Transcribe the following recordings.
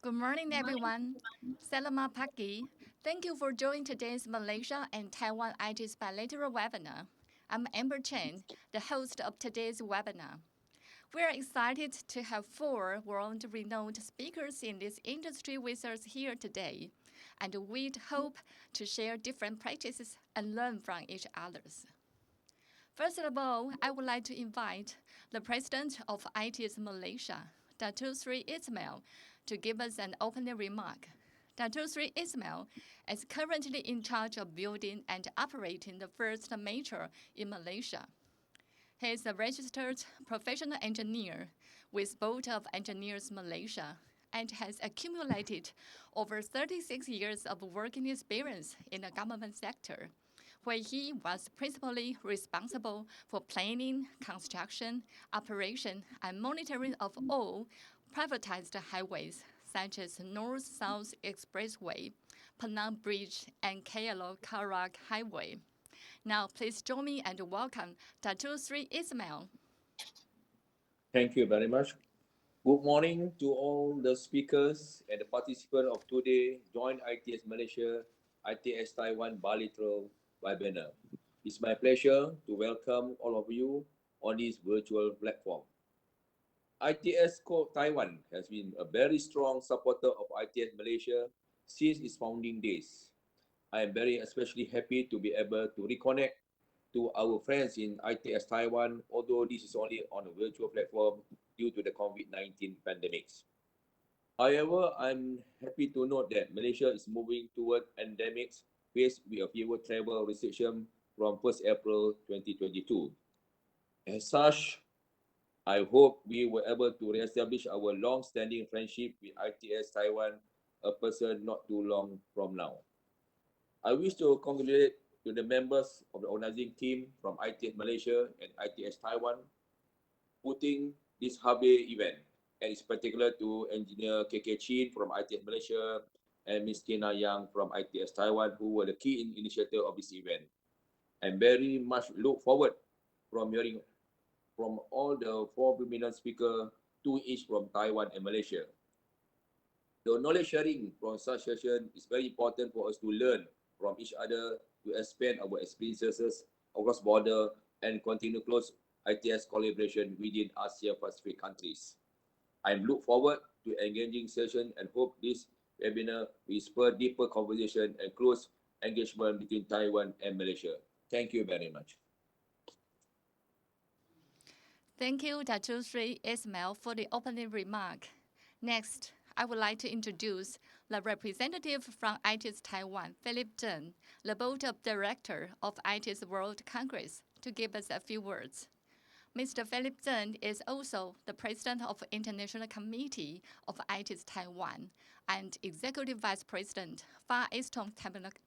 Good morning, everyone. Selamat pagi. Thank you for joining today's Malaysia and Taiwan IT's bilateral webinar. I'm Amber Chen, the host of today's webinar. We are excited to have four world-renowned speakers in this industry with us here today, and we'd hope to share different practices and learn from each other. First of all, I would like to invite the President of ITS Malaysia, Dr. Sri Ismail, to give us an opening remark. Dr. Sri Ismail is currently in charge of building and operating the first metro in Malaysia. He is a registered professional engineer with Board of Engineers Malaysia and has accumulated over 36 years of working experience in the government sector, where he was principally responsible for planning, construction, operation, and monitoring of all privatized highways such as North-South Expressway, Penang Bridge, and KL-Karak Highway. Now, please join me and welcome Dr. Sri Ismail. Thank you very much. Good morning to all the speakers and the participants of today Joint ITS Malaysia, ITS Taiwan Bilateral webinar. It's my pleasure to welcome all of you on this virtual platform. ITS Taiwan has been a very strong supporter of ITS Malaysia since its founding days. I am very especially happy to be able to reconnect to our friends in ITS Taiwan, although this is only on a virtual platform due to the COVID-19 pandemics. However, I'm happy to note that Malaysia is moving toward endemics faced with a fewer travel restriction from 1st April 2022. As such, I hope we were able to reestablish our long-standing friendship with ITS Taiwan, a person not too long from now. I wish to congratulate to the members of the organizing team from ITS Malaysia and ITS Taiwan putting this Habe event, and it's particular to Engineer KK Chin from ITS Malaysia and Ms. Tina Yang from ITS Taiwan, who were the key initiator of this event. And very much look forward from hearing from all the four prominent speakers, two each from Taiwan and Malaysia. The knowledge sharing from such session is very important for us to learn from each other to expand our experiences across border and continue close ITS collaboration within ASEAN Pacific countries. I look forward to engaging session and hope this webinar will spur deeper conversation and close engagement between Taiwan and Malaysia. Thank you very much. Thank you, Dr. Sri Ismail, for the opening remark. Next, I would like to introduce the representative from ITS Taiwan, Philip Zheng, the Board of Director of ITS World Congress, to give us a few words. Mr. Philip Zheng is also the President of the International Committee of ITS Taiwan and Executive Vice President, Far Eastern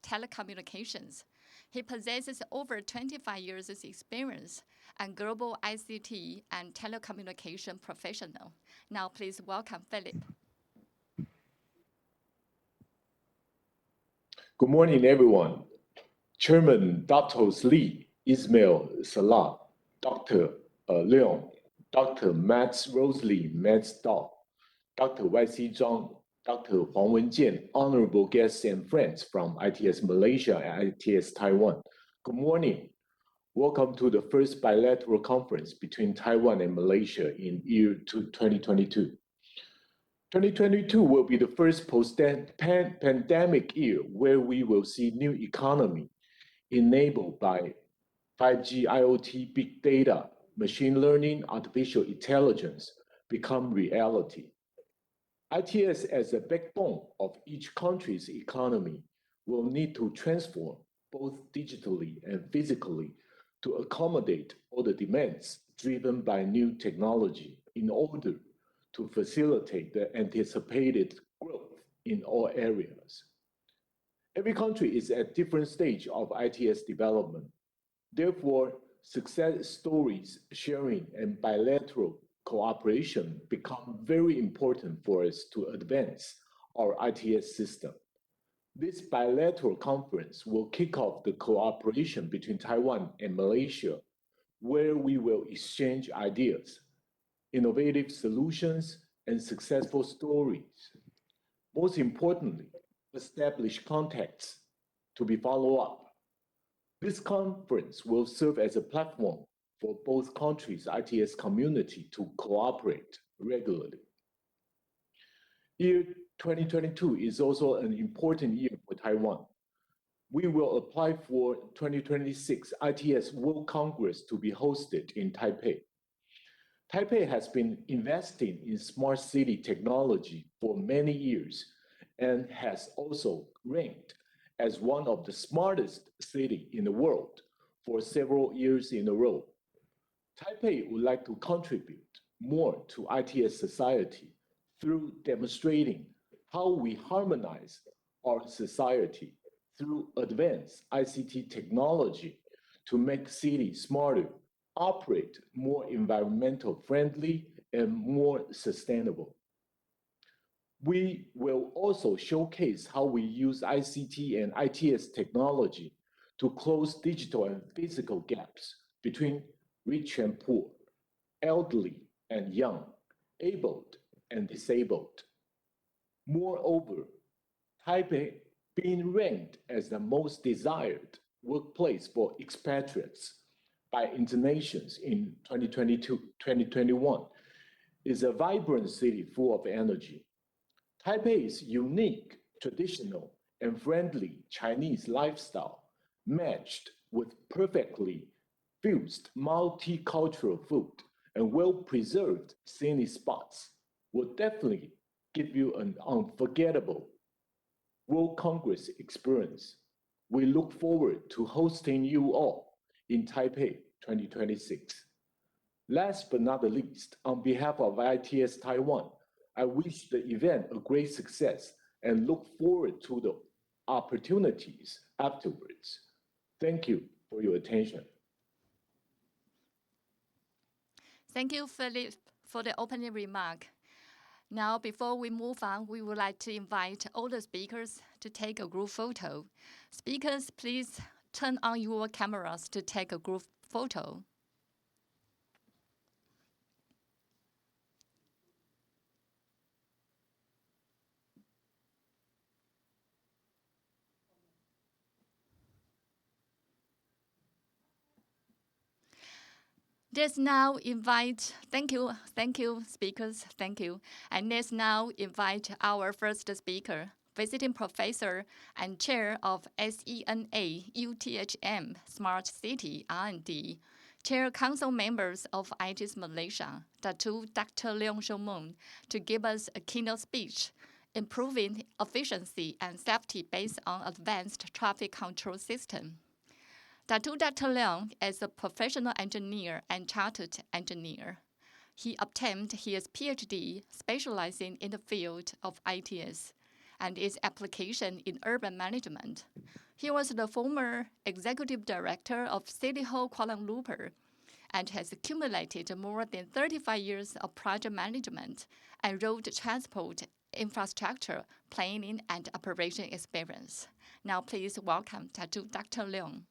Telecommunications. He possesses over 25 years of experience and global ICT and telecommunication professional. Now, please welcome Philip. Good morning, everyone. Chairman Dr. Sri Ismail Salah, Dr. Leon, Dr. Max Rosalie Max Dao, Dr. YC Zhang, Dr. Huang Wenjian, honorable guests and friends from ITS Malaysia and ITS Taiwan. Good morning. Welcome to the first bilateral conference between Taiwan and Malaysia in year 2022. 2022 will be the first post-pandemic year where we will see new economy enabled by 5G, IoT, big data, machine learning, artificial intelligence become reality. ITS as a backbone of each country's economy will need to transform both digitally and physically to accommodate all the demands driven by new technology in order to facilitate the anticipated growth in all areas. Every country is at different stage of ITS development. Therefore, success stories sharing and bilateral cooperation become very important for us to advance our ITS system. This bilateral conference will kick off the cooperation between Taiwan and Malaysia, where we will exchange ideas, innovative solutions, and successful stories. Most importantly, establish contacts to be followed up. This conference will serve as a platform for both countries' ITS community to cooperate regularly. Year 2022 is also an important year for Taiwan. We will apply for 2026 ITS World Congress to be hosted in Taipei. Taipei has been investing in smart city technology for many years and has also ranked as one of the smartest cities in the world for several years in a row. Taipei would like to contribute more to ITS society through demonstrating how we harmonize our society through advanced ICT technology to make cities smarter, operate more environmental friendly, and more sustainable. We will also showcase how we use ICT and ITS technology to close digital and physical gaps between rich and poor, elderly and young, abled and disabled. Moreover, Taipei being ranked as the most desired workplace for expatriates by Internations in 2022-2021 is a vibrant city full of energy. Taipei's unique, traditional, and friendly Chinese lifestyle, matched with perfectly fused multicultural food and well-preserved scenic spots, will definitely give you an unforgettable World Congress experience. We look forward to hosting you all in Taipei 2026. Last but not the least, on behalf of ITS Taiwan, I wish the event a great success and look forward to the opportunities afterwards. Thank you for your attention. Thank you, Philip, for the opening remark. Now, before we move on, we would like to invite all the speakers to take a group photo. Speakers, please turn on your cameras to take a group photo. Let's now invite, thank you, speakers, thank you. And let's now invite our first speaker, visiting professor and chair of SENA UTHM Smart City R&D, chair council members of ITIS Malaysia, Dr. Leong Shomon, to give us a keynote speech, improving efficiency and safety based on advanced traffic control system. Dr. Leong is a professional engineer and chartered engineer. He obtained his PhD specializing in the field of ITS and its application in urban management. He was the former executive director of City Hall Kuala Lumpur and has accumulated more than 35 years of project management and road transport infrastructure planning and operation experience. Now please welcome Dr. Leong.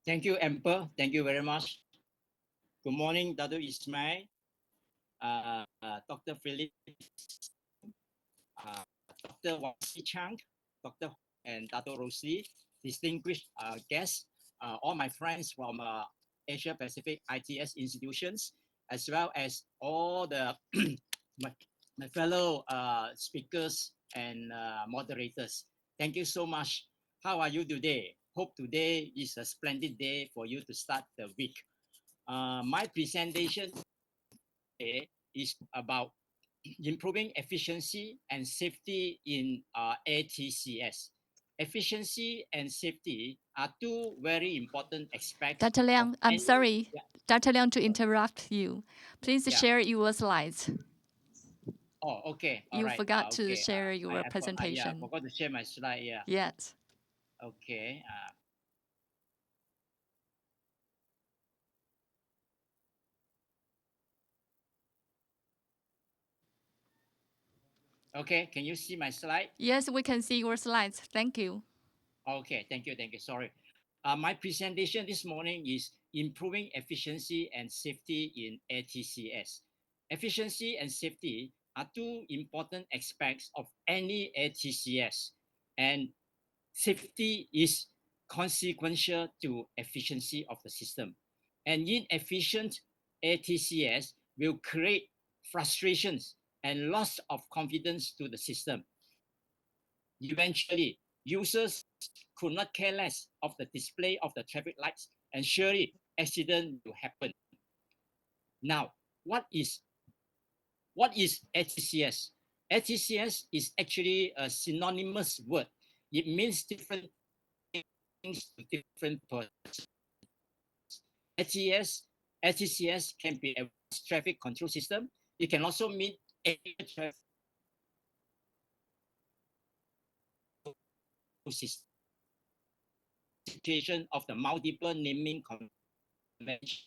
Thank you, Amber. Thank you very much. Good morning, Dr. Ismail, Dr. Philip, Dr. Wasi Chang, Dr. and Dr. Rosie, distinguished guests, all my friends from Asia Pacific ITS institutions, as well as all the my fellow speakers and moderators. Thank you so much. How are you today? Hope today is a splendid day for you to start the week. My presentation today is about improving efficiency and safety in ATCS. Efficiency and safety are two very important aspects. Dr. Liang, I'm sorry, yeah. Dr. Liang, to interrupt you. Please share your slides. Oh, okay. You forgot to share your presentation. I forgot to share my slide. Yeah. Yes. Okay. Okay. Can you see my slide? Yes, we can see your slides. Thank you. Okay. Thank you. Thank you. Sorry. My presentation this morning is improving efficiency and safety in ATCS. Efficiency and safety are two important aspects of any ATCS, and safety is consequential to efficiency of the system. An inefficient ATCS will create frustrations and loss of confidence to the system. Eventually, users could not care less of the display of the traffic lights, and surely accident will happen. Now, what is ATCS? ATCS is actually a synonymous word. It means different things to different persons. ATS, ATCS can be a traffic control system. It can also mean air traffic system. Situation of the multiple naming convention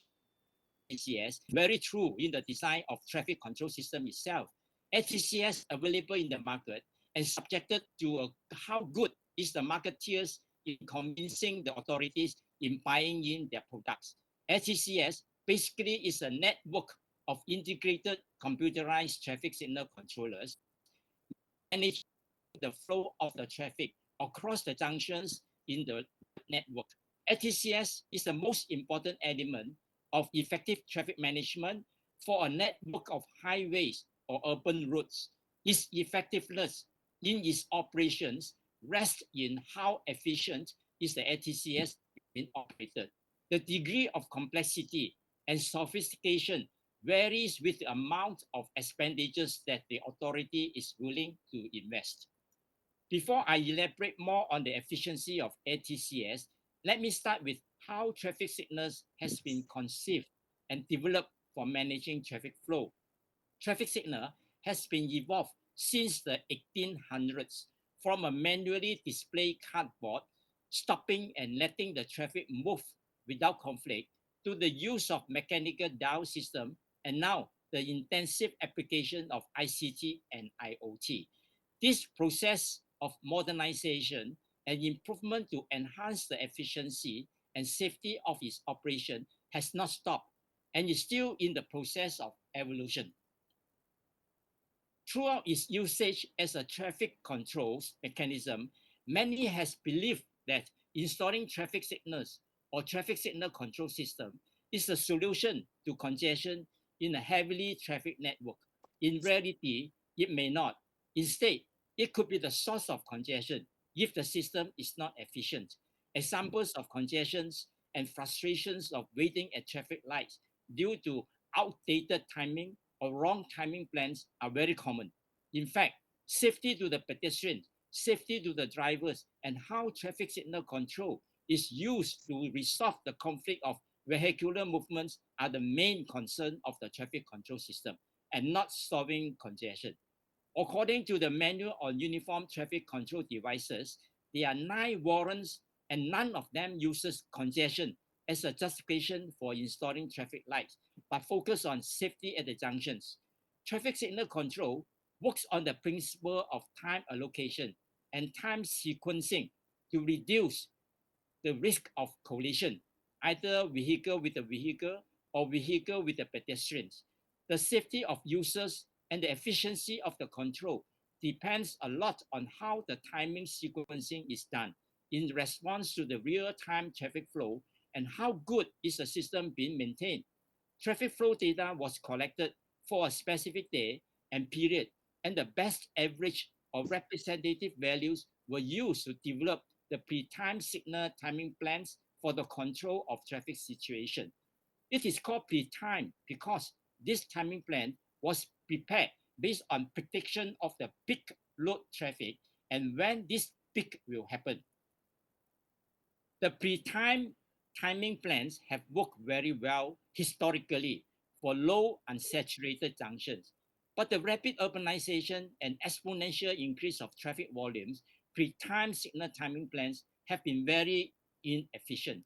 ATCS, very true in the design of traffic control system itself. ATCS available in the market and subjected to how good is the marketeers in convincing the authorities in buying in their products. ATCS basically is a network of integrated computerized traffic signal controllers manage the flow of the traffic across the junctions in the network. ATCS is the most important element of effective traffic management for a network of highways or urban roads. Its effectiveness in its operations rests in how efficient is the ATCS being operated. The degree of complexity and sophistication varies with the amount of expenditures that the authority is willing to invest. Before I elaborate more on the efficiency of ATCS, let me start with how traffic signals has been conceived and developed for managing traffic flow. Traffic signal has been evolved since the 1800s from a manually displayed cardboard, stopping and letting the traffic move without conflict, to the use of mechanical dial system, and now the intensive application of ICT and IoT. This process of modernization and improvement to enhance the efficiency and safety of its operation has not stopped and is still in the process of evolution. Throughout its usage as a traffic controls mechanism, many has believed that installing traffic signals or traffic signal control system is a solution to congestion in a heavily traffic network. In reality, it may not. Instead, it could be the source of congestion if the system is not efficient. Examples of congestions and frustrations of waiting at traffic lights due to outdated timing or wrong timing plans are very common. In fact, safety to the pedestrians, safety to the drivers, and how traffic signal control is used to resolve the conflict of vehicular movements are the main concern of the traffic control system, and not solving congestion. According to the Manual on Uniform Traffic Control Devices, there are 9 warrants and none of them uses congestion as a justification for installing traffic lights, but focus on safety at the junctions. Traffic signal control works on the principle of time allocation and time sequencing to reduce the risk of collision, either vehicle with a vehicle or vehicle with the pedestrians. The safety of users and the efficiency of the control depends a lot on how the timing sequencing is done in response to the real-time traffic flow and how good is the system being maintained. Traffic flow data was collected for a specific day and period, and the best average or representative values were used to develop the pre-timed signal timing plans for the control of traffic situation. It is called pre-time because this timing plan was prepared based on prediction of the peak load traffic and when this peak will happen. The pre-time timing plans have worked very well historically for low unsaturated junctions. But the rapid urbanization and exponential increase of traffic volumes, pre-time signal timing plans have been very inefficient.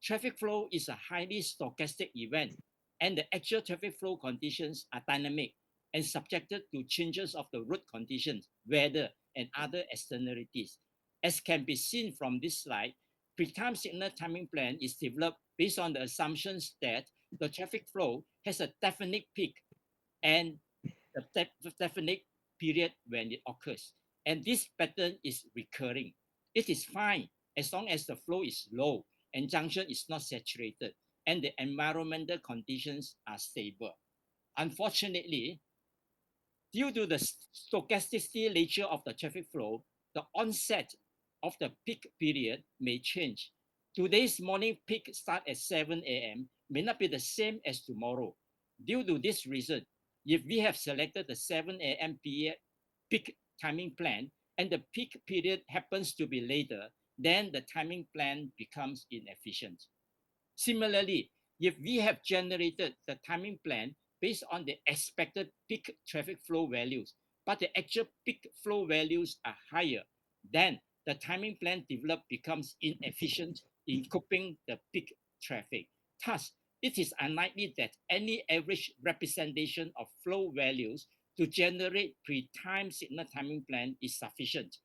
Traffic flow is a highly stochastic event, and the actual traffic flow conditions are dynamic and subjected to changes of the road conditions, weather, and other externalities. As can be seen from this slide, pre-time signal timing plan is developed based on the assumptions that the traffic flow has a definite peak and the definite period when it occurs. And this pattern is recurring. It is fine as long as the flow is low and junction is not saturated and the environmental conditions are stable. Unfortunately, due to the stochasticity nature of the traffic flow, the onset of the peak period may change. Today's morning peak start at 7 a.m. may not be the same as tomorrow. Due to this reason, if we have selected the 7 a.m. peak timing plan and the peak period happens to be later, then the timing plan becomes inefficient. Similarly, if we have generated the timing plan based on the expected peak traffic flow values, but the actual peak flow values are higher, then the timing plan developed becomes inefficient in coping the peak traffic. Thus, it is unlikely that any average representation of flow values to generate pre-timed signal timing plan is sufficient.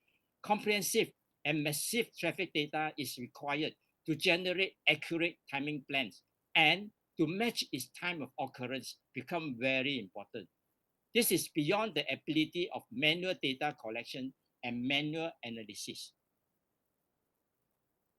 Comprehensive and massive traffic data is required to generate accurate timing plans and to match its time of occurrence become very important. This is beyond the ability of manual data collection and manual analysis.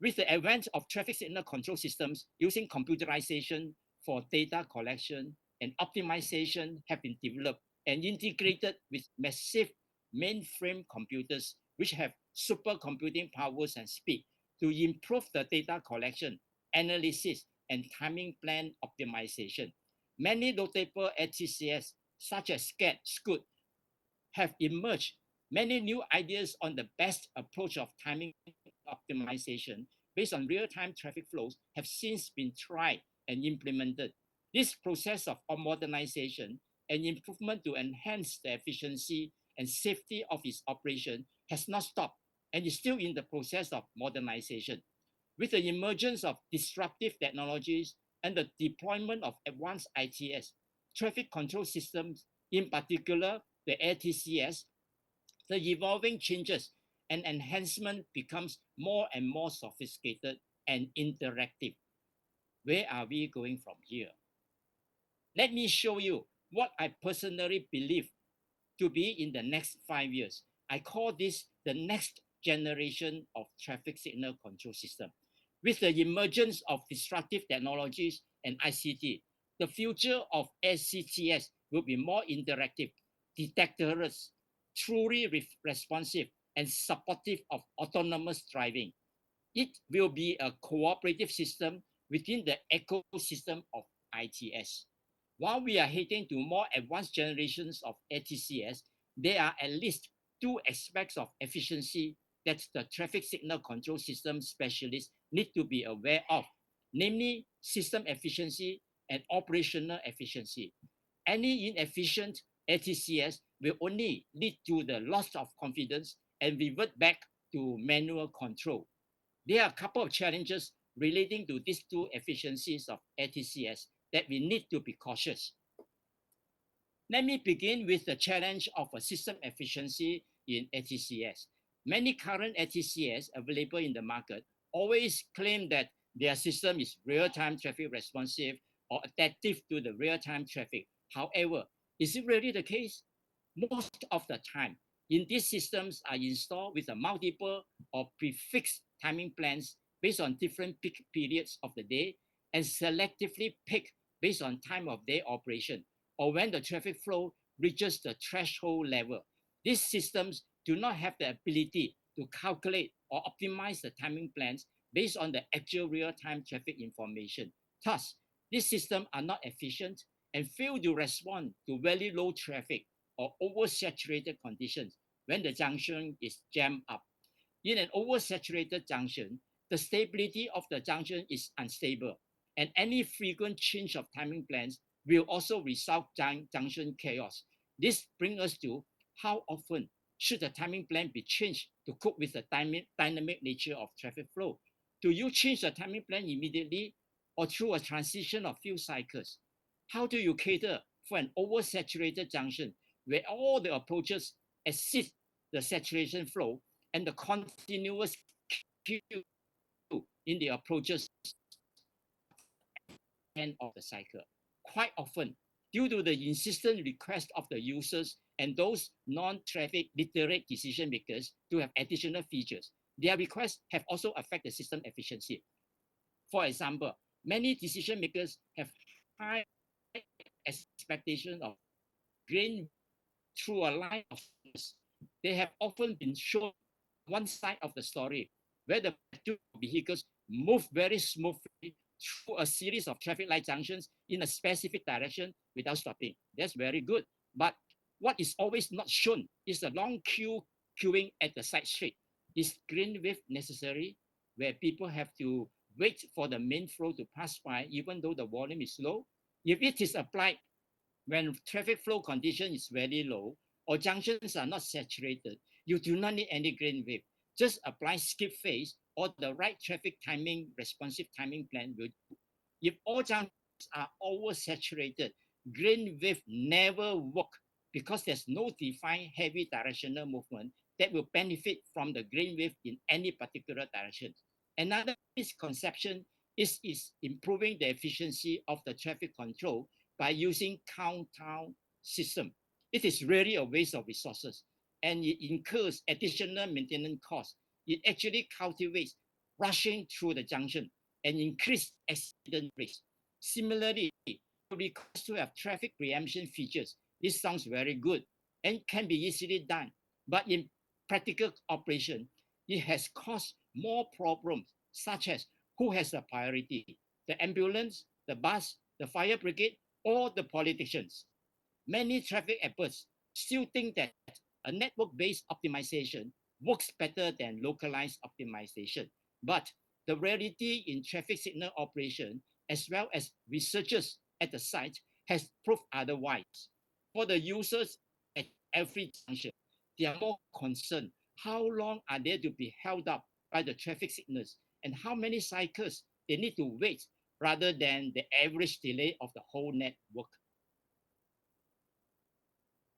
With the advent of traffic signal control systems using computerization for data collection and optimization have been developed and integrated with massive mainframe computers which have supercomputing powers and speed to improve the data collection, analysis, and timing plan optimization. Many notable ATCS such as SCAD, SCOOT have emerged many new ideas on the best approach of timing optimization based on real-time traffic flows have since been tried and implemented. This process of modernization and improvement to enhance the efficiency and safety of its operation has not stopped and is still in the process of modernization. With the emergence of disruptive technologies and the deployment of advanced ITS, traffic control systems, in particular the ATCS, the evolving changes and enhancement becomes more and more sophisticated and interactive. Where are we going from here? Let me show you what I personally believe to be in the next 5 years. I call this the next generation of traffic signal control system. With the emergence of disruptive technologies and ICT, the future of SCTS will be more interactive, detectorless, truly responsive, and supportive of autonomous driving. It will be a cooperative system within the ecosystem of ITS. While we are heading to more advanced generations of ATCS, there are at least two aspects of efficiency that the traffic signal control system specialists need to be aware of, namely system efficiency and operational efficiency. Any inefficient ATCS will only lead to the loss of confidence and revert back to manual control. There are a couple of challenges relating to these two efficiencies of ATCS that we need to be cautious. Let me begin with the challenge of a system efficiency in ATCS. Many current ATCS available in the market always claim that their system is real-time traffic responsive or adaptive to the real-time traffic. However, is it really the case? Most of the time, in these systems are installed with a multiple or prefixed timing plans based on different peak periods of the day and selectively pick based on time of day operation or when the traffic flow reaches the threshold level. These systems do not have the ability to calculate or optimize the timing plans based on the actual real-time traffic information. Thus, these systems are not efficient and fail to respond to very low traffic or oversaturated conditions when the junction is jammed up. In an oversaturated junction, the stability of the junction is unstable, and any frequent change of timing plans will also result in junction chaos. This brings us to how often should the timing plan be changed to cope with the dynamic nature of traffic flow? Do you change the timing plan immediately or through a transition of few cycles? How do you cater for an oversaturated junction where all the approaches exceed the saturation flow and the continuous queue in the approaches end of the cycle? Quite often, due to the insistent request of the users and those non-traffic literate decision makers to have additional features. Their requests have also affected the system efficiency. For example, many decision makers have high expectations of green through a line of signals. They have often been shown one side of the story where the vehicles move very smoothly through a series of traffic light junctions in a specific direction without stopping. That's very good. But what is always not shown is the long queuing at the side street. Is green wave necessary where people have to wait for the main flow to pass by even though the volume is low? If it is applied when traffic flow condition is very low or junctions are not saturated, you do not need any green wave. Just apply skip phase or the right traffic timing, responsive timing plan will do. If all junctions are oversaturated, green wave never work because there's no defined heavy directional movement that will benefit from the green wave in any particular direction. Another misconception is improving the efficiency of the traffic control by using countdown system. It is really a waste of resources and it incurs additional maintenance costs. It actually cultivates rushing through the junction and increase accident rates. Similarly, request to have traffic preemption features. This sounds very good and can be easily done, but in practical operation, it has caused more problems, such as who has the priority, the ambulance, the bus, the fire brigade, or the politicians. Many traffic experts still think that a network-based optimization works better than localized optimization. But the reality in traffic signal operation, as well as researchers at the site, has proved otherwise. For the users at every junction, they are more concerned how long are they to be held up by the traffic signals and how many cycles they need to wait rather than the average delay of the whole network.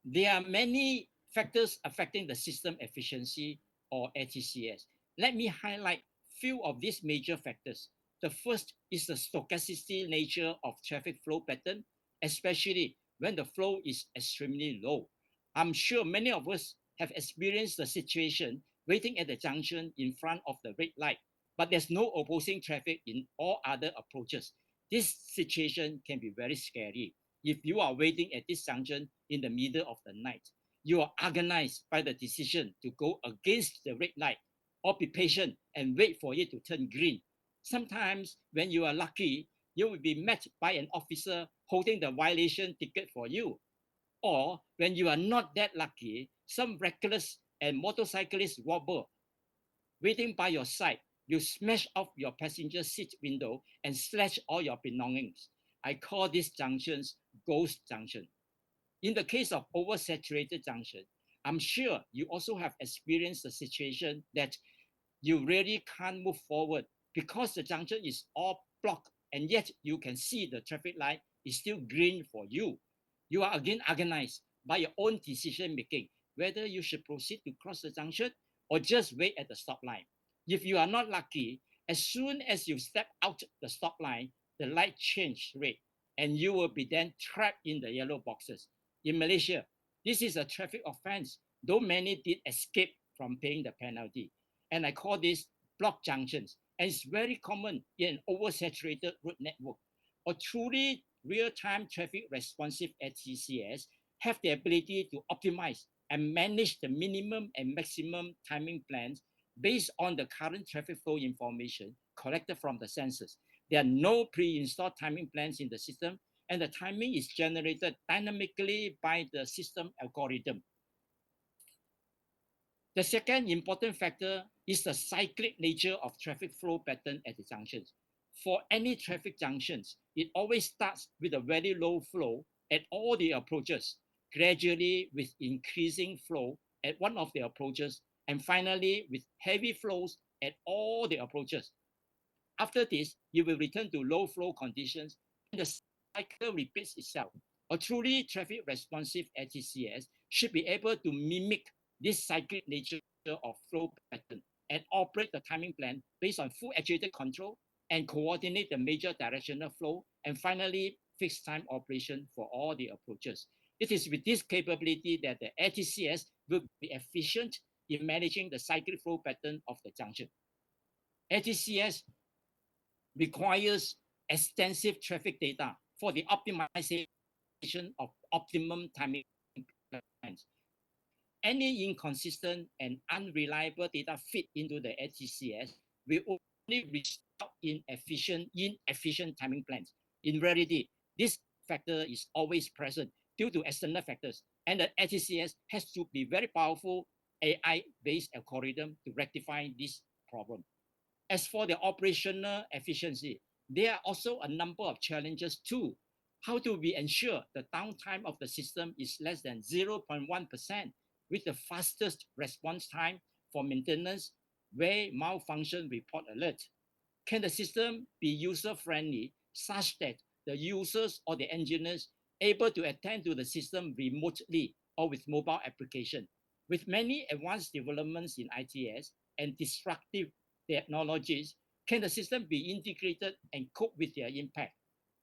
There are many factors affecting the system efficiency or ATCS. Let me highlight few of these major factors. The first is the stochasticity nature of traffic flow pattern, especially when the flow is extremely low. I'm sure many of us have experienced the situation waiting at the junction in front of the red light, but there's no opposing traffic in all other approaches. This situation can be very scary. If you are waiting at this junction in the middle of the night, you are agonized by the decision to go against the red light or be patient and wait for it to turn green. Sometimes, when you are lucky, you will be met by an officer holding the violation ticket for you. Or when you are not that lucky, some reckless and motorcyclist robber waiting by your side, you smash off your passenger seat window and slash all your belongings. I call these junctions ghost junction. In the case of oversaturated junction, I'm sure you also have experienced a situation that you really can't move forward because the junction is all blocked and yet you can see the traffic light is still green for you. You are again agonized by your own decision making, whether you should proceed to cross the junction or just wait at the stop line. If you are not lucky, as soon as you step out the stop line, the light change red and you will be then trapped in the yellow boxes. In Malaysia, this is a traffic offense, though many did escape from paying the penalty. And I call this block junctions. And it's very common in an oversaturated road network. A truly real-time traffic responsive ATCS have the ability to optimize and manage the minimum and maximum timing plans based on the current traffic flow information collected from the sensors. There are no pre-installed timing plans in the system, and the timing is generated dynamically by the system algorithm. The second important factor is the cyclic nature of traffic flow pattern at the junctions. For any traffic junctions, it always starts with a very low flow at all the approaches, gradually with increasing flow at one of the approaches, and finally with heavy flows at all the approaches. After this, you will return to low flow conditions and the cycle repeats itself. A truly traffic responsive ATCS should be able to mimic this cyclic nature of flow pattern and operate the timing plan based on full actuated control and coordinate the major directional flow and finally fixed time operation for all the approaches. It is with this capability that the ATCS will be efficient in managing the cyclic flow pattern of the junction. ATCS requires extensive traffic data for the optimization of optimum timing plans. Any inconsistent and unreliable data fit into the ATCS will only result in inefficient timing plans. In reality, this factor is always present due to external factors, and the ATCS has to be very powerful AI-based algorithm to rectify this problem. As for the operational efficiency, there are also a number of challenges too. How do we ensure the downtime of the system is less than 0.1% with the fastest response time for maintenance where malfunction report alert? Can the system be user-friendly such that the users or the engineers able to attend to the system remotely or with mobile application? With many advanced developments in ITS and disruptive technologies, can the system be integrated and cope with their impact?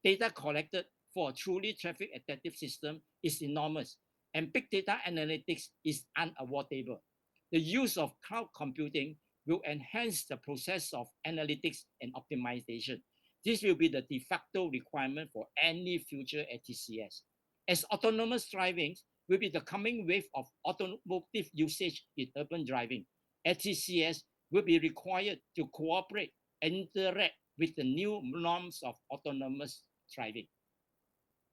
Data collected for a truly traffic adaptive system is enormous, and big data analytics is unavoidable. The use of cloud computing will enhance the process of analytics and optimization. This will be the de facto requirement for any future ATCS. As autonomous driving will be the coming wave of automotive usage in urban driving, ATCS will be required to cooperate and interact with the new norms of autonomous driving.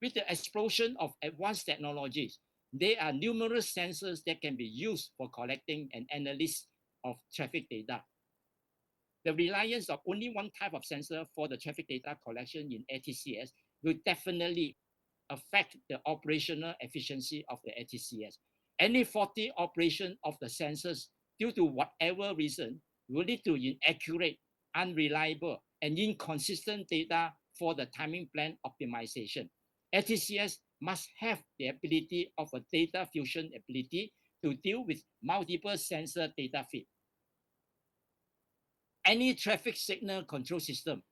With the explosion of advanced technologies, there are numerous sensors that can be used for collecting and analysis of traffic data. The reliance of only one type of sensor for the traffic data collection in ATCS will definitely affect the operational efficiency of the ATCS. Any faulty operation of the sensors due to whatever reason will lead to inaccurate, unreliable, and inconsistent data for the timing plan optimization. ATCS must have the ability of a data fusion ability to deal with multiple sensor data feed. Any traffic signal control system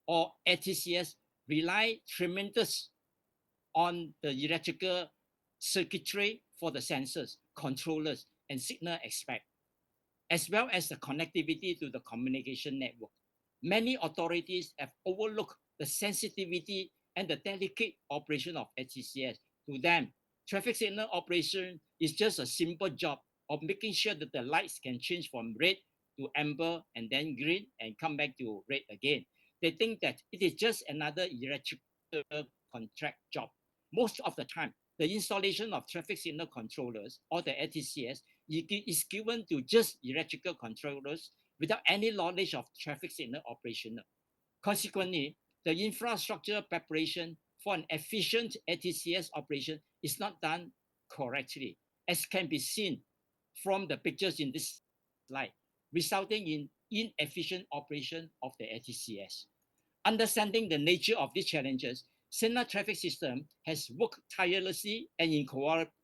or ATCS rely tremendous on the electrical circuitry for the sensors, controllers, and signal aspect, as well as the connectivity to the communication network. Many authorities have overlooked the sensitivity and the delicate operation of ATCS. To them, traffic signal operation is just a simple job of making sure that the lights can change from red to amber and then green and come back to red again. They think that it is just another electrical contract job. Most of the time, the installation of traffic signal controllers or the ATCS is given to just electrical controllers without any knowledge of traffic signal operation. Consequently, the infrastructure preparation for an efficient ATCS operation is not done correctly, as can be seen from the pictures in this slide, resulting in inefficient operation of the ATCS. Understanding the nature of these challenges, Sena Traffic System has worked tirelessly and in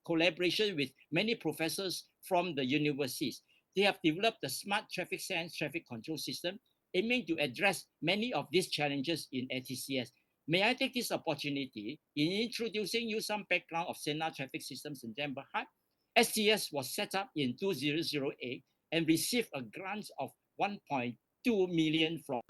collaboration with many professors from the universities. They have developed the Smart Traffic Sense traffic control system, aiming to address many of these challenges in ATCS. May I take this opportunity in introducing you some background of Sena Traffic Systems in Denmark? STS was set up in 2008 and received a grant of 1.2 million from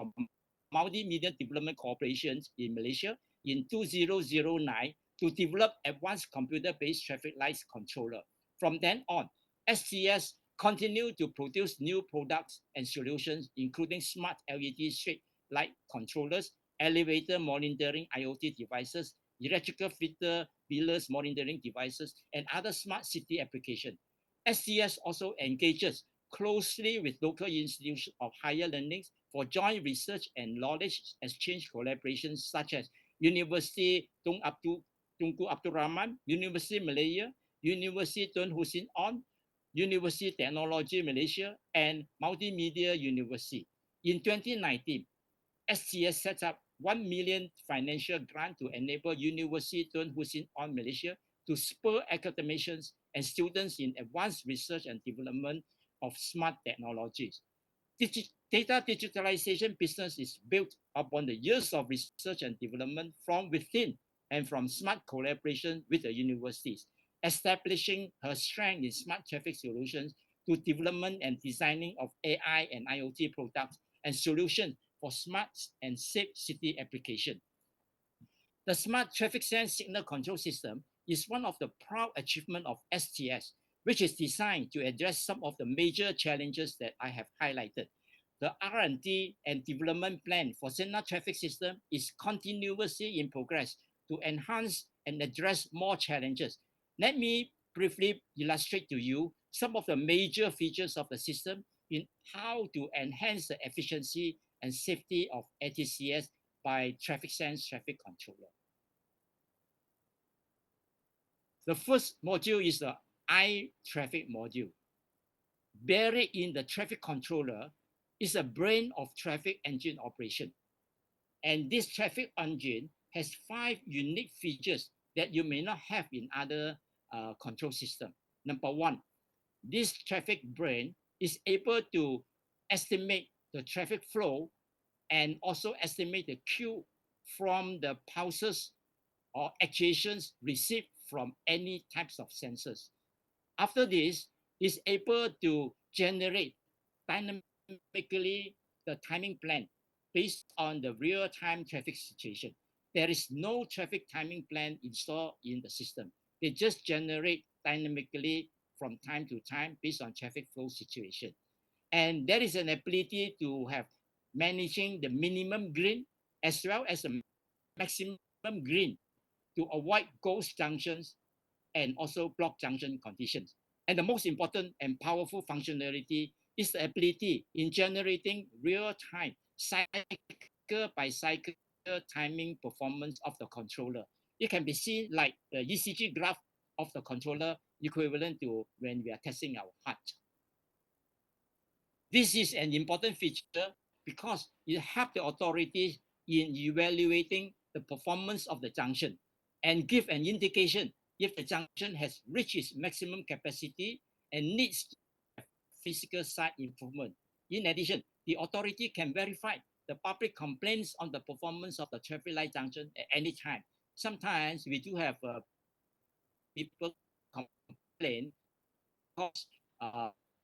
Multimedia Development Corporation in Malaysia in 2009 to develop advanced computer-based traffic lights controller. From then on, STS continued to produce new products and solutions, including smart LED street light controllers, elevator monitoring IoT devices, electrical filter pillars monitoring devices, and other smart city applications. STS also engages closely with local institutions of higher learning for joint research and knowledge exchange collaborations such as University Tunku Abdul Rahman, University Malaya, University Tun Hussein On, University Technology Malaysia, and Multimedia University. In 2019, STS set up 1 million financial grant to enable University Tun Hussein On Malaysia to spur academicians and students in advanced research and development of smart technologies. Data digitalization business is built upon the years of research and development from within and from smart collaboration with the universities, establishing her strength in smart traffic solutions to development and designing of AI and IoT products and solutions for smart and safe city application. The Smart Traffic Sense Signal Control System is one of the proud achievements of STS, which is designed to address some of the major challenges that I have highlighted. The R&D and development plan for signal traffic system is continuously in progress to enhance and address more challenges. Let me briefly illustrate to you some of the major features of the system in how to enhance the efficiency and safety of ATCS by Traffic Sense Traffic Controller. The first module is the iTraffic module. Buried in the traffic controller is a brain of traffic engine operation. And this traffic engine has 5 unique features that you may not have in other control system. Number one, this traffic brain is able to estimate the traffic flow and also estimate the Q from the pulses or actuations received from any types of sensors. After this, is able to generate dynamically the timing plan based on the real-time traffic situation. There is no traffic timing plan installed in the system. They just generate dynamically from time to time based on traffic flow situation. And there is an ability to have managing the minimum green as well as the maximum green to avoid ghost junctions and also block junction conditions. And the most important and powerful functionality is the ability in generating real-time cycle by cycle timing performance of the controller. It can be seen like the ECG graph of the controller equivalent to when we are testing our heart. This is an important feature because it helps the authorities in evaluating the performance of the junction and give an indication if the junction has reached its maximum capacity and needs physical site improvement. In addition, the authority can verify the public complaints on the performance of the traffic light junction at any time. Sometimes we do have people complain because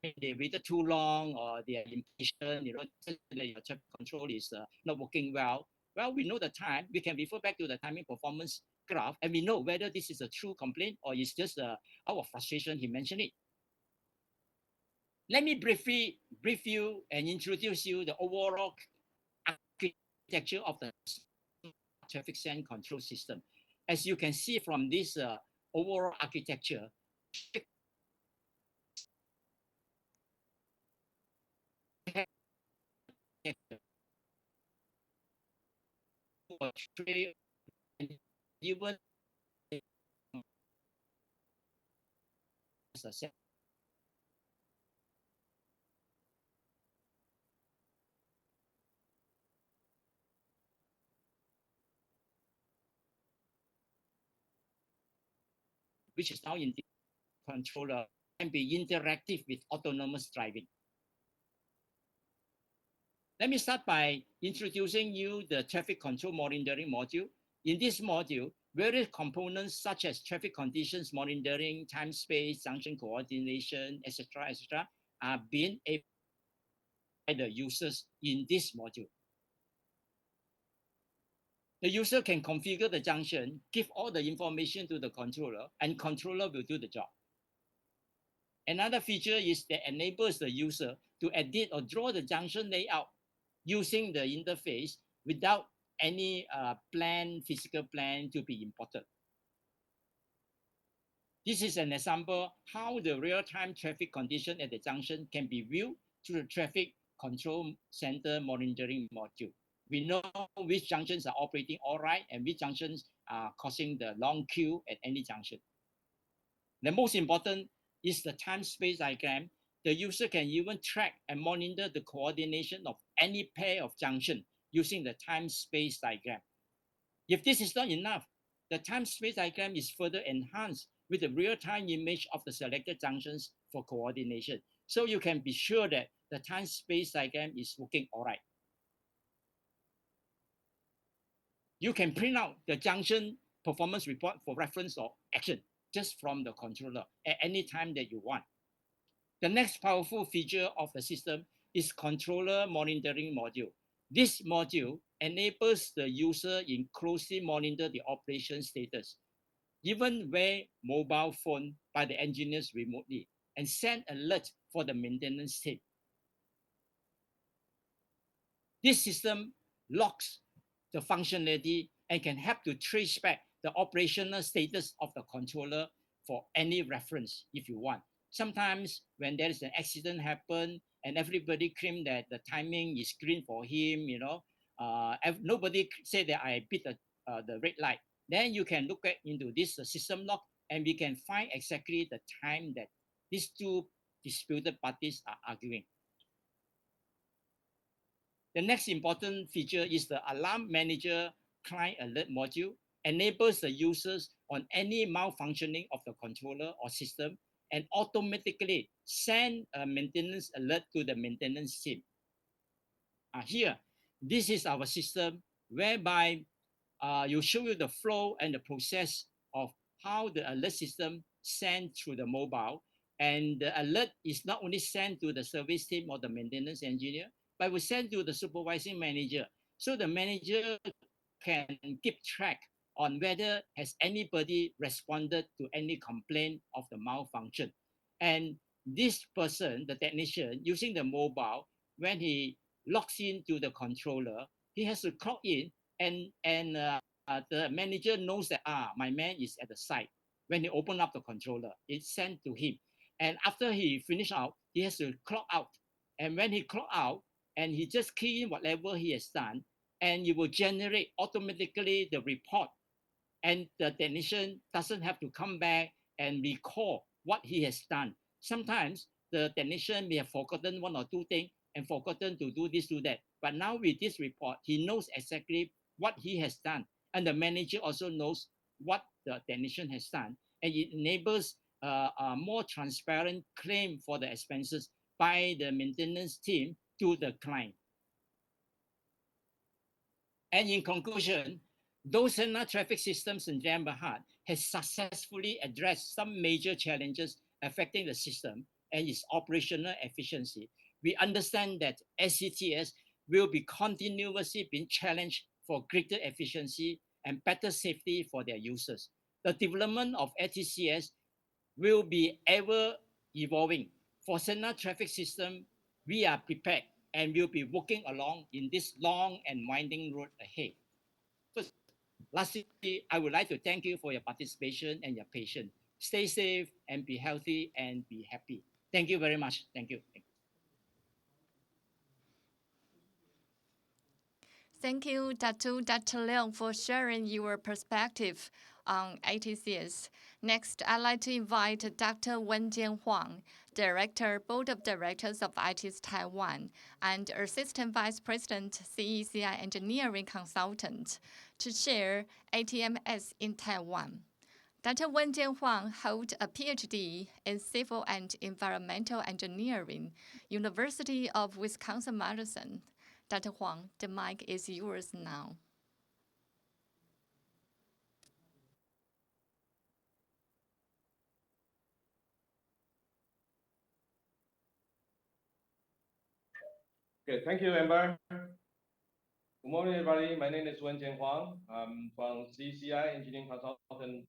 they waited too long or they are impatient, your traffic control is not working well. Well, we know the time. We can refer back to the timing performance graph and we know whether this is a true complaint or it's just out of frustration he mentioned it. Let me briefly brief you and introduce you the overall architecture of the traffic sense control system. As you can see from this overall architecture, even which is now in the controller, can be interactive with autonomous driving. Let me start by introducing you the traffic control monitoring module. In this module, various components such as traffic conditions monitoring, time, space, junction coordination, etc., are being able by the users in this module. The user can configure the junction, give all the information to the controller, and controller will do the job. Another feature is that enables the user to edit or draw the junction layout using the interface without any physical plan to be imported. This is an example how the real-time traffic condition at the junction can be viewed through the traffic control center monitoring module. We know which junctions are operating all right and which junctions are causing the long queue at any junction. The most important is the time-space diagram. The user can even track and monitor the coordination of any pair of junction using the time-space diagram. If this is not enough, the time-space diagram is further enhanced with a real-time image of the selected junctions for coordination. So you can be sure that the time-space diagram is working all right. You can print out the junction performance report for reference or action just from the controller at any time that you want. The next powerful feature of the system is controller monitoring module. This module enables the user in closely monitor the operation status, even where mobile phone by the engineers remotely, and send alert for the maintenance team. This system locks the functionality and can help to trace back the operational status of the controller for any reference if you want. Sometimes when there is an accident happen and everybody claim that the timing is green for him, nobody say that I beat the red light. Then you can look at into this system log and we can find exactly the time that these two disputed parties are arguing. The next important feature is the Alarm Manager Client Alert module, enables the users on any malfunctioning of the controller or system and automatically send a maintenance alert to the maintenance team. Here, this is our system whereby you show you the flow and the process of how the alert system sent through the mobile. And the alert is not only sent to the service team or the maintenance engineer, but we send to the supervising manager. So the manager can keep track on whether has anybody responded to any complaint of the malfunction. And this person, the technician, using the mobile, when he logs into the controller, he has to clock in and the manager knows that my man is at the site. When he open up the controller, it's sent to him. And after he finish out, he has to clock out. And when he clock out, and he just key in whatever he has done, and it will generate automatically the report. And the technician doesn't have to come back and recall what he has done. Sometimes the technician may have forgotten one or two things and forgotten to do this, do that. But now with this report, he knows exactly what he has done. And the manager also knows what the technician has done. And it enables a more transparent claim for the expenses by the maintenance team to the client. And in conclusion, Dosana traffic systems in Jam Berhad has successfully addressed some major challenges affecting the system and its operational efficiency. We understand that SCTS will be continuously being challenged for greater efficiency and better safety for their users. The development of ATCS will be ever evolving. For Sena traffic system, we are prepared and will be working along in this long and winding road ahead. First, lastly, I would like to thank you for your participation and your patience. Stay safe and be healthy and be happy. Thank you very much. Thank you. Thank you, Dr. Leong, for sharing your perspective on ATCS. Next, I'd like to invite Dr. Wenjian Huang, Director, Board of Directors of ITS Taiwan, and Assistant Vice President, CECI Engineering Consultant, to share ATMS in Taiwan. Dr. Wenjian Huang holds a PhD in Civil and Environmental Engineering, University of Wisconsin-Madison. Dr. Huang, the mic is yours now. Okay, thank you, Amber. Good morning, everybody. My name is Wenjian Huang. I'm from CCI Engineering Consultant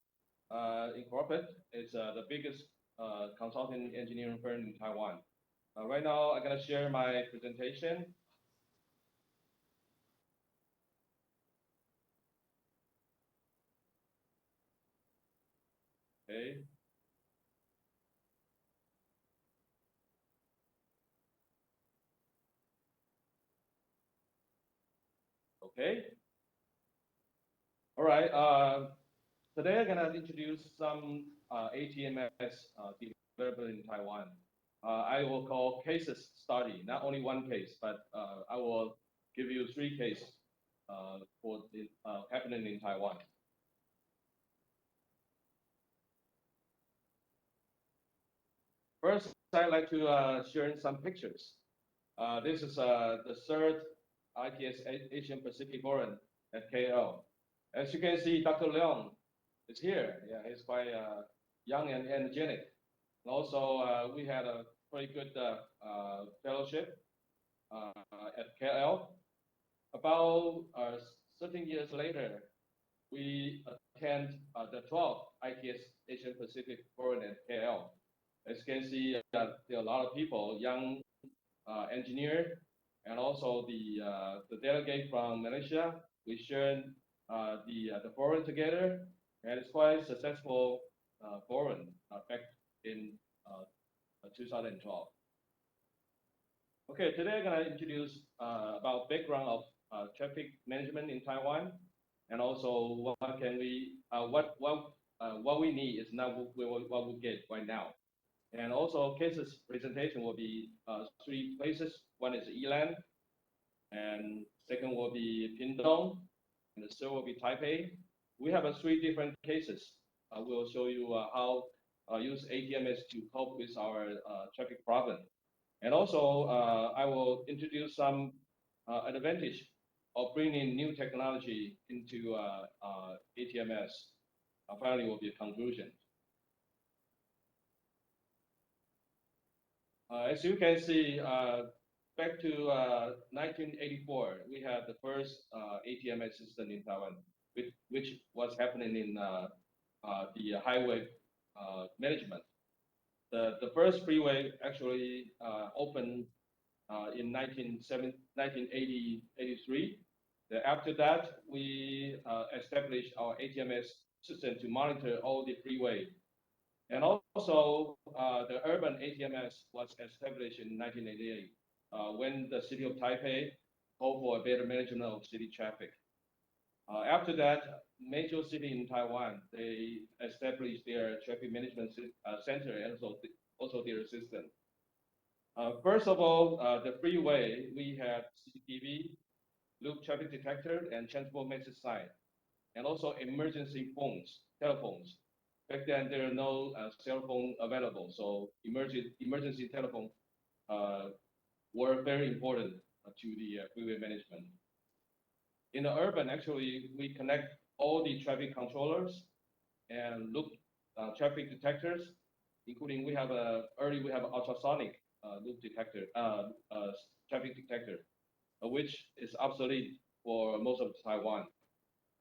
Incorporated. It's the biggest consulting engineering firm in Taiwan. Right now, I'm going to share my presentation. Okay. Okay. All right. Today, I'm going to introduce some ATMS developed in Taiwan. I will call cases study, not only one case, but I will give you 3 cases for happening in Taiwan. First, I'd like to share some pictures. This is the third ITS Asian Pacific Forum at KL. As you can see, Dr. Leong is here. Yeah, he's quite young and energetic. And also, we had a pretty good fellowship at KL. About 13 years later, we attend the 12th ITS Asian Pacific Forum at KL. As you can see, there are a lot of people, young engineer, and also the delegate from Malaysia. We shared the forum together, and it's quite successful forum back in 2012. Okay, today I'm gonna introduce about background of traffic management in Taiwan, and also what can we what we need is not what we get right now. And also cases presentation will be three places. One is Yilan, and second will be Pingdong, and the third will be Taipei. We have three different cases. We'll show you how use ATMS to cope with our traffic problem. And also, I will introduce some advantage of bringing new technology into ATMS. Finally, will be a conclusion. As you can see, back to 1984, we had the first ATMS system in Taiwan, which was happening in the highway management. The first freeway actually opened in 1983. After that, we established our ATMS system to monitor all the freeway. And also, the urban ATMS was established in 1988 when the city of Taipei called for a better management of city traffic. After that, major city in Taiwan, they established their traffic management center and also their system. First of all, the freeway, we had CCTV, loop traffic detector, and transport message sign, and also emergency telephones. Back then, there are no cell phone available, so emergency telephone were very important to the freeway management. In the urban, actually, we connect all the traffic controllers and loop traffic detectors, including we have ultrasonic loop detector, traffic detector, which is obsolete for most of Taiwan,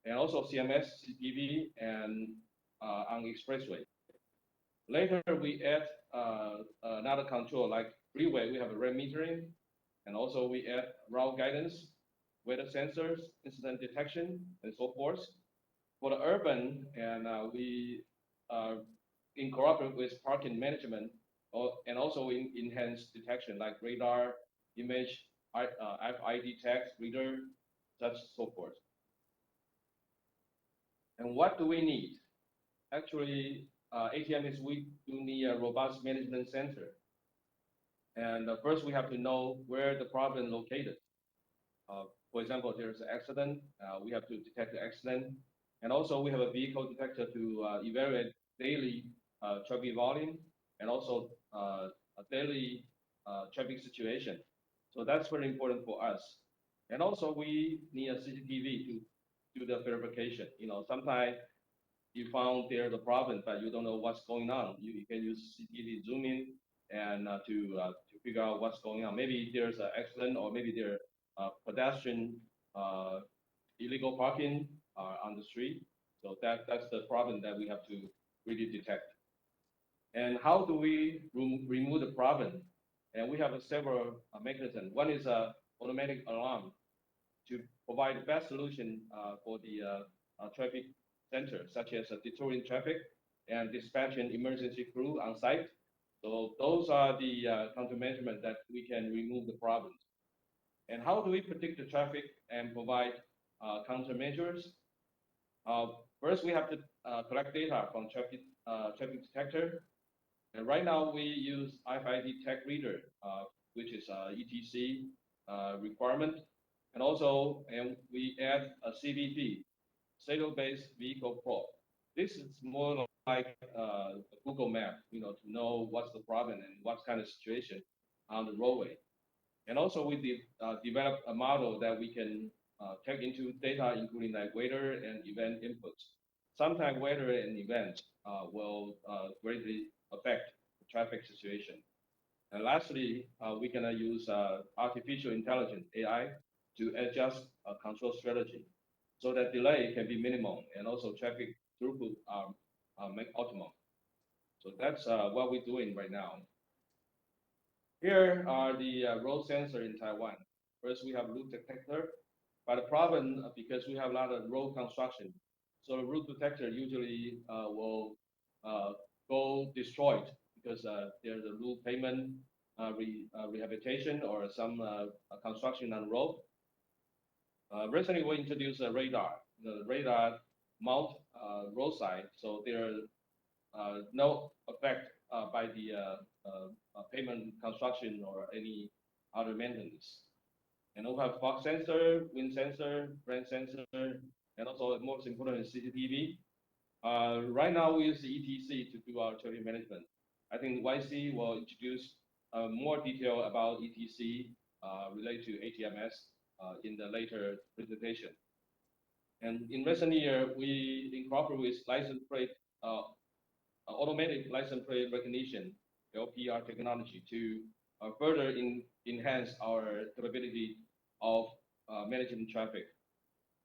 and also CMS, CCTV, and on expressway. Later, we add another control like freeway. We have a rate metering, and also we add route guidance, weather sensors, incident detection, and so forth. For the urban, and we incorporate with parking management, and also enhance detection like radar, image, RFID tag, reader, such so forth. And what do we need? Actually, ATMs, we do need a robust management center. And first, we have to know where the problem is located. For example, there's an accident, we have to detect the accident. And also, we have a vehicle detector to evaluate daily traffic volume and also a daily traffic situation. So that's very important for us. And also, we need a CCTV to do the verification. You know, sometimes you found there's a problem, but you don't know what's going on. You can use CCTV zoom in and to figure out what's going on. Maybe there's an accident, or maybe there pedestrian illegal parking on the street. So that's the problem that we have to really detect. And how do we remove the problem? And we have several mechanisms. One is a automatic alarm to provide the best solution for the traffic center, such as deterring traffic and dispatching emergency crew on site. So those are the countermeasures that we can remove the problems. And how do we predict the traffic and provide countermeasures? First, we have to collect data from traffic detector. And right now, we use RFID tag reader, which is ETC requirement. And also, we add a CVP, serial-based vehicle probe. This is more like a Google map, you know, to know what's the problem and what kind of situation on the roadway. And also, we developed a model that we can take into data, including like weather and event inputs. sometimes weather and events will greatly affect the traffic situation. And lastly, we can use artificial intelligence, AI, to adjust control strategy so that delay can be minimal and also traffic throughput make optimal. So that's what we're doing right now. Here are the road sensor in Taiwan. First, we have route detector, but the problem because we have a lot of road construction, so the route detector usually will uh, go destroyed because there's a route pavement rehabilitation or some construction on the road. Recently, we introduced a radar. The radar mount roadside, so there no effect by the pavement construction or any other maintenance. And we have fog sensor, wind sensor, rain sensor, and also most important is CCTV. Right now we use the ETC to do our traffic management. I think YC will introduce more detail about ETC related to ATMS in the later presentation. And in recent year, we incorporate with license plate, automatic license plate recognition, LPR technology to further enhance our capability of managing traffic.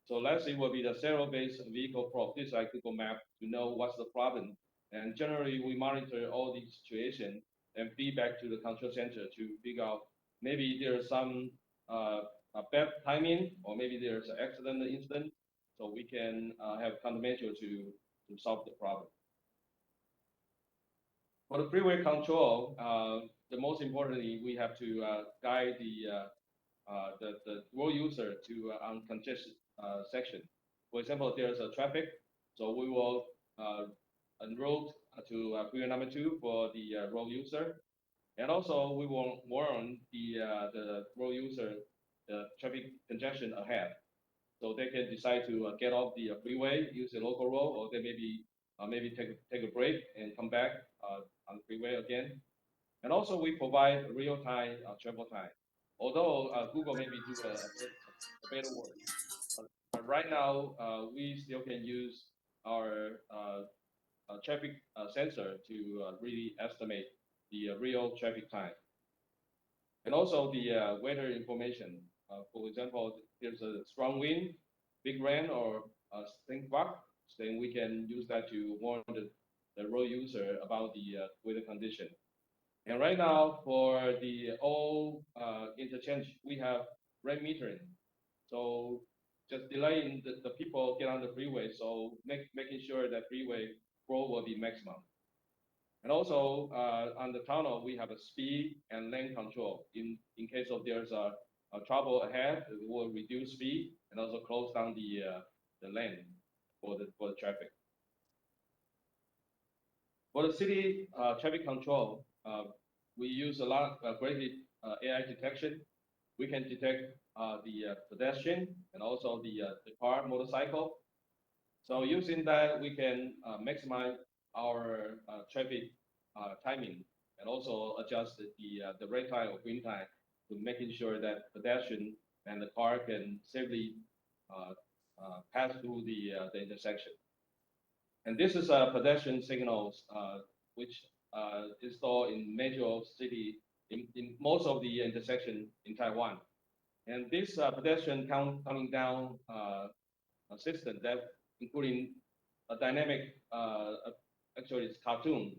So lastly will be the serial-based vehicle probe. This is like Google Map to know what's the problem. And generally, we monitor all these situations and feedback to the control center to figure out maybe there's some a bad timing or maybe there's an accident incident. So we can have countermeasure to solve the problem. For the freeway control, the most importantly, we have to guide the road user to uncongested section. For example, there's a traffic, so we will enroll to freeway number 2 for the road user, and also we will warn the road user the traffic congestion ahead, so they can decide to get off the freeway, use the local road, or they maybe take a break and come back on the freeway again. And also we provide real-time travel time. Although Google maybe do a better work, but right now we still can use our traffic sensor to really estimate the real traffic time. And also the weather information. For example, there's a strong wind, big rain, or stink bug, then we can use that to warn the road user about the weather condition. And right now, for the all interchange, we have rate metering. So just delaying the people get on the freeway, so making sure that freeway flow will be maximum. And also on the tunnel, we have a speed and lane control. In case of there's a trouble ahead, it will reduce speed and also close down the lane for the traffic. For the city traffic control, we use a lot of greatly AI detection. We can detect the pedestrian and also the car, motorcycle. So using that, we can maximize our traffic timing and also adjust the red time or green time to making sure that pedestrian and the car can safely pass through the intersection. And this is pedestrian signals which installed in major city in most of the intersection in Taiwan. And this pedestrian coming down system that including a dynamic, actually it's cartoon,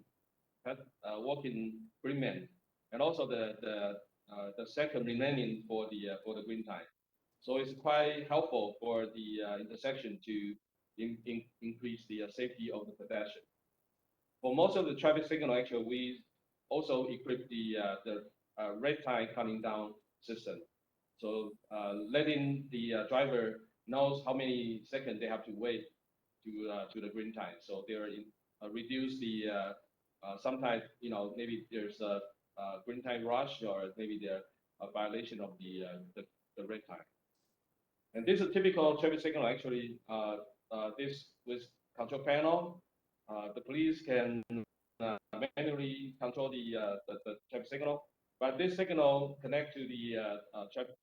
walking green man, and also the second remaining for the green time. So it's quite helpful for the intersection to increase the safety of the pedestrian. For most of the traffic signal, actually, we also equip the red time coming down system. So letting the driver knows how many seconds they have to wait to the green time. So they're reduce the sometimes maybe there's a green time rush or maybe the violation of the red time. And this is a typical traffic signal. Actually, this with control panel, the police can manually control the traffic signal, but this signal connect to the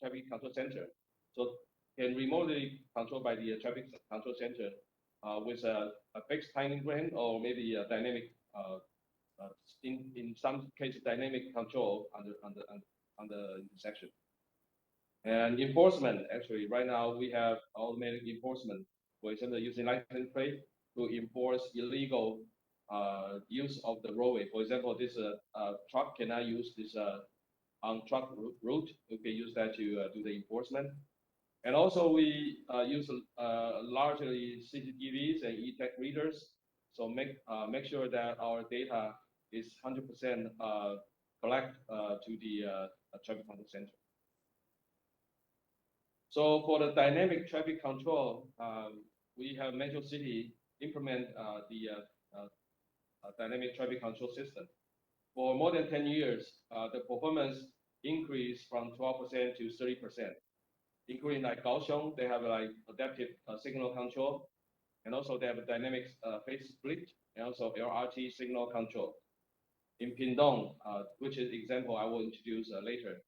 traffic control center, so can remotely control by the traffic control center with a fixed timing frame or maybe a dynamic, in some cases, dynamic control on the intersection. And enforcement, actually, right now we have automatic enforcement. For example, using license plate to enforce illegal use of the roadway. For example, this truck cannot use this on truck route. We can use that to do the enforcement. And also we use largely CCTVs and e-tech readers. So make sure that our data is 100% collect to the traffic control center. So for the dynamic traffic control, we have Metro City implement the dynamic traffic control system. For more than 10 years, the performance increased from 12% to 30%, including like Kaohsiung, they have like adaptive signal control, and also they have a dynamic phase split, and also LRT signal control. In Pingdong, which is example I will introduce later,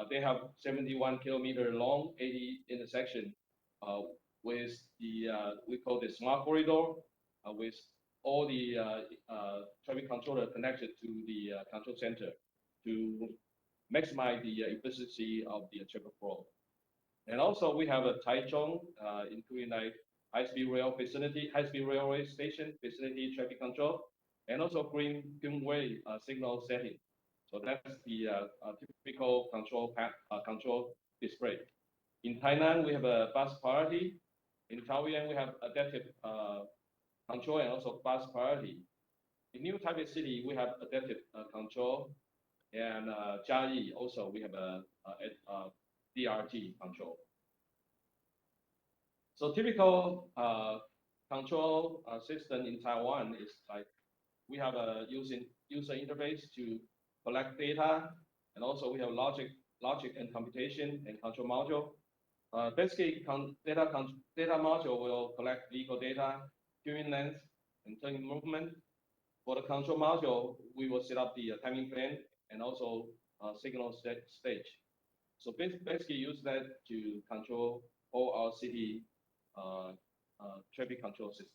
they have 71 kilometer long 80 intersection with the we call the smart corridor with all the traffic controller connected to the control center to maximize the efficiency of the traffic flow. And also we have a Taichung, including like high-speed rail facility, high-speed railway station facility traffic control, and also greenway signal setting. So that's the typical control display. In Tainan, we have a bus priority. In Taoyuan, we have adaptive control and also bus priority. In New Taipei City, we have adaptive control, and Jiayi also we have a DRT control. So typical control system in Taiwan is like we have a user interface to collect data, and also we have logic and computation and control module. Basically, data module will collect vehicle data, queuing length, and turning movement. For the control module, we will set up the timing plan and also signal stage. So basically use that to control all our city traffic control system.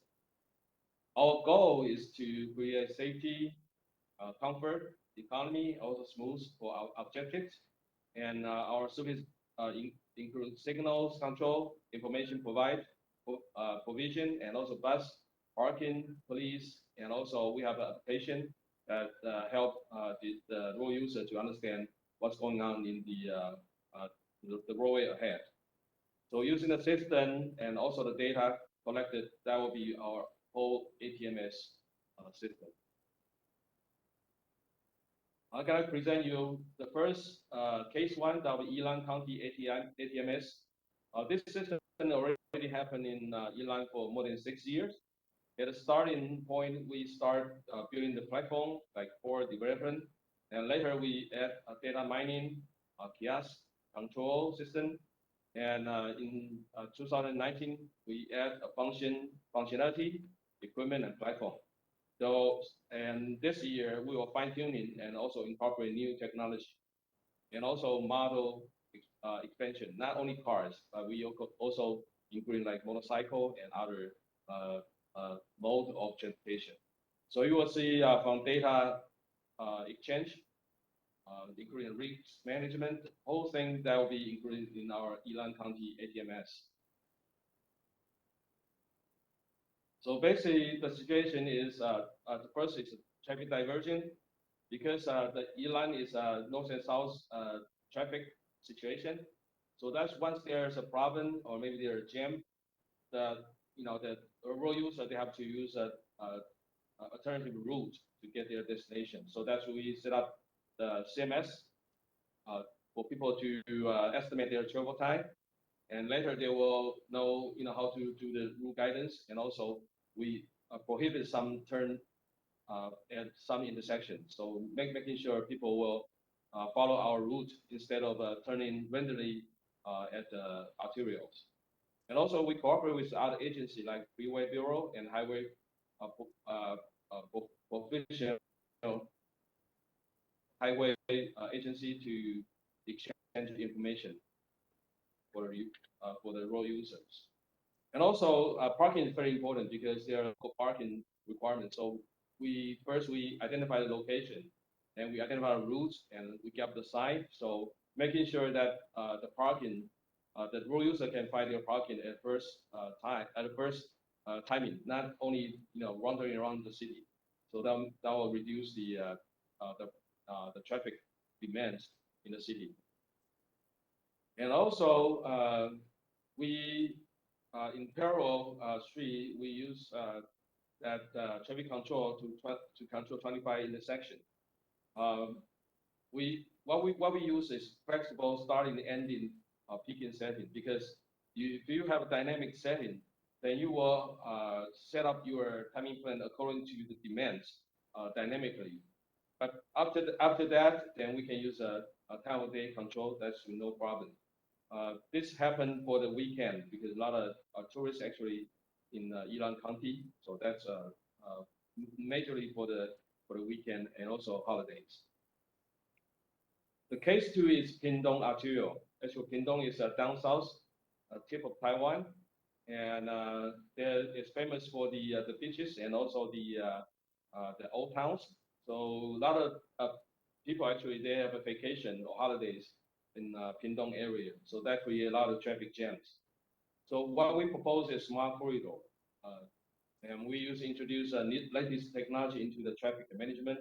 Our goal is to create safety, comfort, economy, also smooth for our objectives. And our service include signals control, information provision, and also bus, parking, police, and also we have an application that help the road user to understand what's going on in the roadway ahead. So using the system and also the data collected, that will be our whole ATMS system. I'm gonna present you the first case one, that will be Yilan County ATMS. This system already happened in Yilan for more than 6 years. At the starting point, we start building the platform like for development, and later we add data mining, kiosk control system, and in 2019 we add a functionality, equipment, and platform. So, and this year we will fine tuning and also incorporate new technology, and also model expansion. Not only cars, but we also include like motorcycle and other mode of transportation. So you will see from data exchange, including risk management, whole thing that will be included in our Yilan County ATMS. So basically, the situation is the first is traffic diversion, because the Yilan is north and south traffic situation. So that's once there's a problem or maybe there's a jam, the road user, they have to use a alternative route to get their destination. So that's where we set up the CMS for people to estimate their travel time, and later they will know how to do the route guidance, and also we prohibit some turn at some intersections. So making sure people will follow our route instead of turning randomly at the arterials. And also we cooperate with other agencies like Freeway Bureau and Highway Professional Highway Agency to exchange information for the road users. And also, parking is very important because there are local parking requirements. So we identify the location, and we identify the routes, and we get the sign. So making sure that the parking, the road user can find their parking at first timing, not only wandering around the city. So that will reduce the traffic demands in the city. And also, we in parallel street, we use that traffic control to control 25 intersection. Um, what we use is flexible starting and ending peaking setting, because if you have a dynamic setting, then you will set up your timing plan according to the demands dynamically. But after that, then we can use a time of day control. That's no problem. This happened for the weekend because a lot of tourists actually in Yilan County, so that's majorly for the weekend and also holidays. The case two is Pingdong Arterial. Actually, Pingdong is down south, tip of Taiwan, and there it's famous for the beaches and also the old towns. So a lot of people actually they have a vacation or holidays in Pingdong area. So that create a lot of traffic jams. So what we propose is smart corridor, and we introduce latest technology into the traffic management.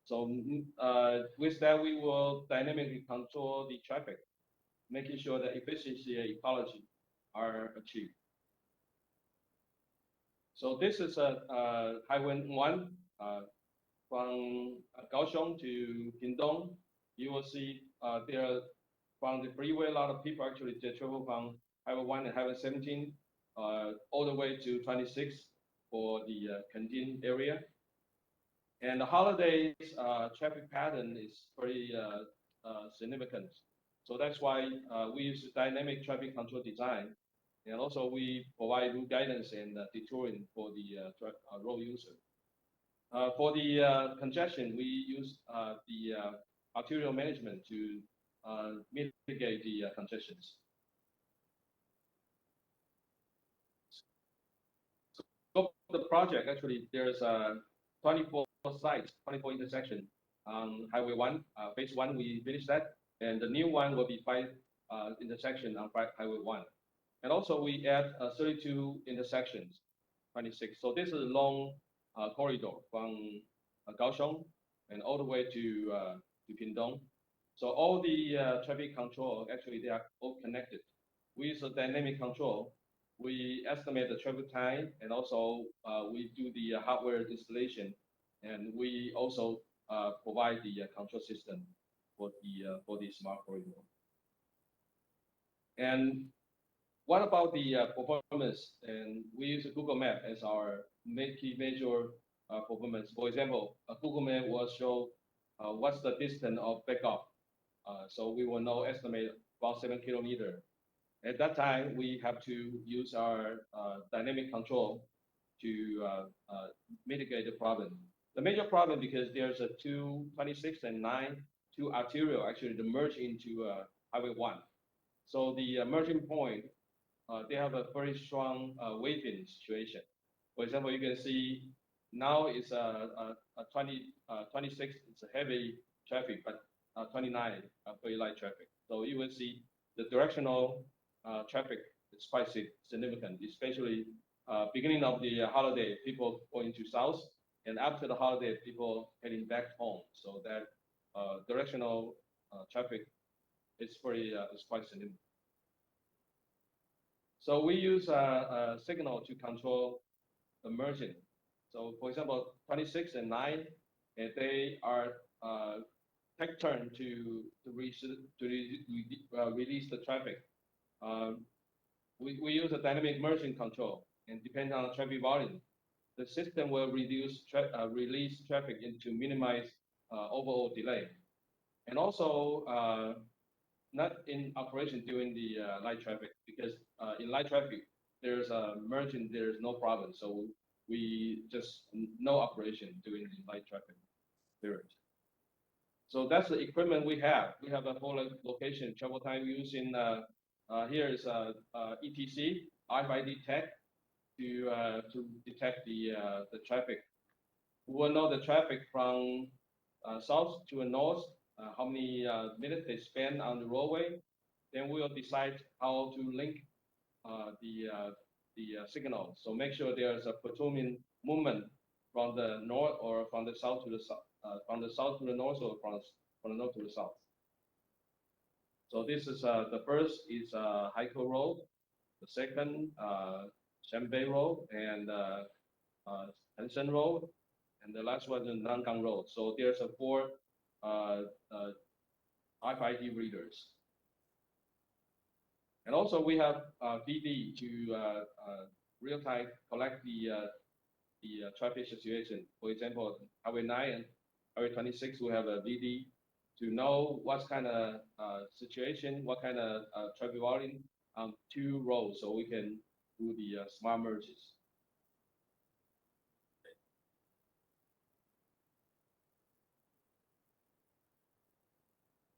So with that, we will dynamically control the traffic, making sure that efficiency and ecology are achieved. So this is a Highway 1 from Kaohsiung to Pingdong. You will see there from the freeway, a lot of people actually they travel from Highway 1 and Highway 17 all the way to 26 for the canteen area. And the holidays traffic pattern is very significant. So that's why we use dynamic traffic control design. And also we provide route guidance and detouring for the road user. For the congestion, we use the arterial management to mitigate the congestions. So the project, actually, there's 24 sites, 24 intersections on Highway 1. Phase 1, we finished that. And the new one will be 5 intersections on Highway 1. And also we add 32 intersections, 26. So this is a long corridor from Kaohsiung and all the way to Pingdong. So all the traffic control, actually, they are all connected. We use a dynamic control. We estimate the travel time, and also we do the hardware installation, and we also provide the control system for the smart corridor. And what about the performance? And we use Google Map as our key major performance. For example, a Google Map will show what's the distance of backup. So we will know estimate about 7 kilometers. At that time, we have to use our dynamic control to mitigate the problem. The major problem because there's a 226 and 9, 2 arterial actually the merge into Highway 1. So the merging point, they have a very strong waving situation. For example, you can see now it's a 26, it's a heavy traffic, but 29 very light traffic. So you will see the directional traffic is quite significant, especially beginning of the holiday, people going to south, and after the holiday, people heading back home. So that directional traffic is quite significant. So we use a signal to control the merging. So for example, 26 and 9, and they are take turn to release the traffic. We use a dynamic merging control, and depending on the traffic volume, the system will release traffic to minimize overall delay. And also, not in operation during the light traffic, because in light traffic, there's a merging, there's no problem. So we just no operation during the light traffic period. So that's the equipment we have. We have a whole location travel time using here is ETC RFID tag to detect the traffic. We will know the traffic from south to north, how many minutes they spend on the roadway. Then we will decide how to link the signal. So make sure there's a patrolling movement from the north or from the south to the south, from the south to the north or from the north to the south. So this is the first is Haikou Road, the second Shanbei Road and Hansen Road, and the last one is Nangang Road. So there's a four RFID readers. And also we have VD to real-time collect the traffic situation. For example, Highway 9 and Highway 26, we have a VD to know what kind of situation, what kind of traffic volume on two roads, so we can do the smart merges.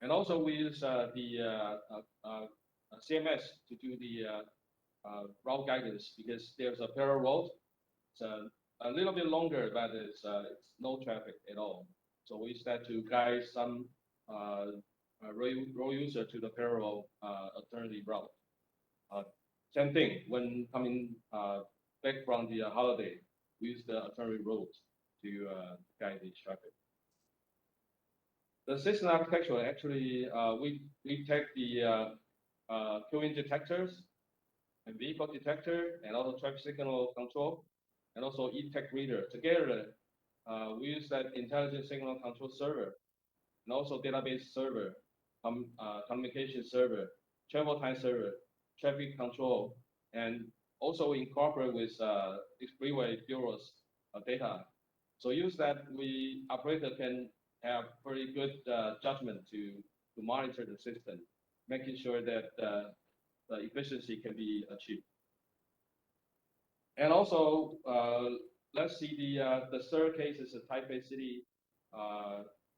And also we use the CMS to do the route guidance because there's a parallel road. It's a little bit longer, but it's no traffic at all. So we use that to guide some road user to the parallel alternative route. Same thing when coming back from the holiday, we use the alternative road to guide the traffic. The system architecture actually we take the queuing detectors and vehicle detector and also traffic signal control and also e-tech reader together. We use that intelligent signal control server and also database server, communication server, travel time server, traffic control, and also incorporate with freeway bureaus data. So use that we operator can have very good judgment to monitor the system, making sure that the efficiency can be achieved. And also, let's see the third case is a Taipei City.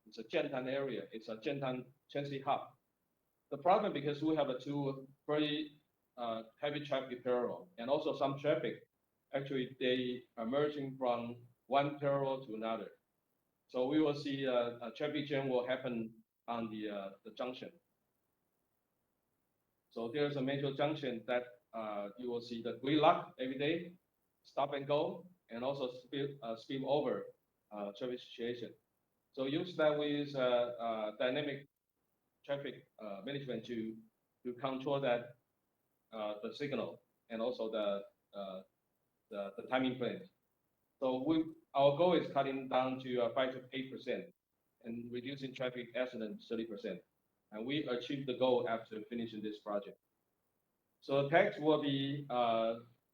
It's a Jiantan area. It's a Jiantan transit hub. The problem because we have two very heavy traffic parallel, and also some traffic actually they are merging from one parallel to another. So we will see a traffic jam will happen on the junction. So there's a major junction that you will see the gridlock every day, stop and go, and also speed over traffic situation. So use that with dynamic traffic management to control that the signal and also the timing plan. So our goal is cutting down to 5 to 8% and reducing traffic accident 30%. And we achieved the goal after finishing this project. So text will be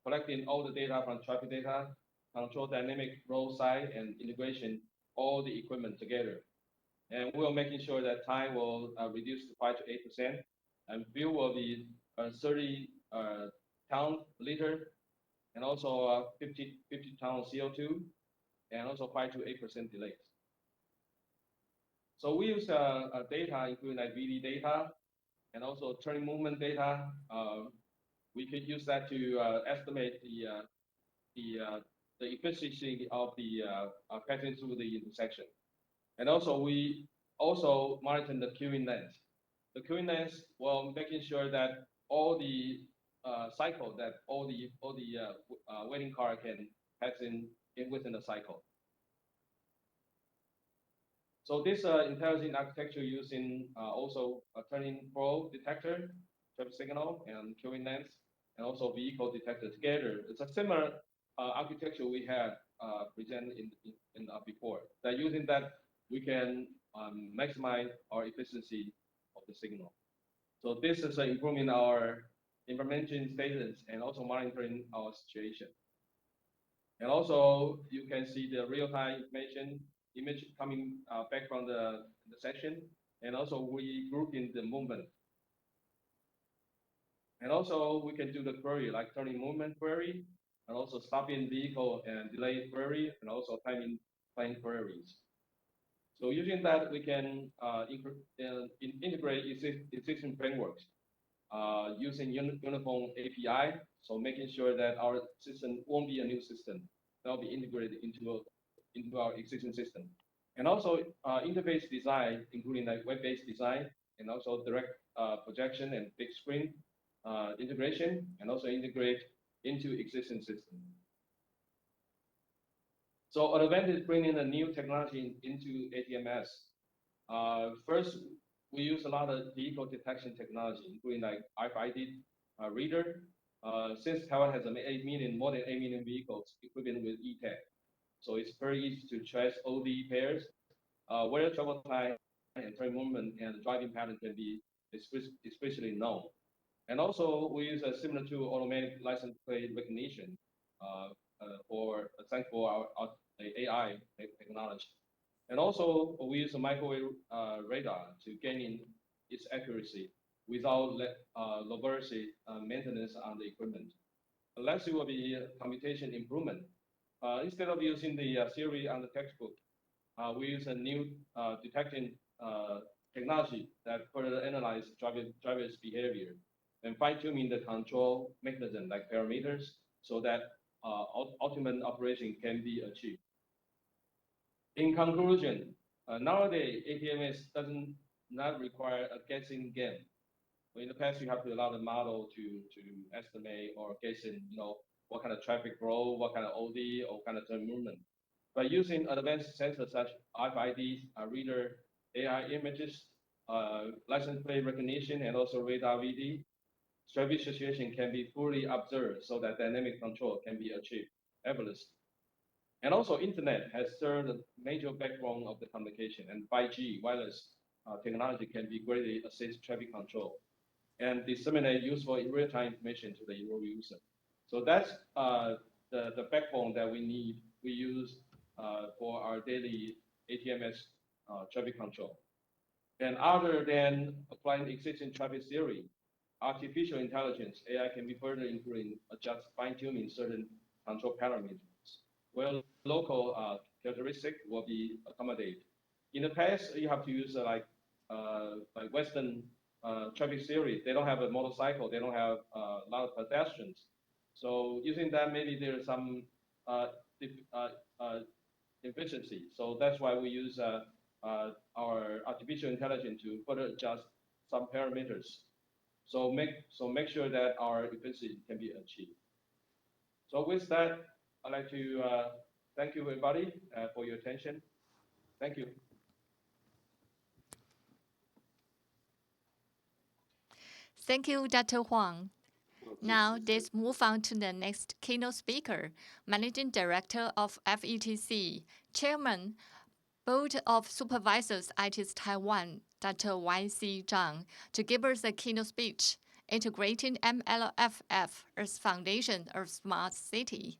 collecting all the data from traffic data, control dynamic roadside and integration all the equipment together. And we're making sure that time will reduce to 5 to 8%, and fuel will be 30 pound liter, and also 50 pound CO2, and also 5 to 8% delays. So we use data, including like VD data, and also turning movement data. We could use that to estimate the efficiency of the passing through the intersection. And also we also monitor the queuing length. The queuing length will making sure that all the cycle that all the waiting car can pass in within the cycle. So this intelligent architecture using also a turning flow detector, traffic signal, and queuing length, and also vehicle detector together. It's a similar architecture we had presented in before. That using that we can maximize our efficiency of the signal. So this is improving our implementation status and also monitoring our situation. And also you can see the real-time information image coming back from the section, and also we group in the movement. And also we can do the query like turning movement query, and also stopping vehicle and delay query, and also timing plan queries. So using that, we can integrate existing frameworks using uniform API So making sure that our system won't be a new system, that'll be integrated into our existing system. And also interface design, including like web-based design, and also direct projection and big screen integration, and also integrate into existing system. So advantage bringing a new technology into ATMS. First, we use a lot of vehicle detection technology, including like RFID reader. Since Taiwan has more than 8 million vehicles equipped with e-tag, so it's very easy to trace OD pairs, where travel time and turn movement and driving pattern can be especially known. And also, we use a similar to automatic license plate recognition thanks for our AI technology. And also, we use a microwave radar to gain its accuracy without laborious maintenance on the equipment. Lastly will be computation improvement. Instead of using the theory on the textbook, we use a new detecting technology that further analyze driver's behavior and fine-tuning the control mechanism like parameters so that ultimate operation can be achieved. In conclusion, nowadays ATMS doesn't not require a guessing game. In the past, you have to allow the model to estimate or guessing, what kind of traffic flow, what kind of OD, or what kind of turn movement. By using advanced sensors such RFID reader, AI images, license plate recognition, and also radar VD, traffic situation can be fully observed so that dynamic control can be achieved effortlessly. And also, internet has served a major backbone of the communication, and 5G wireless technology can be greatly assist traffic control and disseminate useful real-time information to the road user. So that's the backbone that we use for our daily ATMS traffic control. And other than applying existing traffic theory, artificial intelligence, AI, can be further improved, adjust fine-tuning certain control parameters, where local characteristic will be accommodated. In the past, you have to use like Western traffic theory. They don't have a motorcycle. They don't have a lot of pedestrians. So using that, maybe there's some efficiency. So that's why we use our artificial intelligence to further adjust some parameters. So make sure that our efficiency can be achieved. So with that, I'd like to thank you everybody for your attention. Thank you. Thank you, Dr. Huang. Now, let's move on to the next keynote speaker, Managing Director of FETC, Chairman, Board of Supervisors ITS Taiwan, Dr. Y.C. Zhang, to give us a keynote speech, Integrating MLFF as Foundation of Smart City.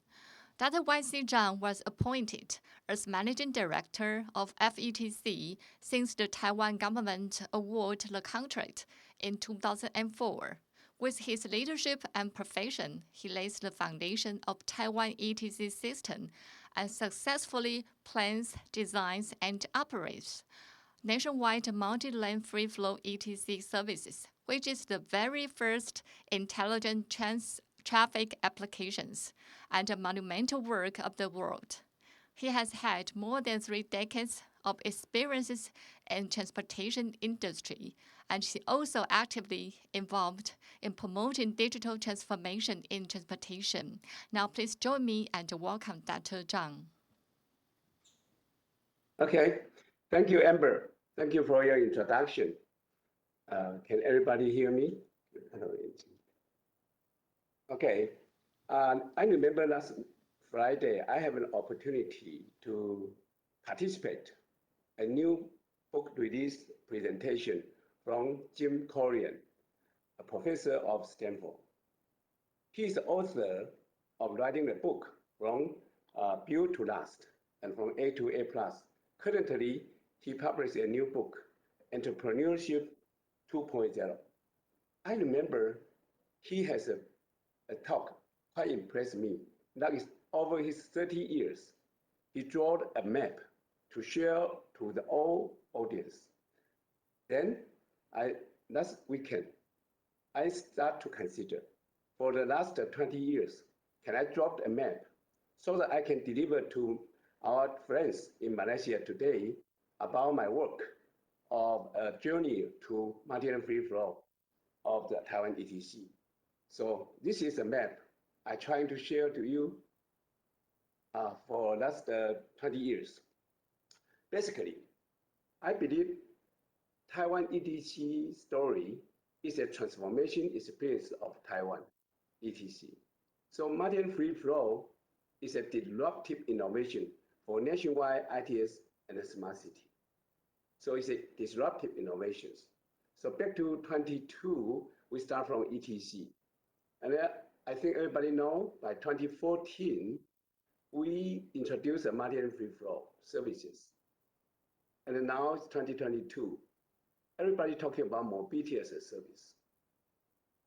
Dr. Y.C. Zhang was appointed as Managing Director of FETC since the Taiwan government awarded the contract in 2004. With his leadership and profession, he lays the foundation of Taiwan ETC system and successfully plans, designs, and operates nationwide multi-lane free-flow ETC services, which is the very first intelligent traffic applications and a monumental work of the world. He has had more than 3 decades of experiences in transportation industry, and he also actively involved in promoting digital transformation in transportation. Now please join me and welcome Dr. Zhang. Okay, thank you, Amber. Thank you for your introduction. Can everybody hear me? Okay, I remember last Friday, I have an opportunity to participate a new book release presentation from Jim Corian, a professor of Stanford. He is the author of writing a book from Build to Last and from A to A+. Currently, he published a new book, Entrepreneurship 2.0. I remember he has a talk quite impressed me. That is, over his 30 years, he drew a map to share to the whole audience. Then, last weekend, I start to consider, for the last 20 years. Can I drop a map so that I can deliver to our friends in Malaysia today about my work of a journey to multi-free flow of the Taiwan ETC. So this is a map I'm trying to share to you for last 20 years. Basically, I believe Taiwan ETC story is a transformation experience of Taiwan ETC. So multi-free flow is a disruptive innovation for nationwide ITS and smart city. So it's a disruptive innovations. So back to 22, we start from ETC. And I think everybody know by 2014, we introduced a multi-free flow services. And now it's 2022. Everybody talking about mobility as a service.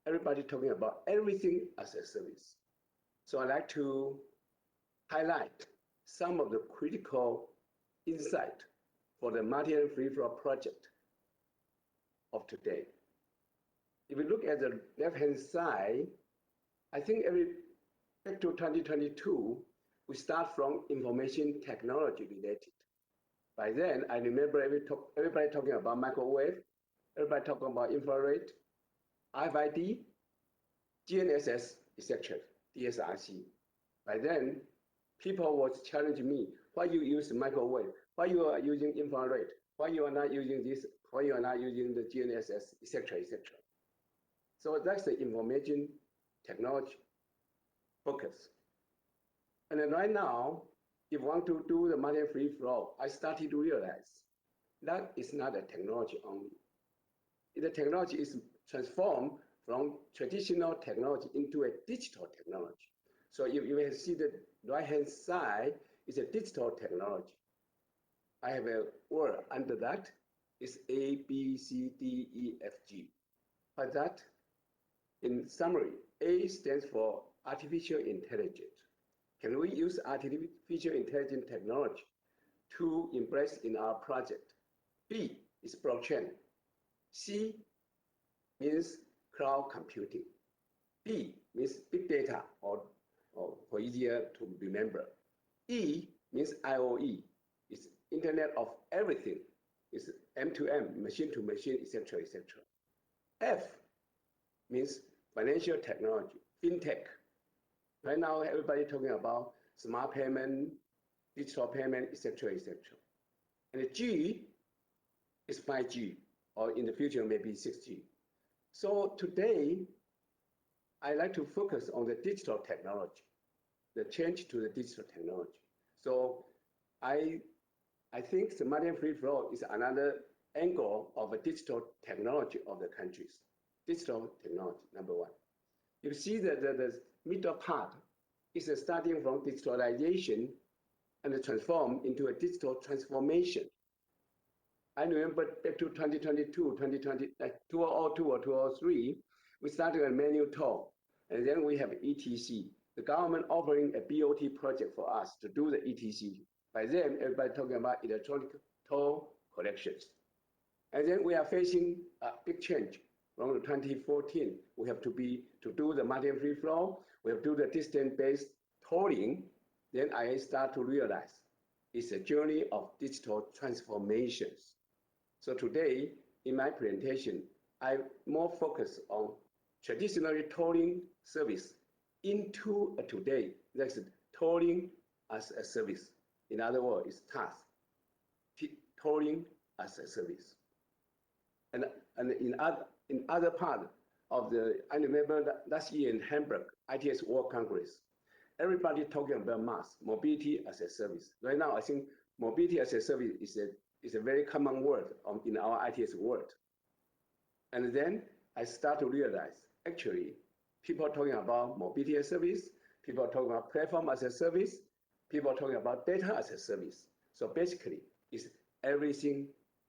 Everybody talking about everything as a service. So I'd like to highlight some of the critical insight for the multi-free flow project of today. If we look at the left-hand side, I think back to 2022, we start from information technology related. By then, I remember everybody talking about microwave, everybody talking about infrared, RFID, GNSS, etc., DSRC. By then, people was challenging me, why you use microwave, why you are using infrared, why you are not using this, why you are not using the GNSS, etc., etc. So that's the information technology focus. And then right now, if you want to do the multi-free flow, I started to realize that is not a technology only. The technology is transformed from traditional technology into a digital technology. So if you see the right-hand side is a digital technology. I have a word under that. It's A, B, C, D, E, F, G. But that, in summary, A stands for artificial intelligence. Can we use artificial intelligence technology to embrace in our project? B is blockchain. C means cloud computing. D means big data, or for easier to remember. E means IoE. It's Internet of Everything. It's M2M, machine to machine, etc., etc. F means financial technology, fintech. Right now, everybody talking about smart payment, digital payment, etc., etc. And G is 5G, or in the future, maybe 6G. So today, I like to focus on the digital technology, the change to the digital technology. So I think the multi-free flow is another angle of a digital technology of the countries. Digital technology, number one. You see that the middle part is starting from digitalization and transform into a digital transformation. I remember back to 2022, 2020, like 2002 or 2003, we started a manual toll, and then we have ETC, the government offering a BOT project for us to do the ETC. By then, everybody talking about electronic toll collections. And then we are facing a big change. From 2014, we have to do the multi-free flow, we have to do the distance-based tolling. Then I start to realize it's a journey of digital transformations. So today, in my presentation, I more focus on traditionally tolling service into today, that's tolling as a service. In other words, it's task, tolling as a service. And in other part of I remember that last year in Hamburg, ITS World Congress, everybody talking about MaaS, mobility as a service. Right now, I think mobility as a service is a very common word in our ITS world. And then I start to realize, actually, people are talking about mobility as a service, people are talking about platform as a service, people are talking about data as a service. So basically, it's everything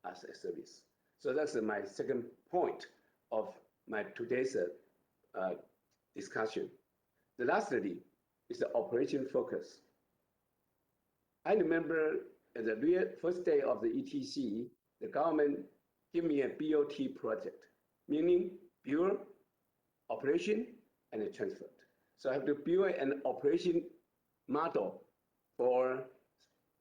as a service. So that's my second point of my today's discussion. The lastly is the operation focus. I remember at the first day of the ETC, the government gave me a BOT project, meaning build, operation, and transferred. So I have to build an operation model for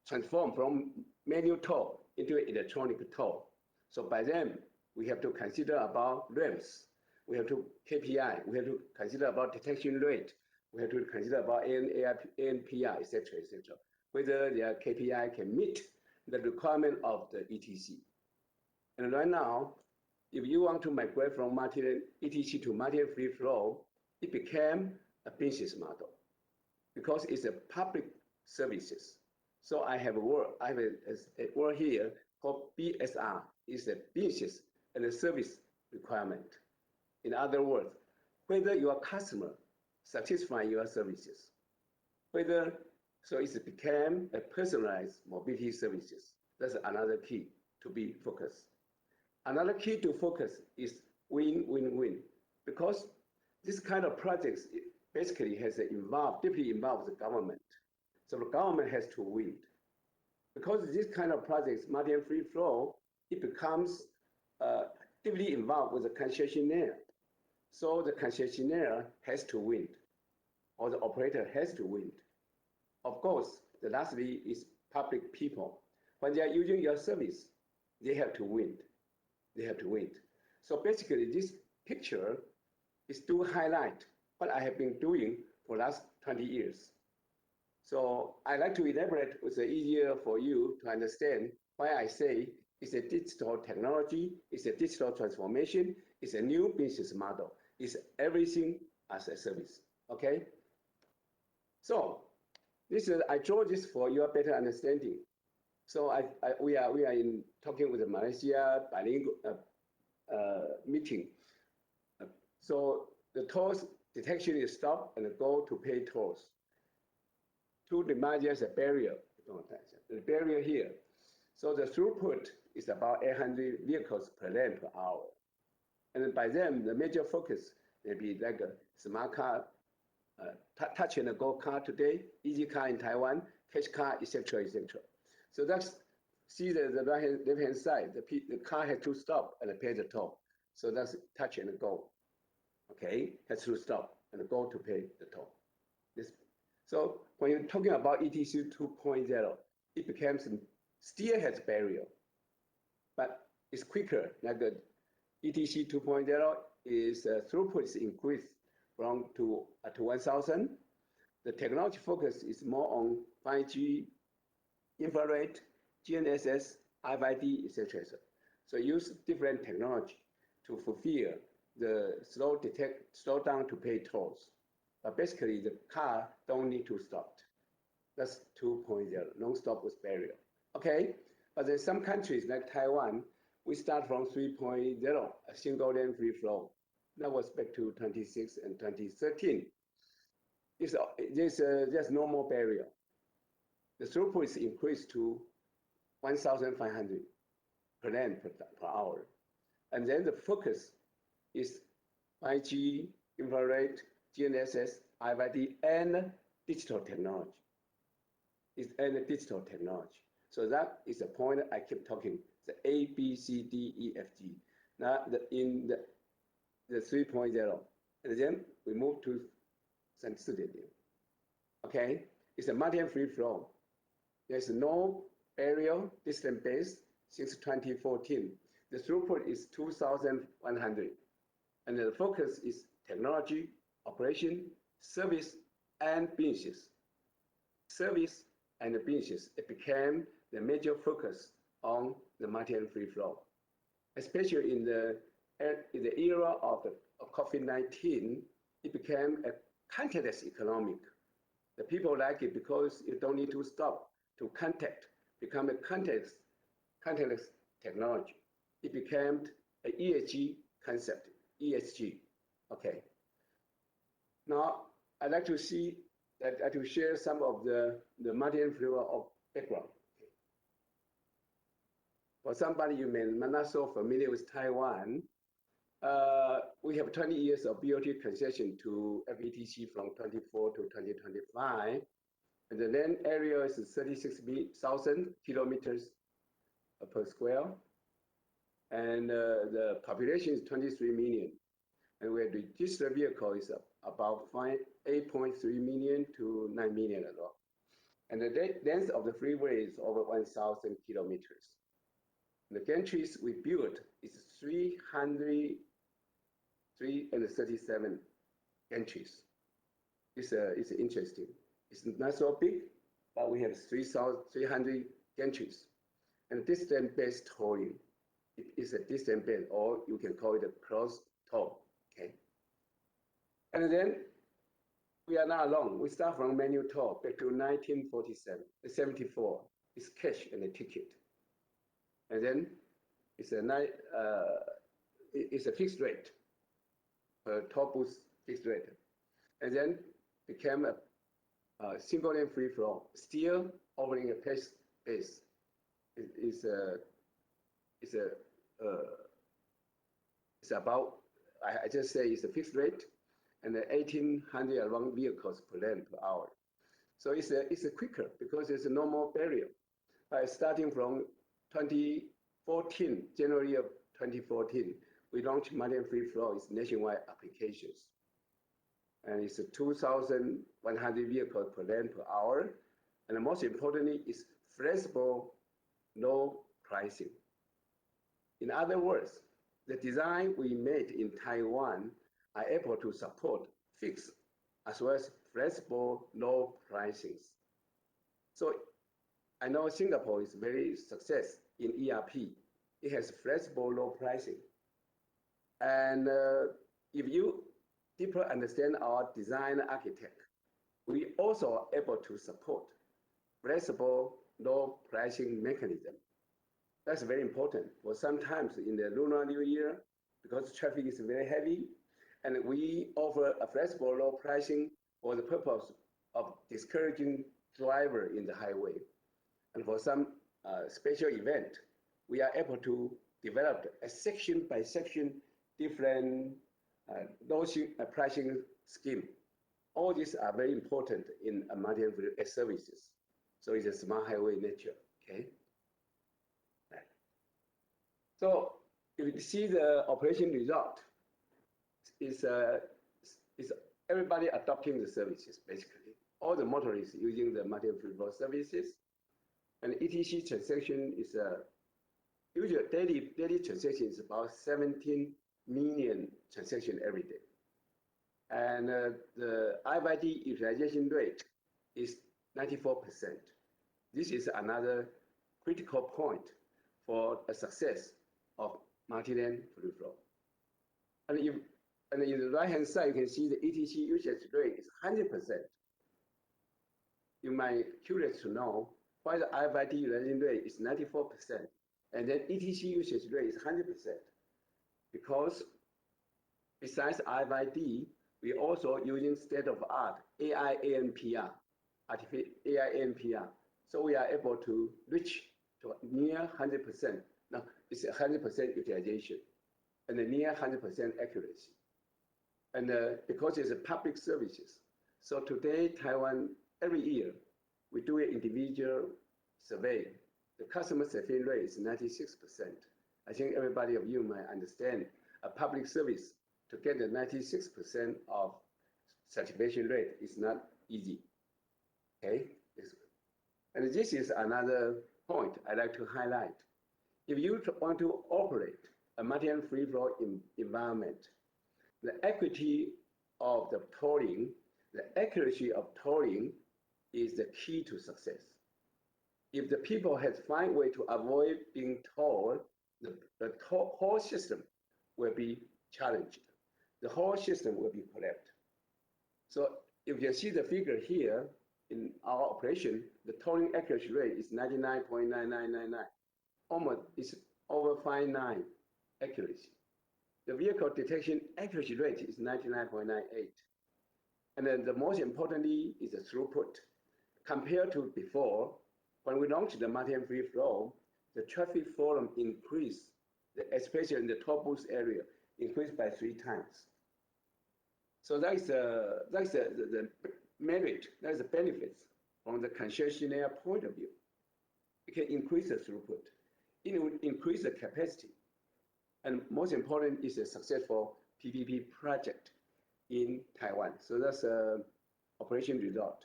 transform from manual toll into electronic toll. So by then, we have to consider about REMs. We have to KPI. We have to consider about detection rate. We have to consider about ANPR, etc., etc. Whether their KPI can meet the requirement of the ETC. And right now, if you want to migrate from ETC to multi-free flow, it became a business model because it's a public services. So I have a word here called BSR. It's a business and a service requirement. In other words, whether your customer satisfy your services, so it became a personalized mobility services. That's another key to be focused. Another key to focus is win-win-win, because this kind of projects basically has deeply involved the government. So the government has to win. Because this kind of projects, multi-free flow, it becomes deeply involved with the concessionaire. So the concessionaire has to win, or the operator has to win. Of course, the lastly is public people. When they are using your service, they have to win. They have to win. So basically, this picture is to highlight what I have been doing for the last 20 years. So I like to elaborate with easier for you to understand why I say it's a digital technology, it's a digital transformation, it's a new business model, it's everything as a service. Okay? So I draw this for your better understanding. So we are talking with the Malaysia bilingual meeting. So the tolls detection is stop and go to pay tolls. To remind you, there's a barrier. The barrier here. So the throughput is about 800 vehicles per lane per hour. And by then, the major focus may be like a smart car, touch and go car today, easy car in Taiwan, cash car, etc., etc. So see the left-hand side, the car has to stop and pay the toll. So that's touch and go. Okay, has to stop and go to pay the toll. So when you're talking about ETC 2.0, it becomes still has barrier, but it's quicker. Like the ETC 2.0 is throughput is increased to 1,000. The technology focus is more on 5G, infrared, GNSS, RFID, etc. So use different technology to fulfill the slow down to pay tolls. But basically, the car don't need to stop. That's 2.0, non-stop with barrier. Okay, but in some countries like Taiwan, we start from 3.0, a single lane free flow. That was back to 2006 and 2013. There's no more barrier. The throughput is increased to 1,500 per lane per hour. And then the focus is 5G, infrared, GNSS, RFID, and digital technology. So that is the point I keep talking. The A, B, C, D, E, F, G. Now in the 3.0, and then we move to 4.0. Okay, it's a multi-free flow. There's no barrier distance based since 2014. The throughput is 2,100, and the focus is technology, operation, service, and business. Service and business, it became the major focus on the multi-free flow, especially in the era of COVID-19. It became a contactless economic. The people like it because you don't need to stop to contact, become a contactless technology. It became an ESG concept, ESG. Okay. Now, I'd like to share some of the multi-free flow background. Okay. For somebody you may not so familiar with Taiwan, we have 20 years of BOT concession to FETC from 24 to 2025. And the land area is 36,000 kilometers per square. And the population is 23 million. And we have registered vehicle is about 8.3 million to 9 million as well. And the length of the freeway is over 1,000 kilometers. The gantries we built is 337 gantries. It's interesting. It's not so big, but we have 300 gantries. And distance-based tolling. It is a distance-based, or you can call it a cross toll. Okay. And then we are not alone. We start from manual toll back to 1974. It's cash and a ticket. And then it's a fixed rate per toll booth, fixed rate. And then became a single lane free flow, still offering a pace base. It's about, I just say it's a fixed rate, and 1,800 around vehicles per lane per hour. So it's a quicker because there's no more barrier. Starting from 2014, January of 2014, we launched Malian Free Flow. It's nationwide applications. And it's 2,100 vehicles per lane per hour. And most importantly, it's flexible, low pricing. In other words, the design we made in Taiwan are able to support fixed as well as flexible, low pricings. So I know Singapore is very success in ERP. It has flexible, low pricing. And if you deeper understand our design architect, we also are able to support flexible, low pricing mechanism. That's very important. For sometimes in the Lunar New Year, because traffic is very heavy, and we offer a flexible low pricing for the purpose of discouraging driver in the highway. And for some special event, we are able to develop a section by section different pricing scheme. All these are very important in multi-level services. So it's a smart highway nature, okay? So if you see the operation result, is everybody adopting the services, basically. All the motorists using the multi-level services. And ETC transaction is usually daily transaction is about 17 million transactions every day. And the RFID utilization rate is 94%. This is another critical point for a success of multi-lane free flow. And in the right-hand side, you can see the ETC usage rate is 100%. You might curious to know why the RFID utilization rate is 94%, and then ETC usage rate is 100%. Because besides RFID, we also using state-of-art AI ANPR, artificial AI ANPR. So we are able to reach to near 100%. Now it's 100% utilization and a near 100% accuracy. And because it's a public services, so today Taiwan every year we do an individual survey. The customer satisfaction rate is 96%. I think everybody of you might understand a public service to get the 96% of satisfaction rate is not easy. Okay, and this is another point I'd like to highlight. If you want to operate a multi-lane free flow environment, the equity of the tolling, the accuracy of tolling is the key to success. If the people have find way to avoid being tolled, the whole system will be challenged. The whole system will be collapsed. So if you see the figure here in our operation, the tolling accuracy rate is 99.9999. Almost is over 59 accuracy. The vehicle detection accuracy rate is 99.98. And then the most importantly is the throughput. Compared to before, when we launched the multi-lane free flow, the traffic volume increased, especially in the toll booth area, increased by 3 times. So that's the merit, that's the benefits from the concessionaire point of view. It can increase the throughput. It will increase the capacity. And most important is a successful PPP project. in Taiwan. So that's a operation result.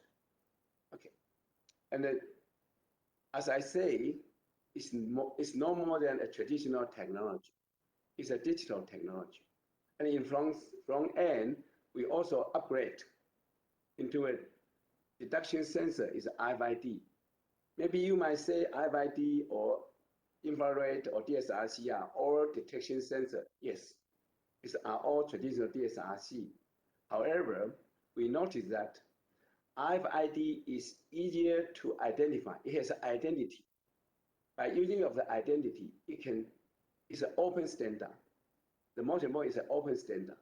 Okay, and then, as I say, it's no more than a traditional technology. It's a digital technology. And in front end, we also upgrade into a detection sensor is RFID. Maybe you might say RFID or infrared or DSRC are all detection sensor. Yes, it's all traditional DSRC. However, we notice that RFID is easier to identify. It has an identity. By using of the identity, it's an open standard. The most important is an open standard.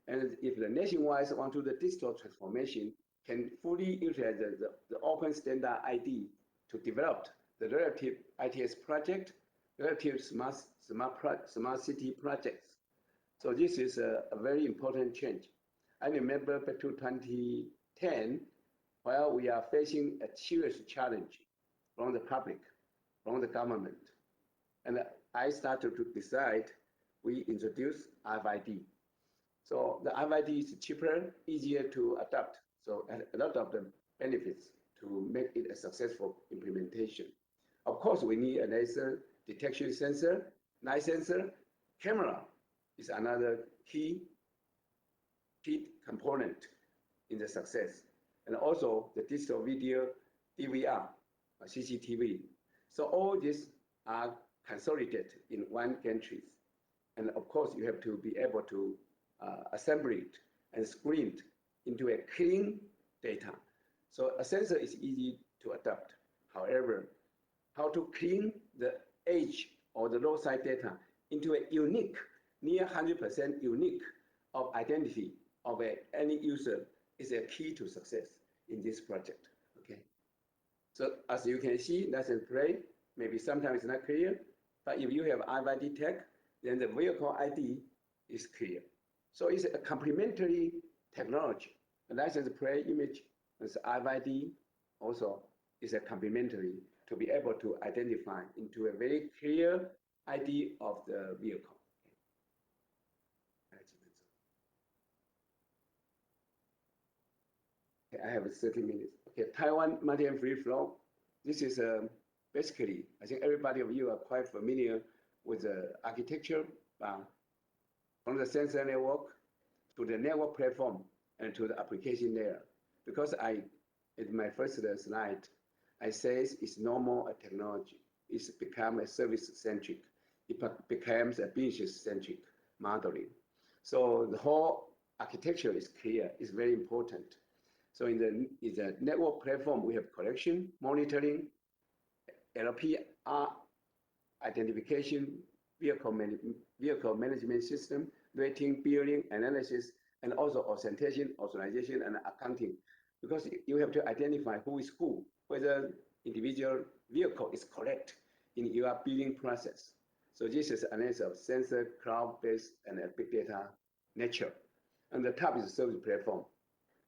And if the nationwide want to do the digital transformation, can fully utilize the open standard ID to develop the relative ITS project, relative smart city projects. So this is a very important change. I remember back to 2010, while we are facing a serious challenge from the public, from the government. And I started to decide, we introduce RFID. So the RFID is cheaper, easier to adapt. So a lot of the benefits to make it a successful implementation. Of course, we need a laser detection sensor, night sensor. Camera is another key component in the success. And also the digital video, DVR, CCTV. So all these are consolidated in one gantry. And of course, you have to be able to assemble it and screen it into a clean data. So a sensor is easy to adapt. However, how to clean the edge or the low side data into a unique, near 100% unique of identity of any user is a key to success in this project. Okay. So as you can see, license plate, maybe sometimes it's not clear, but if you have RFID tag, then the vehicle ID is clear. So it's a complementary technology. The license plate image as RFID also is a complementary to be able to identify into a very clear ID of the vehicle. Okay, I have 30 minutes. Okay, Taiwan multi-end free flow. This is basically, I think everybody of you are quite familiar with the architecture from the sensor network to the network platform and to the application layer. Because in my first slide, I says it's no more a technology. It's become a service-centric. It becomes a business-centric modeling. So the whole architecture is clear, it's very important. So in the network platform, we have collection, monitoring, LPR identification, vehicle management system, rating, billing, analysis, and also authentication, authorization, and accounting. Because you have to identify who is who, whether individual vehicle is correct in your billing process. So this is an answer of sensor, cloud-based, and a big data nature. And the top is a service platform.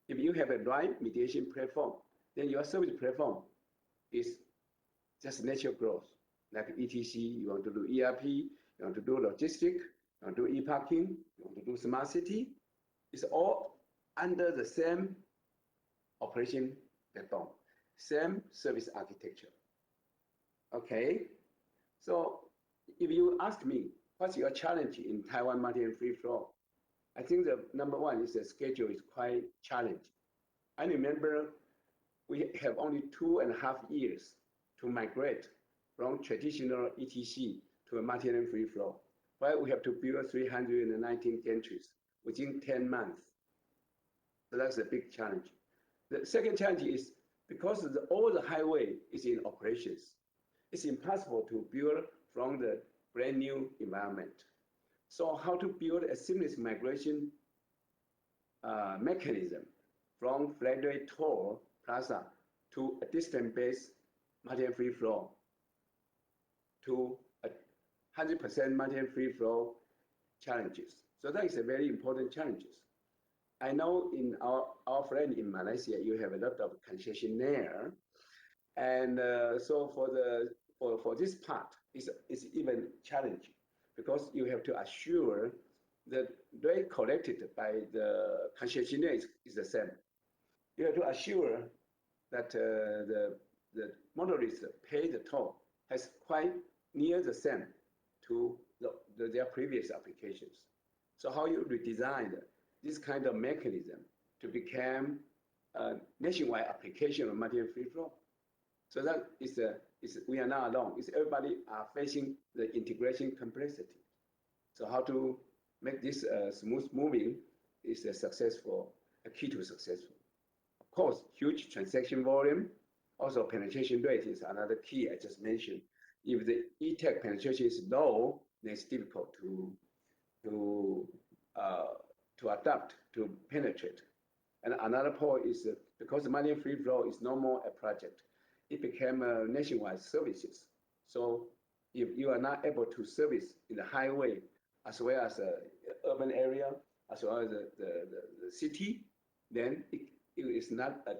If you have a right mediation platform, then your service platform is just natural growth. Like ETC, you want to do ERP, you want to do logistics, you want to do e-parking, you want to do smart city. It's all under the same operation platform, same service architecture. Okay, so if you ask me, what's your challenge in Taiwan multi-end free flow? I think the number one is the schedule is quite challenging. I remember we have only 2.5 years to migrate from traditional ETC to a multi-end free flow, while we have to build 319 gantries within 10 months. So that's a big challenge. The second challenge is because all the highway is in operations, it's impossible to build from the brand new environment. So how to build a seamless migration mechanism from flat rate toll plaza to a distance-based multi-end free flow to 100% multi-end free flow challenges. So that is a very important challenges. I know in our friend in Malaysia, you have a lot of concessionaire, and so for this part, it's even challenging because you have to assure the rate collected by the concessionaire is the same. You have to assure that the motorists pay the toll has quite near the same to their previous applications. So how you redesign this kind of mechanism to become a nationwide application of multi-lane free flow? So that is we are not alone. It's everybody are facing the integration complexity. So how to make this smooth moving is a key to successful. Of course, huge transaction volume, also penetration rate is another key I just mentioned. If the e-tech penetration is low, then it's difficult to adapt, to penetrate. And another point is because the money free flow is no more a project, it became a nationwide services. So if you are not able to service in the highway as well as the urban area, as well as the city, then it is not a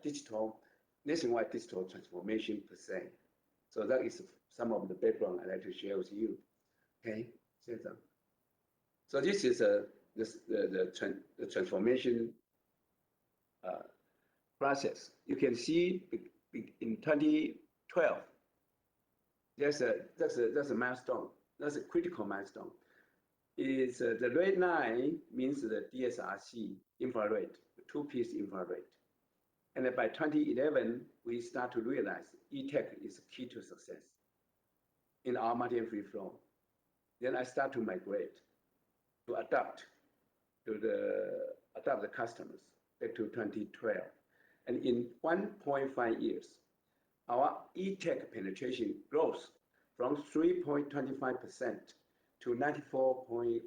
nationwide digital transformation per se. So that is some of the background I'd like to share with you. Okay, so this is the transformation process. You can see in 2012, that's a milestone. That's a critical milestone. Is the red line means the DSRC infrared, two-piece infrared. And by 2011, we start to realize e-tech is key to success in our multi-lane free flow. Then I start to migrate, to adapt the customers back to 2012. And in 1.5 years, our e-tech penetration grows from 3.25% to 94.14%,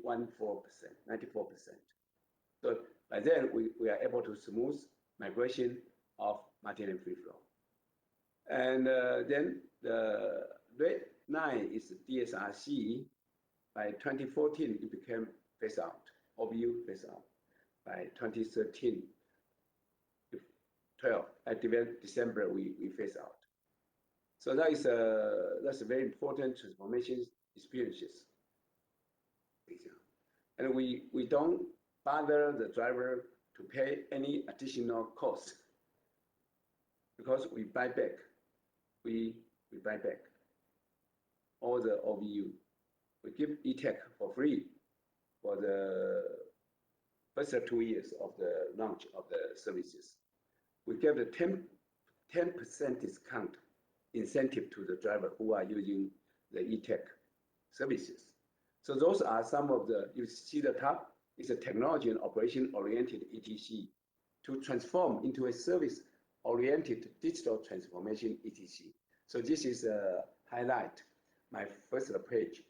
94%. So by then, we are able to smooth migration of multi-lane free flow. And then the red line is DSRC. By 2014, it became phase out, OBU phase out. By 2013, 12, at December, we phase out. So that's a very important transformation experiences. And we don't bother the driver to pay any additional cost because we buy back. We buy back all the OBU. We give e-tech for free for the first 2 years of the launch of the services. We give the 10% discount incentive to the driver who are using the e-tech services. So those are some of you see the top is a technology and operation oriented ETC to transform into a service oriented digital transformation ETC. So this is a highlight, my first page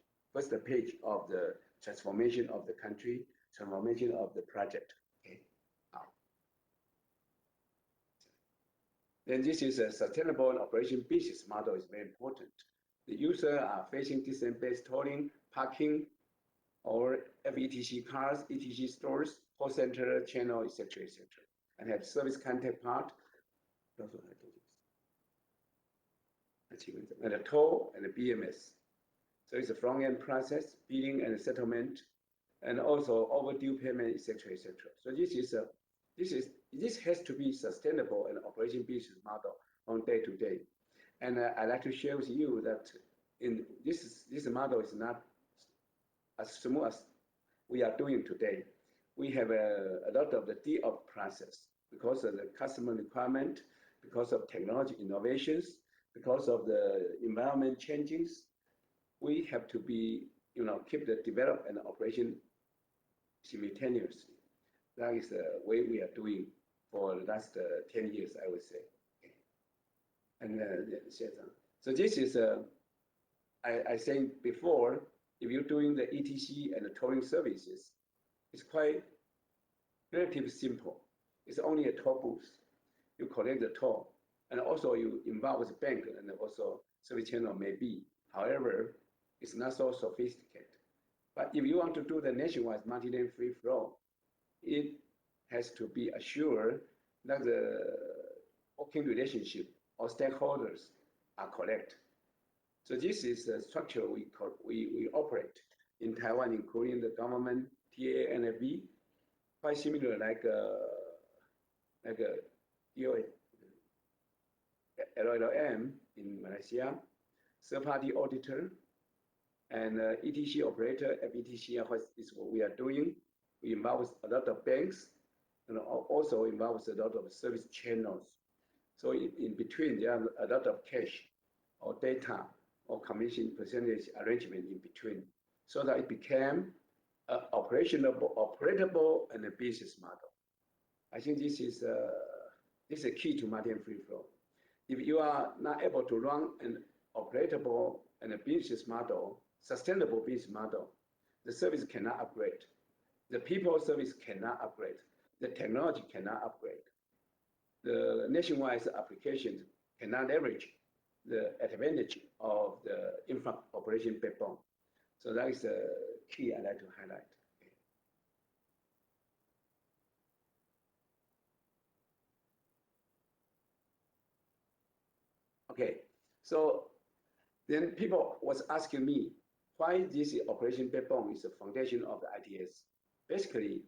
of the transformation of the country, transformation of the project. Okay. Then this is a sustainable operation business model is very important. The user are facing distance-based tolling, parking, or FETC cars, ETC stores, call center, channel, etc., etc., and have service contact part. And a toll and a BMS. So it's a front-end process, billing and settlement, and also overdue payment, etc., etc. So this has to be sustainable and operation business model on day to day. And I'd like to share with you that in this model is not as smooth as we are doing today. We have a lot of the de-op process because of the customer requirement, because of technology innovations, because of the environment changes. We have to be, keep the develop and operation simultaneously. That is the way we are doing for the last 10 years, I would say. And so this is, I said before, if you're doing the ETC and the tolling services, it's quite relatively simple. It's only a toll booth. You collect the toll, and also you involve with the bank and also service channel maybe. However, it's not so sophisticated. But if you want to do the nationwide multi-lane free flow, it has to be assured that the working relationship or stakeholders are correct. So this is a structure we operate in Taiwan, including the government, PANFB, quite similar like DOA, LLM in Malaysia, third-party auditor, and ETC operator, FETC is what we are doing. We involve a lot of banks and also involves a lot of service channels. So in between, there are a lot of cash or data or commission percentage arrangement in between, so that it became operable, and a business model. I think this is a key to margin free flow. If you are not able to run an operable and a business model, sustainable business model, the service cannot upgrade. The people service cannot upgrade. The technology cannot upgrade. The nationwide applications cannot leverage the advantage of the infra operation backbone. So that is the key I'd like to highlight. Okay, so then people was asking me why this operation backbone is the foundation of the ITS. Basically,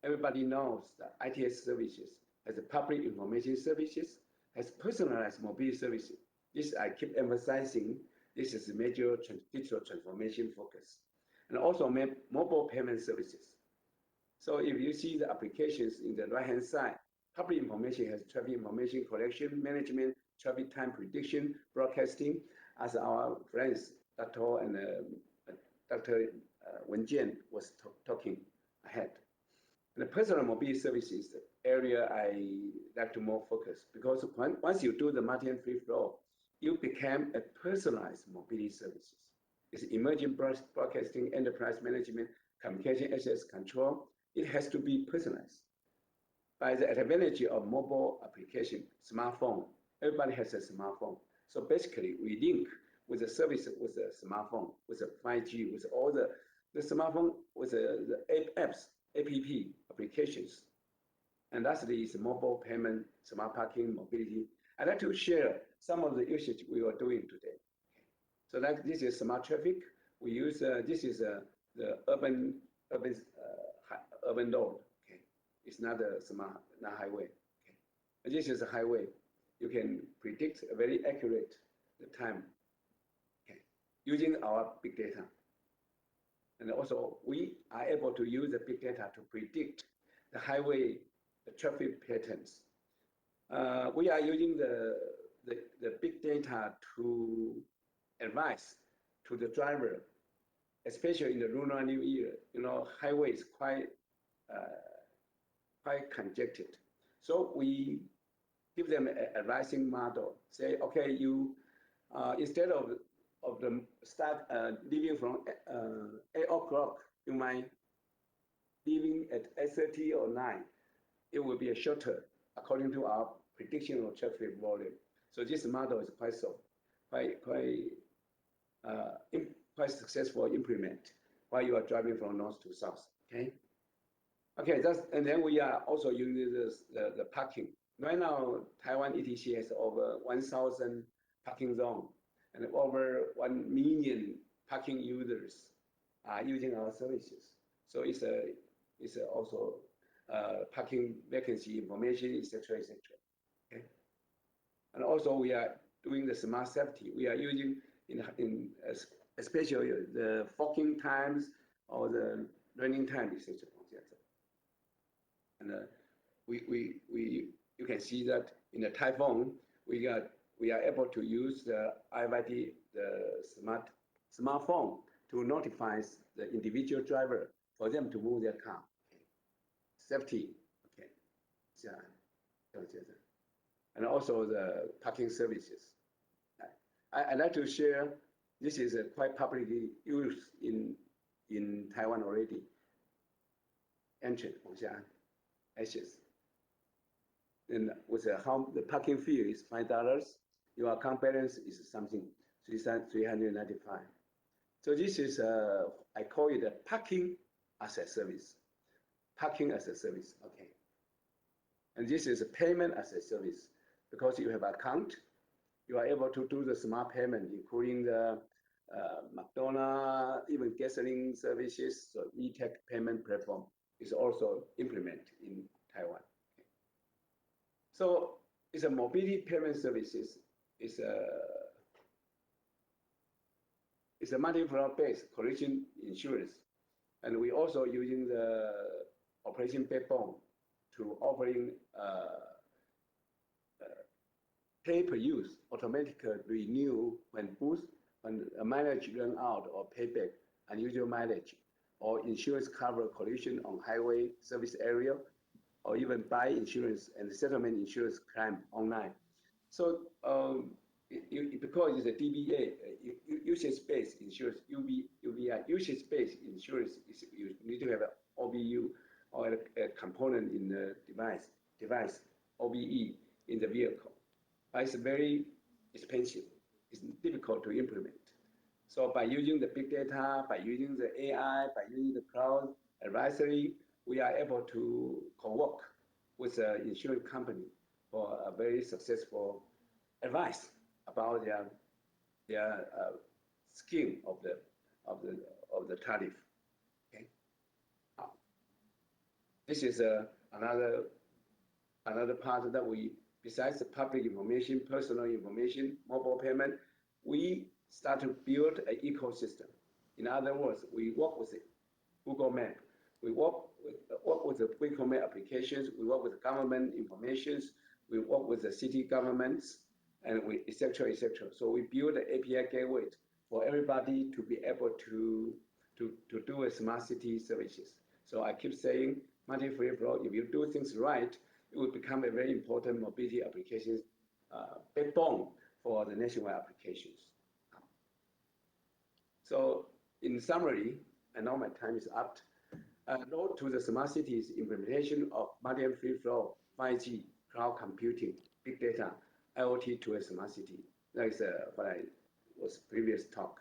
everybody knows that ITS services as a public information services, has personalized mobility services. This I keep emphasizing. This is a major digital transformation focus, and also mobile payment services. So if you see the applications in the right-hand side, public information has traffic information collection, management, traffic time prediction, broadcasting, as our friends, Dr. and Dr. Wen Jian was talking ahead. And the personal mobility services, the area I like to more focus, because once you do the multi free flow, you become a personalized mobility services. It's emerging broadcasting, enterprise management, communication access control. It has to be personalized. By the advantage of mobile application, smartphone, everybody has a smartphone. So basically, we link with the service with the smartphone, with the 5G, with all the smartphone, with the apps, app applications. And lastly is mobile payment, smart parking, mobility. I'd like to share some of the usage we are doing today. So like this is smart traffic. We use, this is the urban road. Okay, it's not a smart, not highway. Okay, and this is a highway. You can predict very accurate the time. Okay, using our big data. And also we are able to use the big data to predict the highway, the traffic patterns. We are using the big data to advise to the driver, especially in the Lunar New Year. You know, highway is quite congested. So we give them an advising model. Say, okay, you instead of the start leaving from 8 o'clock, you might leaving at 8:30 or 9. It will be a shorter according to our prediction of traffic volume. So this model is quite successful implement while you are driving from north to south. Okay. Okay, and then we are also using the parking. Right now, Taiwan ETC has over 1,000 parking zones and over 1 million parking users are using our services. So it's also parking vacancy information, etc., etc. Okay, and also we are doing the smart safety. We are using in especially the fogging times or the running time, etc. And you can see that in the typhoon we are able to use the IYD, the smartphone, to notify the individual driver for them to move their car. Safety, okay, and also the parking services. I'd like to share. This is quite publicly used in Taiwan already. Entrance, ashes. And with how the parking fee is $5, your account balance is something 395. So this is I call it a parking as a service. Parking as a service, okay. And this is a payment as a service, because you have account, you are able to do the smart payment, including the McDonald's, even gasoline services, so e-tech payment platform is also implemented in Taiwan. So it's a mobility payment services. It's a multi-product based collision insurance, and we also using the operation backbone to offering pay-per-use automatic renew when a mileage run out or payback unusual mileage, or insurance cover collision on highway service area, or even buy insurance and settlement insurance claim online. So because it's a DBA, usage-based insurance, UBI, usage-based insurance, you need to have an OBU or a component in the device, OBE in the vehicle. But it's very expensive. It's difficult to implement. So by using the big data, by using the AI, by using the cloud advisory, we are able to co-work with an insurance company for a very successful advice about their scheme of the tariff. Okay. This is another part that we, besides the public information, personal information, mobile payment, we start to build an ecosystem. In other words, we work with Google Map. We work with the Google Map applications. We work with government informations. We work with the city governments, and we et cetera, et cetera. So we build an API gateway for everybody to be able to do a smart city services. So I keep saying, multi-free flow, if you do things right, it will become a very important mobility application backbone for the nationwide applications. So in summary, I know my time is up. Road to the smart cities implementation of multi-free flow, 5G, cloud computing, big data, IoT to a smart city. That is what I was previous talk.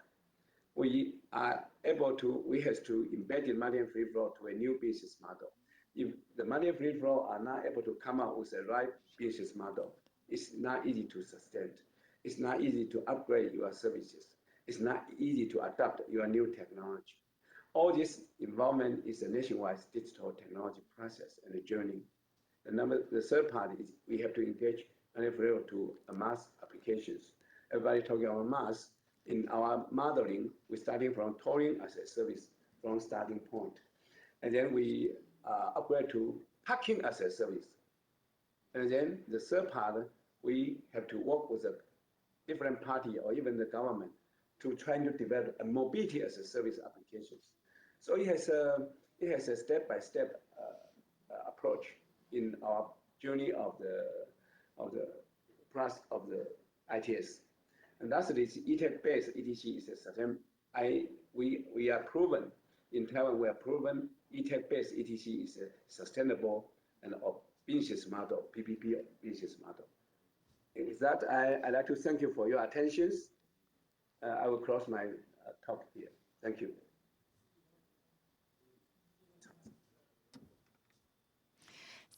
We are able to, we have to embed the multi-free flow to a new business model. If the multi-free flow are not able to come up with the right business model, it's not easy to sustain. It's not easy to upgrade your services. It's not easy to adopt your new technology. All this involvement is a nationwide digital technology process and a journey. The third part is we have to engage multi-free to mass applications. Everybody talking about mass. In our modeling, we're starting from tolling as a service from starting point. And then we upgrade to parking as a service. And then the third part, we have to work with a different party or even the government to try to develop a mobility as a service applications. So it has a step-by-step approach in our journey of the process of the ITS. And lastly, e-tech-based ETC is a certain, we are proven, in Taiwan we are proven e-tech-based ETC is a sustainable and a business model, PPP business model. And with that, I'd like to thank you for your attention. I will close my talk here. Thank you.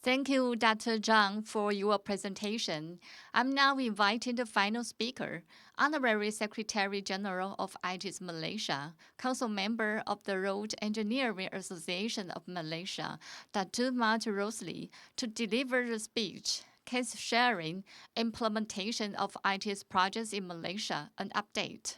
Thank you, Dr. Zhang, for your presentation. I'm now inviting the final speaker, Honorary Secretary General of ITIS Malaysia, Council Member of the Road Engineering Association of Malaysia, Dr. Mat Rosli, to deliver the speech, case sharing, implementation of ITIS projects in Malaysia, an update.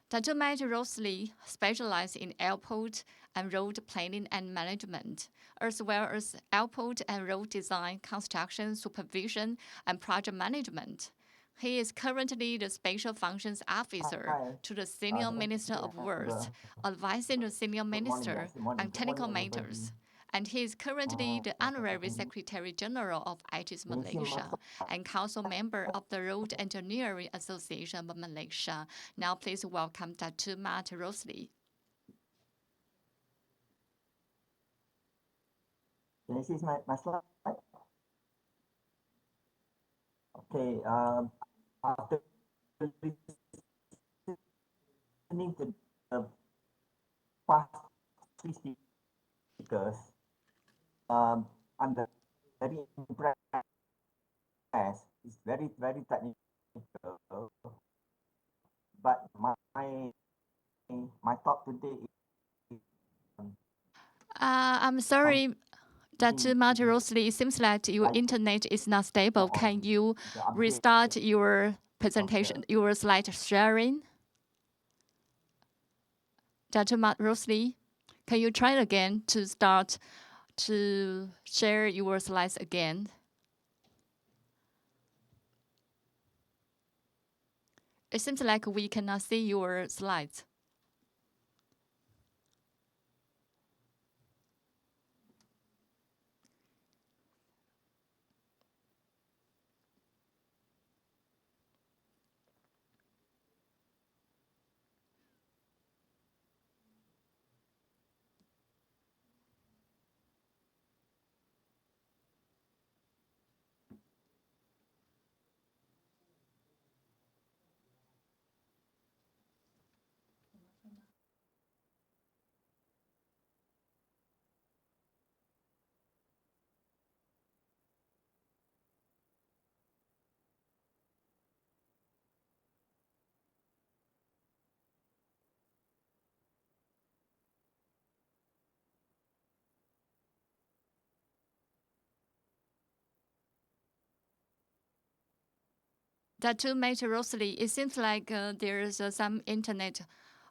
Dr. Matt Rosli specializes in airport and road planning and management, as well as airport and road design, construction, supervision, and project management. He is currently the Special Functions Officer to the Senior Minister of Works, advising the Senior Minister on technical matters. And he is currently the Honorary Secretary General of ITIS Malaysia and Council Member of the Road Engineering Association of Malaysia. Now please welcome Dr. Mat Rosli. Can you see my slide? Okay, after listening to the past three speakers, I'm very impressed. It's very, very technical. But my my talk today is I'm sorry, Dr. Martin Rosalie. It seems like your Like- internet is not stable. Can you the update restart your presentation, your slide sharing? Dr. Rosalie, can you try again to start to share your slides again? It seems like we cannot see your slides. Dr. Mate Rosalie, it seems like there is some internet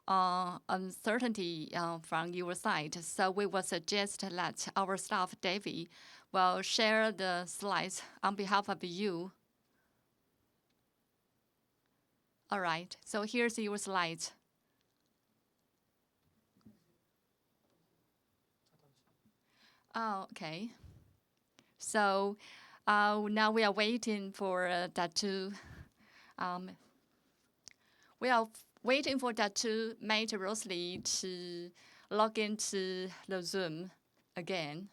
uncertainty from your side. So we will suggest that our staff, Davy, will share the slides on behalf of you. All right, so here's your slides. Oh, okay. So now we are waiting for Datu. We are waiting for Datu Mate Rosalie to log into the Zoom again.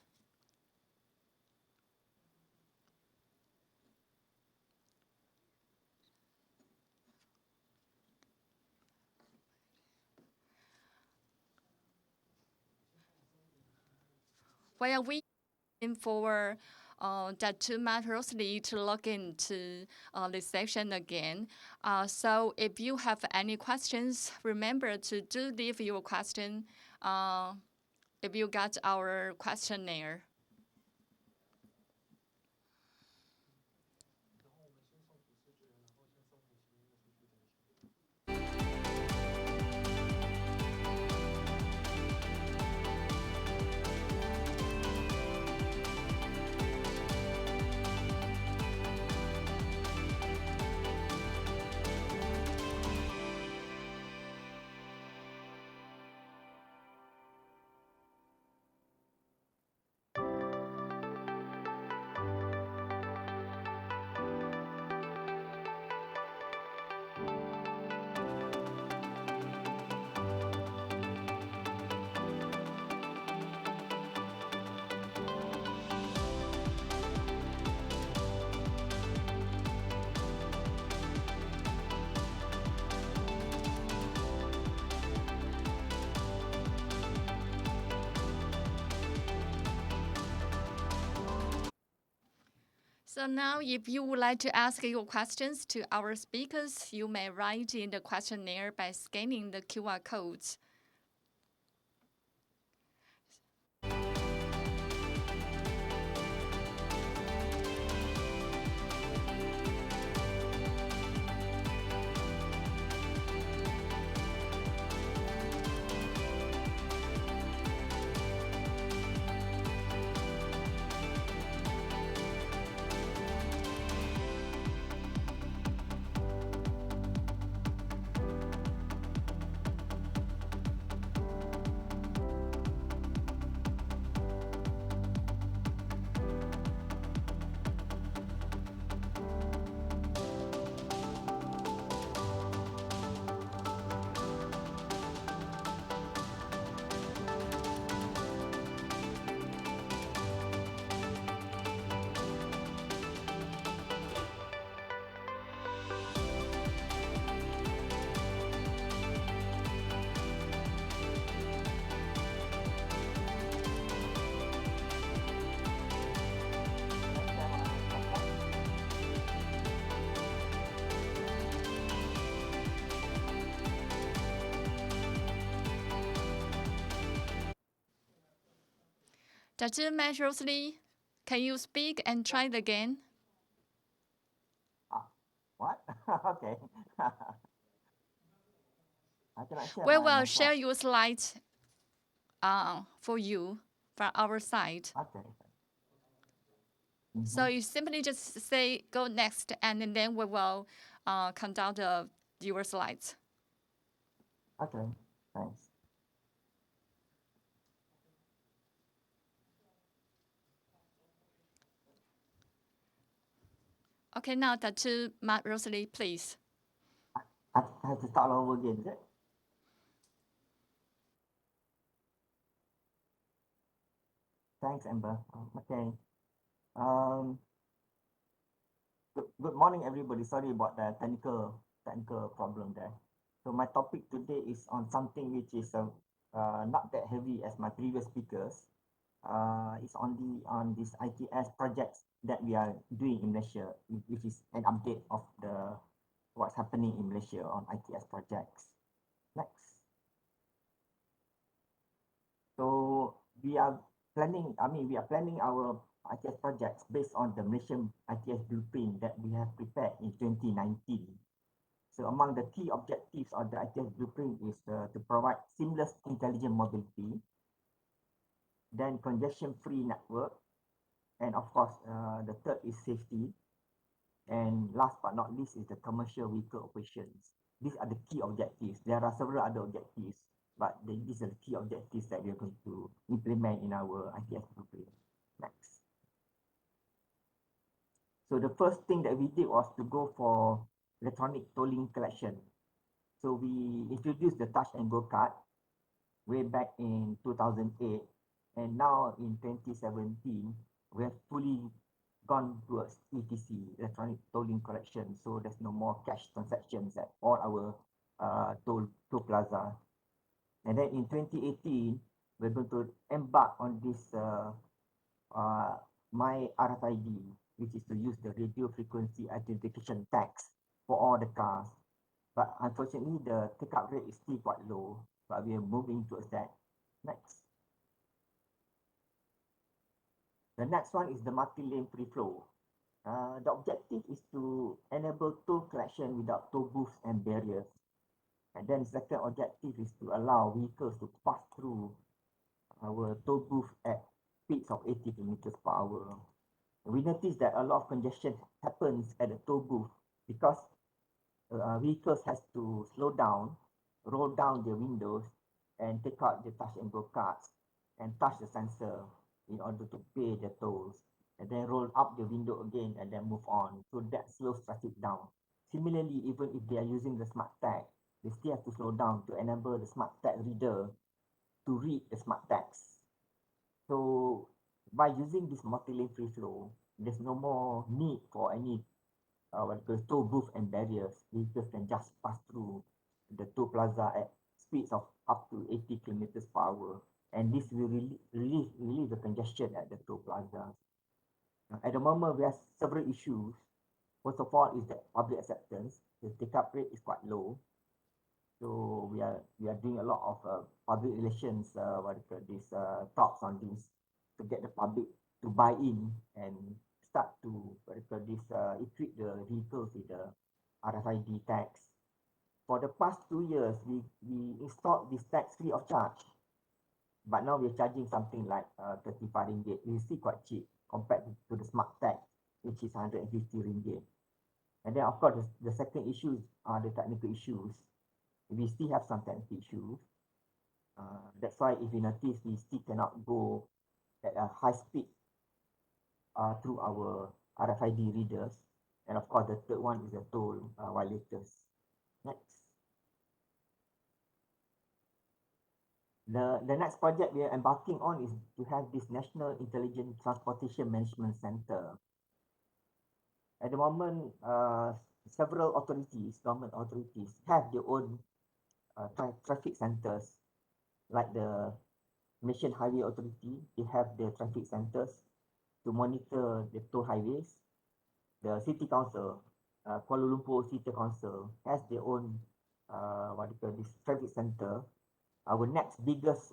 While we for Datu Mate Rosalie to log into this section again. So if you have any questions, remember to do leave your question if you got our questionnaire. So now if you would like to ask your questions to our speakers, you may write in the questionnaire by scanning the QR codes. Dr. Matt Rosalie, can you speak and try it again? What? Okay. I cannot share We my will my share slide. your slides for you from our side. Okay. So Mhm. you simply just say go next, and then we will conduct your slides. Okay. Thanks. Okay, now Dr. Matt Rosalie, please. I have to start all over again, is it? Thanks, Amber. Okay. Um, good morning, everybody. Sorry about the technical problem there. So my topic today is on something which is not that heavy as my previous speakers. It's on this ITS projects that we are doing in Malaysia, which is an update of the what's happening in Malaysia on ITS projects. Next. So we are we are planning our ITS projects based on the Malaysian ITS blueprint that we have prepared in 2019. So among the key objectives of the ITS blueprint is to provide seamless intelligent mobility, then congestion-free network, and of course, the third is safety, and last but not least is the commercial vehicle operations. These are the key objectives. There are several other objectives, but these are the key objectives that we are going to implement in our ITS blueprint. Next. So the first thing that we did was to go for electronic tolling collection. So we introduced the touch and go card way back in 2008, and now in 2017, we have fully gone towards ETC, electronic tolling collection. So there's no more cash transactions at all our toll plaza. And then in 2018, we're going to embark on this my RFID, which is to use the radio frequency identification tags for all the cars. But unfortunately, the take-up rate is still quite low, but we are moving towards that. Next. The next one is the multi-lane free flow. The objective is to enable toll collection without toll booths and barriers. And then second objective is to allow vehicles to pass through our toll booth at speeds of 80 kilometers per hour. We notice that a lot of congestion happens at the toll booth because vehicles has to slow down, roll down their windows, and take out the touch and go cards and touch the sensor in order to pay the tolls, and then roll up the window again and then move on. So that slows traffic down. Similarly, even if they are using the smart tag, they still have to slow down to enable the smart tag reader to read the smart tags. So by using this multi-lane free flow, there's no more need for any toll booth and barriers. Vehicles can just pass through the toll plaza at speeds of up to 80 kilometers per hour. And this will relieve the congestion at the toll plaza. At the moment, we have several issues. First of all, is that public acceptance. The take-up rate is quite low. So we are doing a lot of public relations, talks on this to get the public to buy in and start to equip the vehicles with the RFID tags. For the past 2 years, we installed this tags free of charge, but now we're charging something like 35 ringgit. It's still quite cheap compared to the smart tag, which is 150 ringgit. And then of course the second issues are the technical issues. We still have some technical issues. That's why if you notice, we still cannot go at a high speed through our RFID readers. And of course, the third one is the toll violators. Next. The next project we are embarking on is to have this National Intelligent Transportation Management Center. At the moment, several authorities, government authorities, have their own traffic centers, like the Malaysian Highway Authority. They have their traffic centers to monitor the toll highways. The City Council, Kuala Lumpur City Council, has their own this traffic center. Our next biggest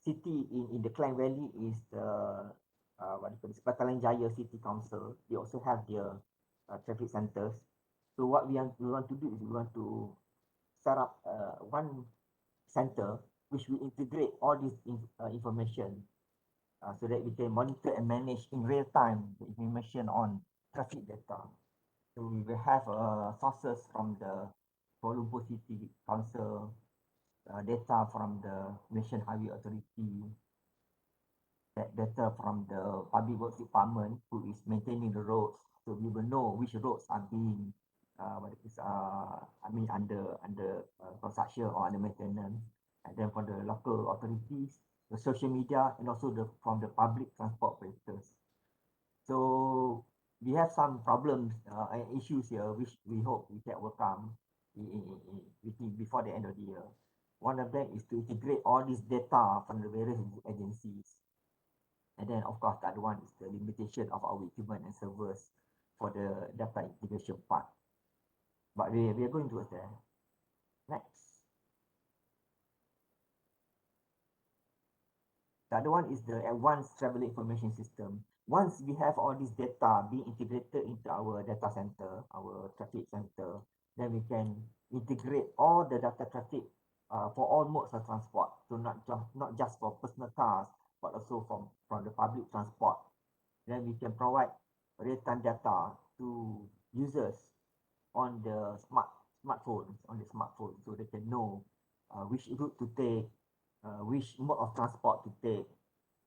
city in the Klang Valley is the what do you call this, Petaling Jaya City Council. They also have their traffic centers. So what we want to do is we want to set up one center which will integrate all this information so that we can monitor and manage in real time the information on traffic data. So we will have sources from the Kuala Lumpur City Council, data from the Malaysian Highway Authority, data from the Public Works Department who is maintaining the roads. So we will know which roads are being under construction or under maintenance. And then for the local authorities, the social media, and also from the public transport operators. So we have some problems and issues here which we hope we can overcome before the end of the year. One of them is to integrate all this data from the various agencies. And then, of course, the other one is the limitation of our equipment and servers for the data integration part. But we are going towards there. Next. The other one is the advanced travel information system. Once we have all this data being integrated into our data center, our traffic center, then we can integrate all the data traffic for all modes of transport. So not just for personal cars, but also from the public transport. Then we can provide real-time data to users on the smartphone, so they can know which route to take, which mode of transport to take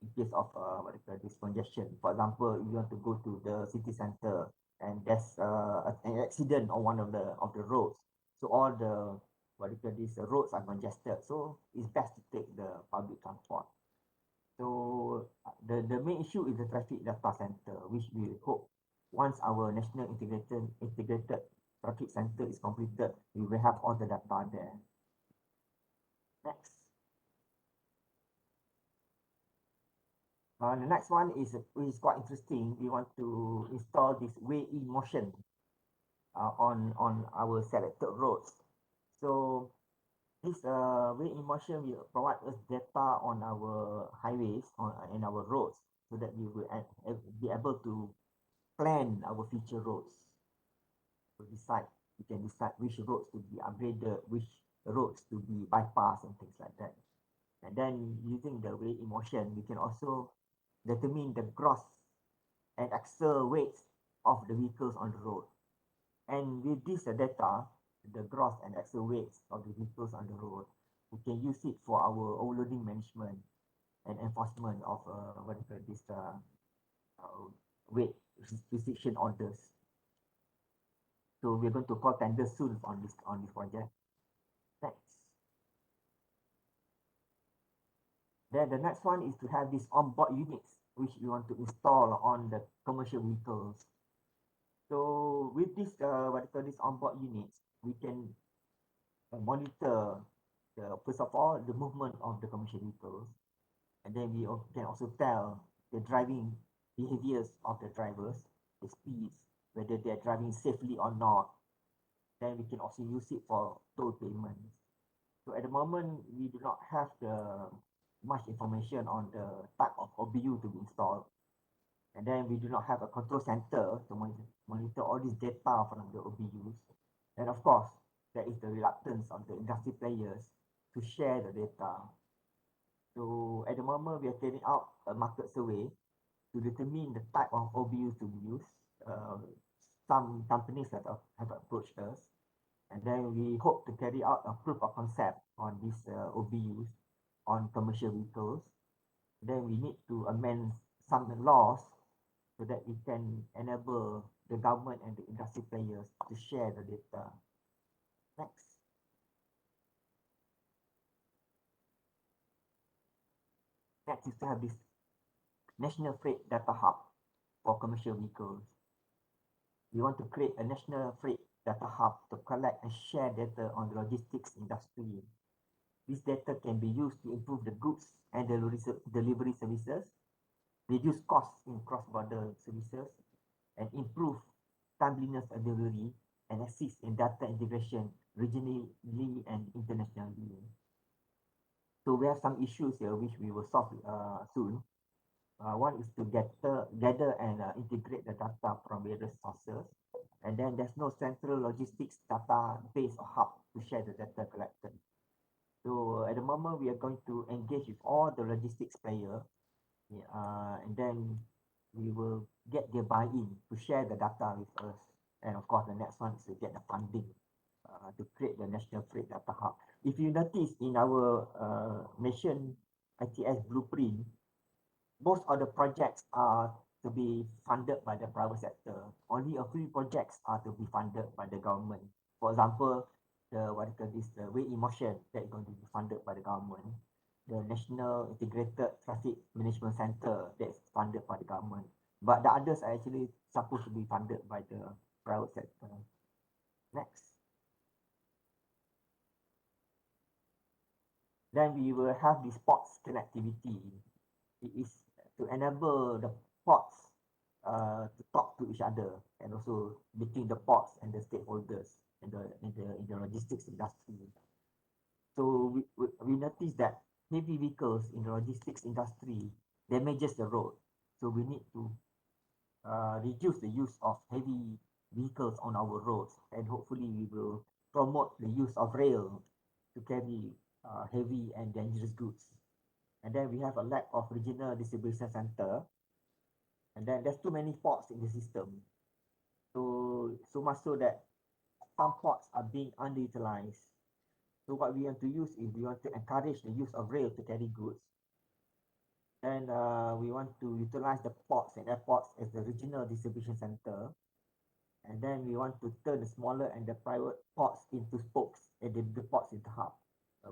in case of what you call this congestion. For example, you want to go to the city center and there's an accident on one of the roads. So all the what you call this roads are congested. So it's best to take the public transport. So the main issue is the traffic data center, which we hope once our national integrated traffic center is completed, we will have all the data there. Next. The next one is quite interesting. We want to install this way in motion on our selected roads. So this way in motion will provide us data on our highways and our roads, so that we will be able to plan our future roads. To decide, we can decide which roads to be upgraded, which roads to be bypassed, and things like that. And then using the way in motion, we can also determine the gross and axle weights of the vehicles on the road. And with this data, the gross and axle weights of the vehicles on the road, we can use it for our overloading management and enforcement of weight restriction orders. So we're going to call tender soon on this project. Next. Then the next one is to have these onboard units, which we want to install on the commercial vehicles. So with this these onboard units, we can monitor first of all the movement of the commercial vehicles, and then we can also tell the driving behaviors of the drivers, the speeds, whether they're driving safely or not. Then we can also use it for toll payments. So at the moment, we do not have the much information on the type of OBU to be installed. And then we do not have a control center to monitor all this data from the OBUs. And of course, there is the reluctance of the industry players to share the data. So at the moment, we are carrying out a market survey to determine the type of OBUs to be used. Some companies have approached us, and then we hope to carry out a proof of concept on these OBUs on commercial vehicles. Then we need to amend some laws so that we can enable the government and the industry players to share the data. Next. Next is to have this National Freight Data Hub for commercial vehicles. We want to create a National Freight Data Hub to collect and share data on the logistics industry. This data can be used to improve the goods and delivery services, reduce costs in cross-border services, and improve timeliness of delivery, and assist in data integration regionally and internationally. So we have some issues here which we will solve soon. One is to gather and integrate the data from various sources. And then there's no central logistics database or hub to share the data collected. So at the moment, we are going to engage with all the logistics players, and then we will get their buy-in to share the data with us. And of course, the next one is to get the funding to create the National Freight Data Hub. If you notice in our nation ITS blueprint, most of the projects are to be funded by the private sector. Only a few projects are to be funded by the government. For example, the what you call this, the way in motion that is going to be funded by the government. The National Integrated Traffic Management Center that's funded by the government. But the others are actually supposed to be funded by the private sector. Next. Then we will have the ports connectivity. It is to enable the ports to talk to each other, and also between the ports and the stakeholders in the logistics industry. So we notice that heavy vehicles in the logistics industry damages the road. So we need to reduce the use of heavy vehicles on our roads, and hopefully we will promote the use of rail to carry heavy and dangerous goods. And then we have a lack of regional distribution center, and then there's too many ports in the system. So much so that some ports are being underutilized. So what we want to use is we want to encourage the use of rail to carry goods. And we want to utilize the ports and airports as the regional distribution center. And then we want to turn the smaller and the private ports into spokes and the bigger ports into hub.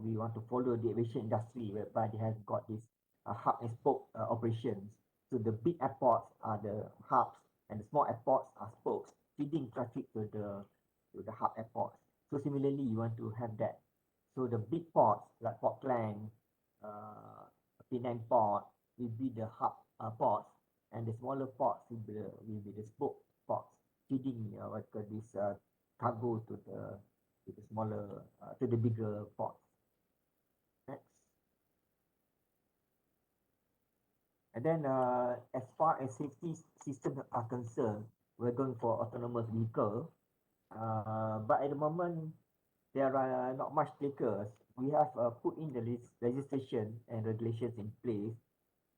We want to follow the aviation industry whereby they have got this hub and spoke operations. So the big airports are the hubs and the small airports are spokes, feeding traffic to the hub airports. So similarly, you want to have that. So the big ports like Port Klang, Penang Port will be the hub ports, and the smaller ports will be the spoke ports, feeding what call this cargo to the smaller to the bigger ports. Next. And then as far as safety systems are concerned, we're going for autonomous vehicle. But at the moment, there are not much takers. We have put in the legislation and regulations in place,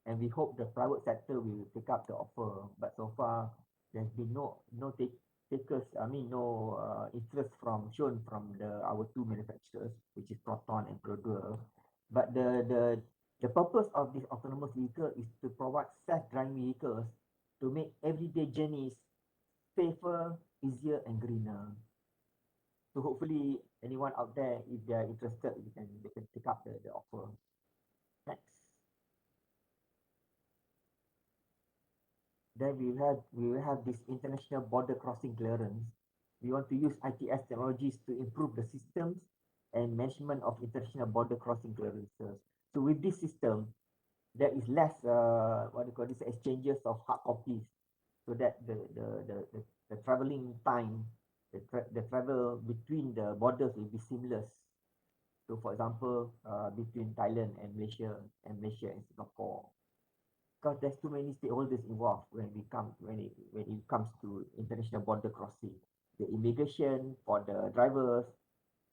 and we hope the private sector will take up the offer. But so far, there's been no takers. I mean, no interest shown from our two manufacturers, which is Proton and Producer. But the purpose of this autonomous vehicle is to provide self-driving vehicles to make everyday journeys safer, easier, and greener. So hopefully, anyone out there, if they are interested, they can take up the offer. Next. Then we will have this international border crossing clearance. We want to use ITS technologies to improve the systems and management of international border crossing clearances. So with this system, there is less what do you call this, exchanges of hard copies, so that the traveling time, the travel between the borders will be seamless. So for example, between Thailand and Malaysia and Singapore, because there's too many stakeholders involved when it comes to international border crossing. The immigration for the drivers,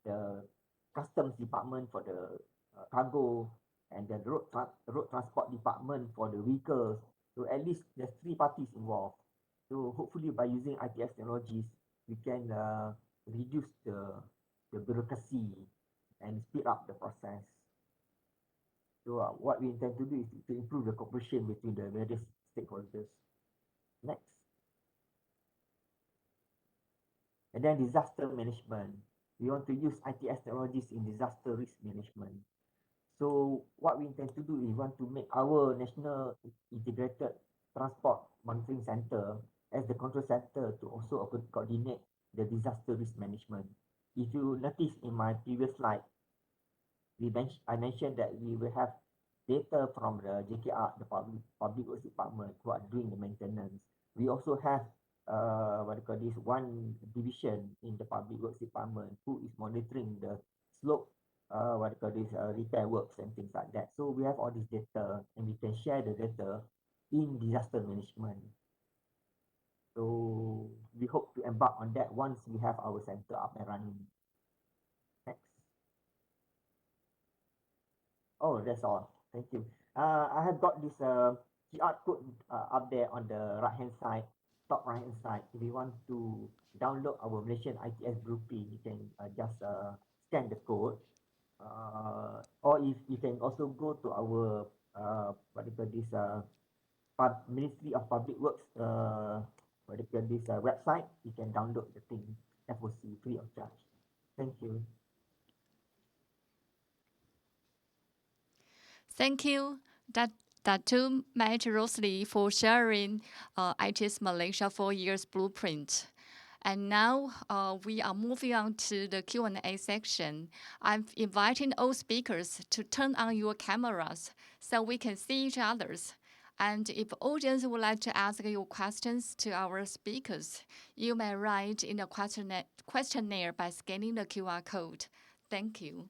the customs department for the cargo, and the road transport department for the vehicles. So at least there's three parties involved. So hopefully by using ITS technologies, we can reduce the bureaucracy and speed up the process. So what we intend to do is to improve the cooperation between the various stakeholders. Next. And then disaster management. We want to use ITS technologies in disaster risk management. So what we intend to do is we want to make our National Integrated Transport Monitoring Center as the control center to also coordinate the disaster risk management. If you notice in my previous slide, I mentioned that we will have data from the JKR, the Public Works Department, who are doing the maintenance. We also have what do you call this, one division in the Public Works Department who is monitoring the slope what you call this repair works and things like that. So we have all this data and we can share the data in disaster management. So we hope to embark on that once we have our center up and running. Next. Oh, that's all. Thank you. I have got this QR code up there on the right hand side, top right hand side. If you want to download our Malaysian ITS blueprint, you can just scan the code. Or if you can also go to our what do you call this Ministry of Public Works what do you call this website, you can download the thing FOC free of charge. Thank you. Thank you, Datu Matt Rosley, for sharing ITS Malaysia 4 years blueprint. And now we are moving on to the Q&A section. I'm inviting all speakers to turn on your cameras so we can see each other's. And if audience would like to ask you questions to our speakers, you may write in the questionnaire by scanning the QR code. Thank you.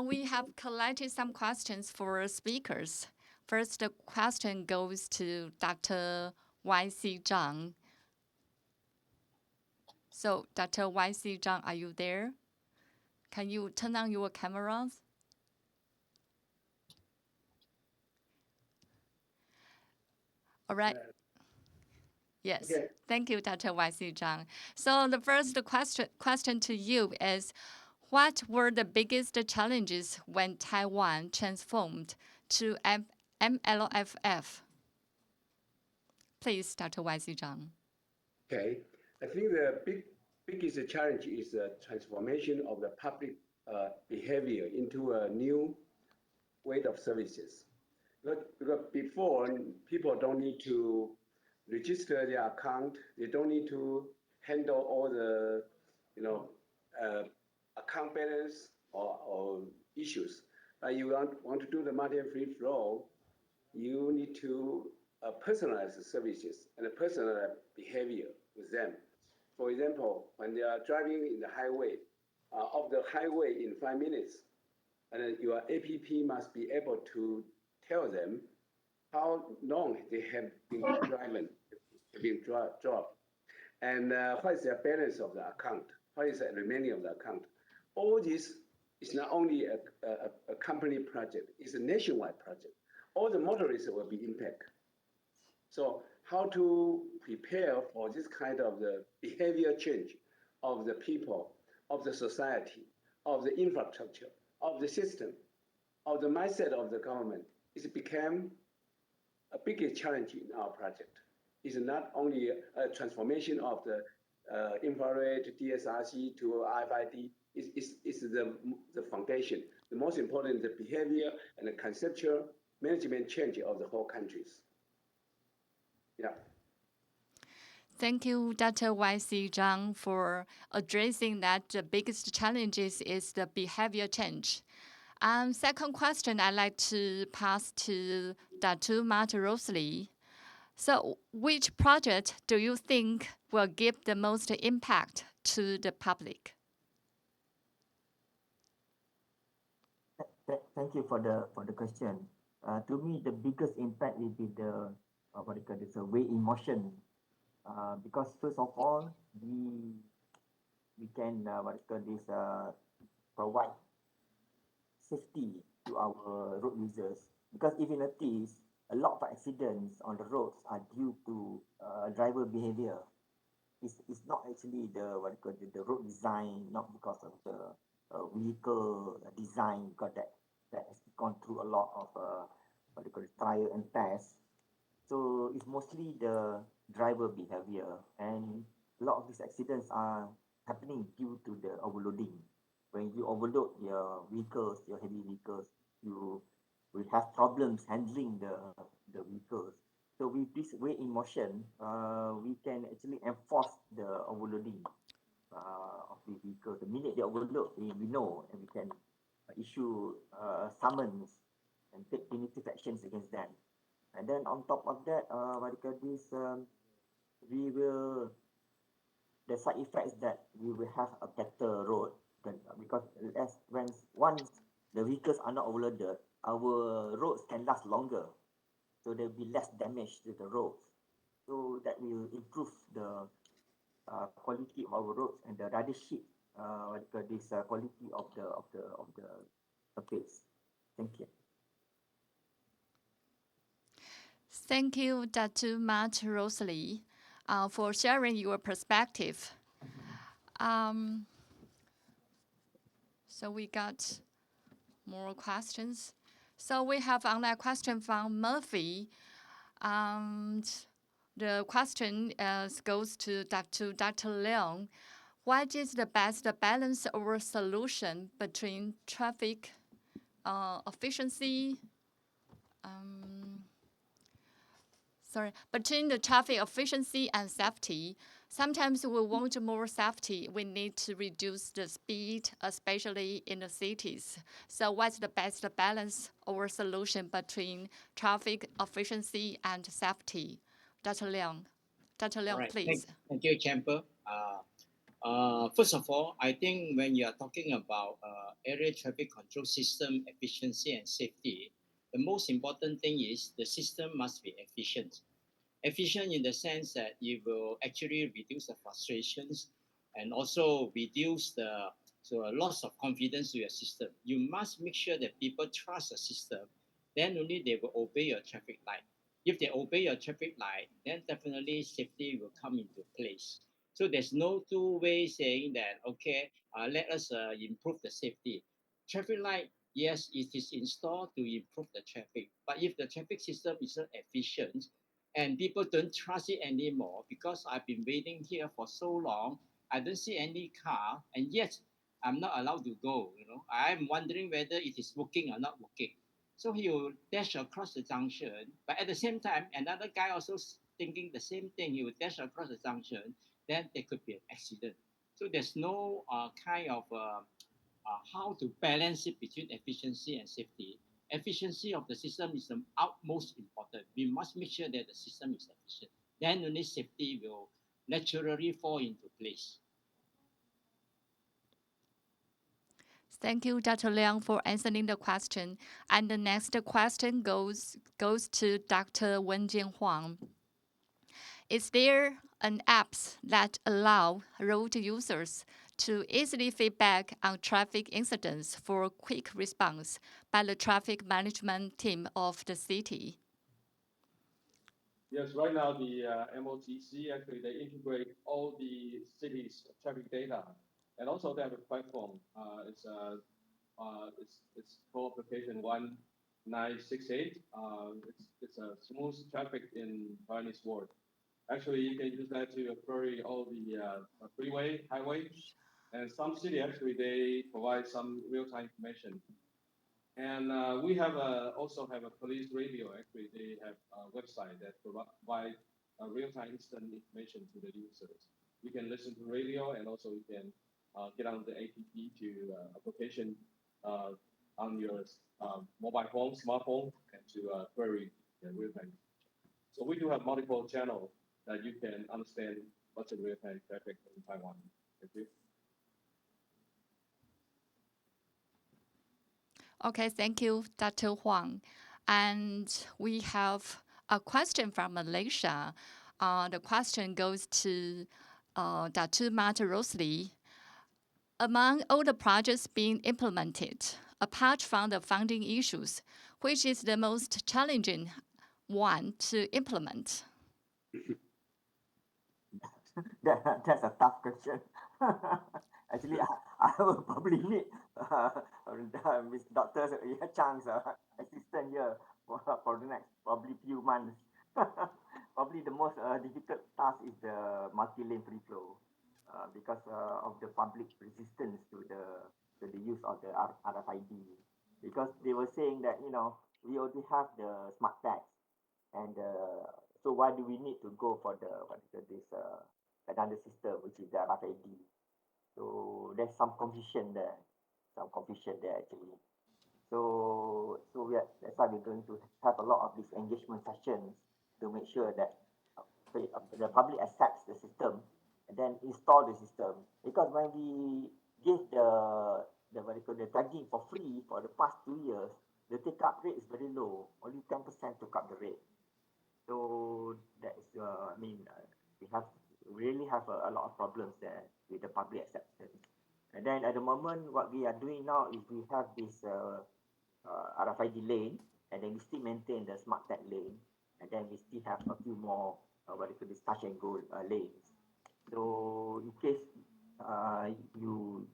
We have collected some questions for speakers. First, the question goes to Dr. Y.C. Zhang. So, Dr. Y.C. Zhang, are you there? Can you turn on your cameras? All right. Yes. Okay. Thank you, Dr. Y.C. Zhang. So the first question to you is, what were the biggest challenges when Taiwan transformed to MLFF? Please, Dr. Y.C. Zhang. Okay. I think the biggest challenge is the transformation of the public behavior into a new way of services. Because before, people don't need to register their account. They don't need to handle all the, account balance or issues. You want to do the market free flow, you need to personalize the services and personalize behavior with them. For example, when they are driving in the highway, off the highway in 5 minutes, and your APP must be able to tell them how long they have been driving, dropped, and what is the balance of the account, what is the remaining of the account. All this is not only a company project, it's a nationwide project. All the motorists will be impacted. So how to prepare for this kind of the behavior change of the people, of the society, of the infrastructure, of the system, of the mindset of the government, it became a big challenge in our project. It's not only a transformation of the infrared DSRC to RFID, it's the foundation. The most important, the behavior and the conceptual management change of the whole countries. Yeah. Thank you, Dr. Y.C. Zhang, for addressing that the biggest challenges is the behavior change. Second question I'd like to pass to Dr. Matt Rosley. So, which project do you think will give the most impact to the public? Thank you for the question. To me, the biggest impact will be the what do you call this, way in motion. Because first of all, we can what do you call this provide safety to our road users. Because if you notice, a lot of accidents on the roads are due to driver behavior. It's not actually the what you call the road design, not because of the vehicle design, because that has gone through a lot of what you call it, trial and test. So it's mostly the driver behavior, and a lot of these accidents are happening due to the overloading. When you overload your vehicles, your heavy vehicles, you will have problems handling the vehicles. So with this way in motion, we can actually enforce the overloading of the vehicle. The minute they overload, we know, and we can issue summons and take punitive actions against them. And then on top of that, what do you call this? We will, the side effects that we will have a better road, Because as when once the vehicles are not overloaded, our roads can last longer, so there will be less damage to the roads. So that will improve the quality of our roads and the ridership, what you call this quality of the surface. Thank you. Thank you, Dr. Matt Rosalie, for sharing your perspective. So we got more questions. So we have online question from Murphy. And the question goes to Dr. Leong. What is the best balance or solution between traffic efficiency? Between the traffic efficiency and safety. Sometimes we want more safety. We need to reduce the speed, especially in the cities. So what's the best balance or solution between traffic efficiency and safety? Dr. Leong. Dr. All Leong, right. please. Thank you, Chamber. First of all, I think when you are talking about area traffic control system efficiency and safety, the most important thing is the system must be efficient. Efficient in the sense that it will actually reduce the frustrations and also reduce the loss of confidence to your system. You must make sure that people trust the system, then only they will obey your traffic light. If they obey your traffic light, then definitely safety will come into place. So there's no two way saying that, okay, let us improve the safety. Traffic light, yes, it is installed to improve the traffic. But if the traffic system is not efficient, and people don't trust it anymore because I've been waiting here for so long. I don't see any car, and yet I'm not allowed to go. I'm wondering whether it is working or not working. So he will dash across the junction, but at the same time, another guy also thinking the same thing. He will dash across the junction, then there could be an accident. So there's no kind of how to balance it between efficiency and safety. Efficiency of the system is the utmost important. We must make sure that the system is efficient. Then only safety will naturally fall into place. Thank you, Dr. Liang, for answering the question. And the next question goes to Dr. Wenjian Huang. Is there an apps that allow road users to easily feedback on traffic incidents for quick response by the traffic management team of the city? Yes, right now the MOTC actually they integrate all the city's traffic data, and also they have a platform. It's called application 1968. It's a smooth traffic in Chinese word. Actually, you can use that to query all the freeway, highway, and some city actually they provide some real-time information. And we have also have a police radio. Actually, they have a website that provide real-time instant information to the users. You can listen to radio, and also you can get on the app to application on your mobile phone, smartphone, and to query the real-time. So we do have multiple channels that you can understand what's the real-time traffic in Taiwan. Thank you. Okay, thank you, Dr. Huang. And we have a question from Malaysia. The question goes to Dr. Marta Rosalie. Among all the projects being implemented, apart from the funding issues, which is the most challenging one to implement? That's a tough question. Actually, I will probably need Miss Doctor Chang's assistant here for the next probably few months. Probably the most difficult task is the multi-lane free flow because of the public resistance to the use of the RFID. Because they were saying that we already have the smart tags, and so why do we need to go for the what is this another system which is the RFID? So there's some confusion there, actually. That's why we're going to have a lot of these engagement sessions to make sure that the public accepts the system and then install the system. Because when we give the what you call the charging for free for the past 2 years, the take up rate is very low. Only 10% took up the rate. So that is, we have really have a lot of problems there with the public acceptance. And then at the moment, what we are doing now is we have this RFID lane, and then we still maintain the smart tag lane, and then we still have a few more what you call this touch and go lanes. So in case uh, you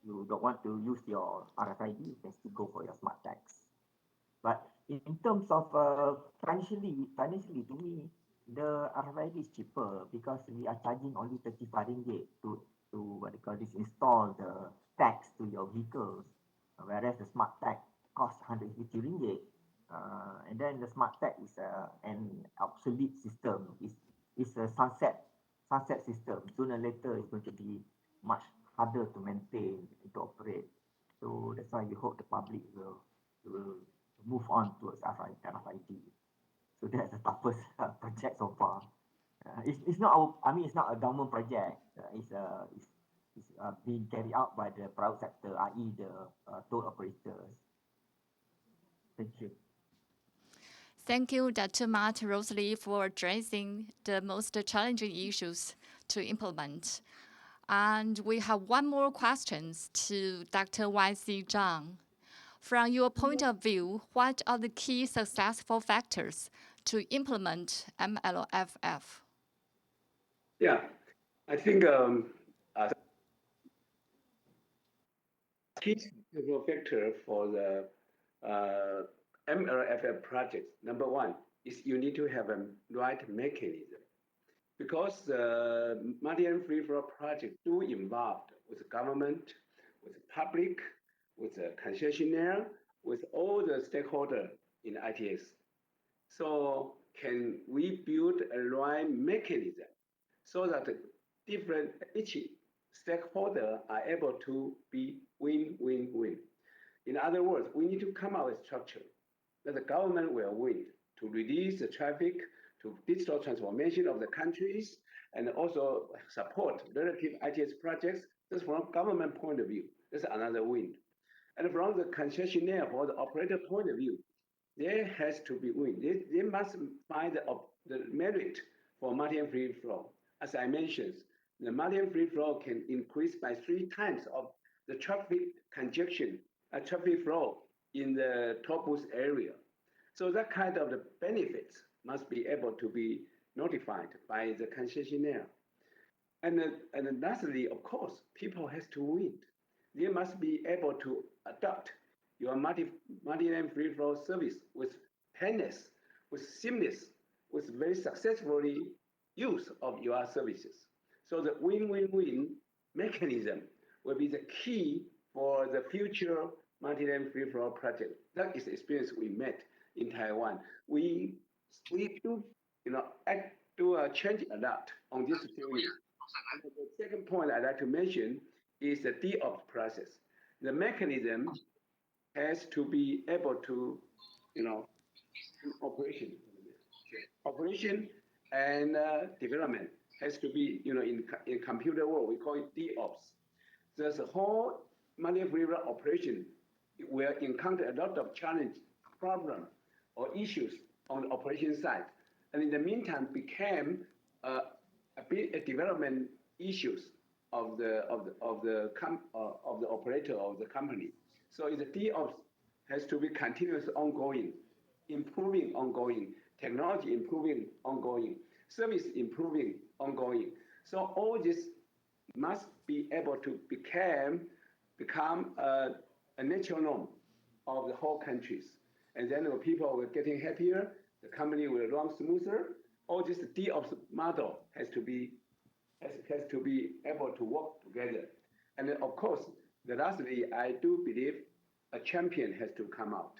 you don't want to use your RFID, you can still go for your smart tags. But in terms of financially to me, the RFID is cheaper because we are charging only 35 ringgit to what they call this install the tags to your vehicles, whereas the smart tag costs 150 ringgit. And then the smart tag is an obsolete system. It's a sunset system. Sooner or later, it's going to be much harder to maintain and to operate. So that's why we hope the public will move on towards RFID. So that's the toughest project so far. It's not our, I mean, it's not a government project. It's being carried out by the private sector, i.e. the toll operators. Thank you. Thank you, Dr. Matt Rosalie, for addressing the most challenging issues to implement. And we have one more question to Dr. Y.C. Zhang. From your point of view, what are the key successful factors to implement MLFF? Yeah, I think key factor for the MLFF project, number one, is you need to have a right mechanism. Because the multi and free flow project do involve with government, with public, with the concessionaire, with all the stakeholders in ITS. So can we build a right mechanism so that each stakeholder are able to be win-win-win? In other words, we need to come up with structure that the government will win to reduce the traffic, to digital transformation of the countries, and also support relative ITS projects. That's from government point of view. That's another win. And from the concessionaire or the operator point of view, there has to be win. They must find the merit for multi and free flow. As I mentioned, the multi and free flow can increase by 3 times of the traffic congestion, traffic flow in the toll booth area. So that kind of the benefits must be able to be notified by the concessionaire. And lastly, of course, people has to win. They must be able to adopt your multi-lane free flow service with painless, with seamless, with very successfully use of your services. So the win-win-win mechanism will be the key for the future multi-lane free flow project. That is the experience we met in Taiwan. We do change a lot on this theory. And the second point I'd like to mention is the DOPS process. The mechanism has to be able to, operation and development has to be, in computer world, we call it DOPS. There's a whole multi-free operation will encounter a lot of challenge, problem, or issues on the operation side. And in the meantime, became a development issues of the operator of the company. So the DOPS has to be continuous, ongoing, improving, ongoing, technology improving, ongoing, service improving, ongoing. So all this must be able to become a natural norm of the whole countries. And then the people were getting happier, the company will run smoother. All this DOPS model has to be able to work together. And then, of course, lastly, I do believe a champion has to come out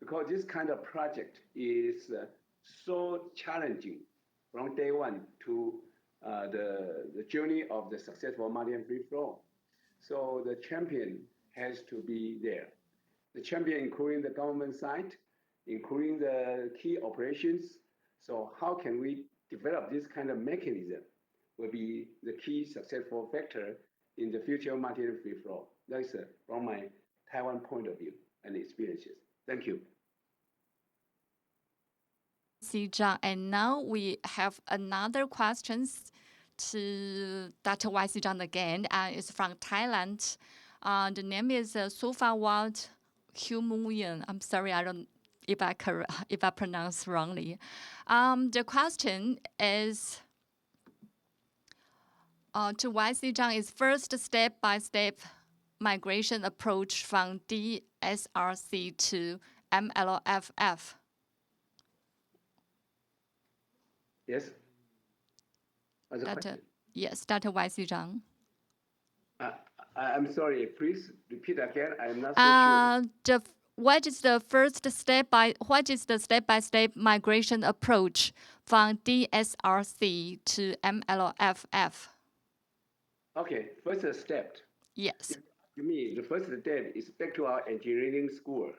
because this kind of project is so challenging from day one to the journey of the successful multi and free flow. So the champion has to be there. The champion, including the government side, including the key operations. So how can we develop this kind of mechanism will be the key successful factor in the future multi-lane free flow. That's from my Taiwan point of view and experiences. Thank you. See, John, and now we have another questions to Dr. YC Zhang again, and it's from Thailand. The name is Sofawat Humuyan. I'm sorry, I don't if I pronounce wrongly. The question is to YC Zhang is first step-by-step migration approach from DSRC to MLFF. Yes. As a Dr. question. Yes, Dr. YC Zhang. I'm sorry. Please repeat again. I'm not so sure. What is the step-by-step migration approach from DSRC to MLFF? Okay, first step. Yes. You mean the first step is back to our engineering school.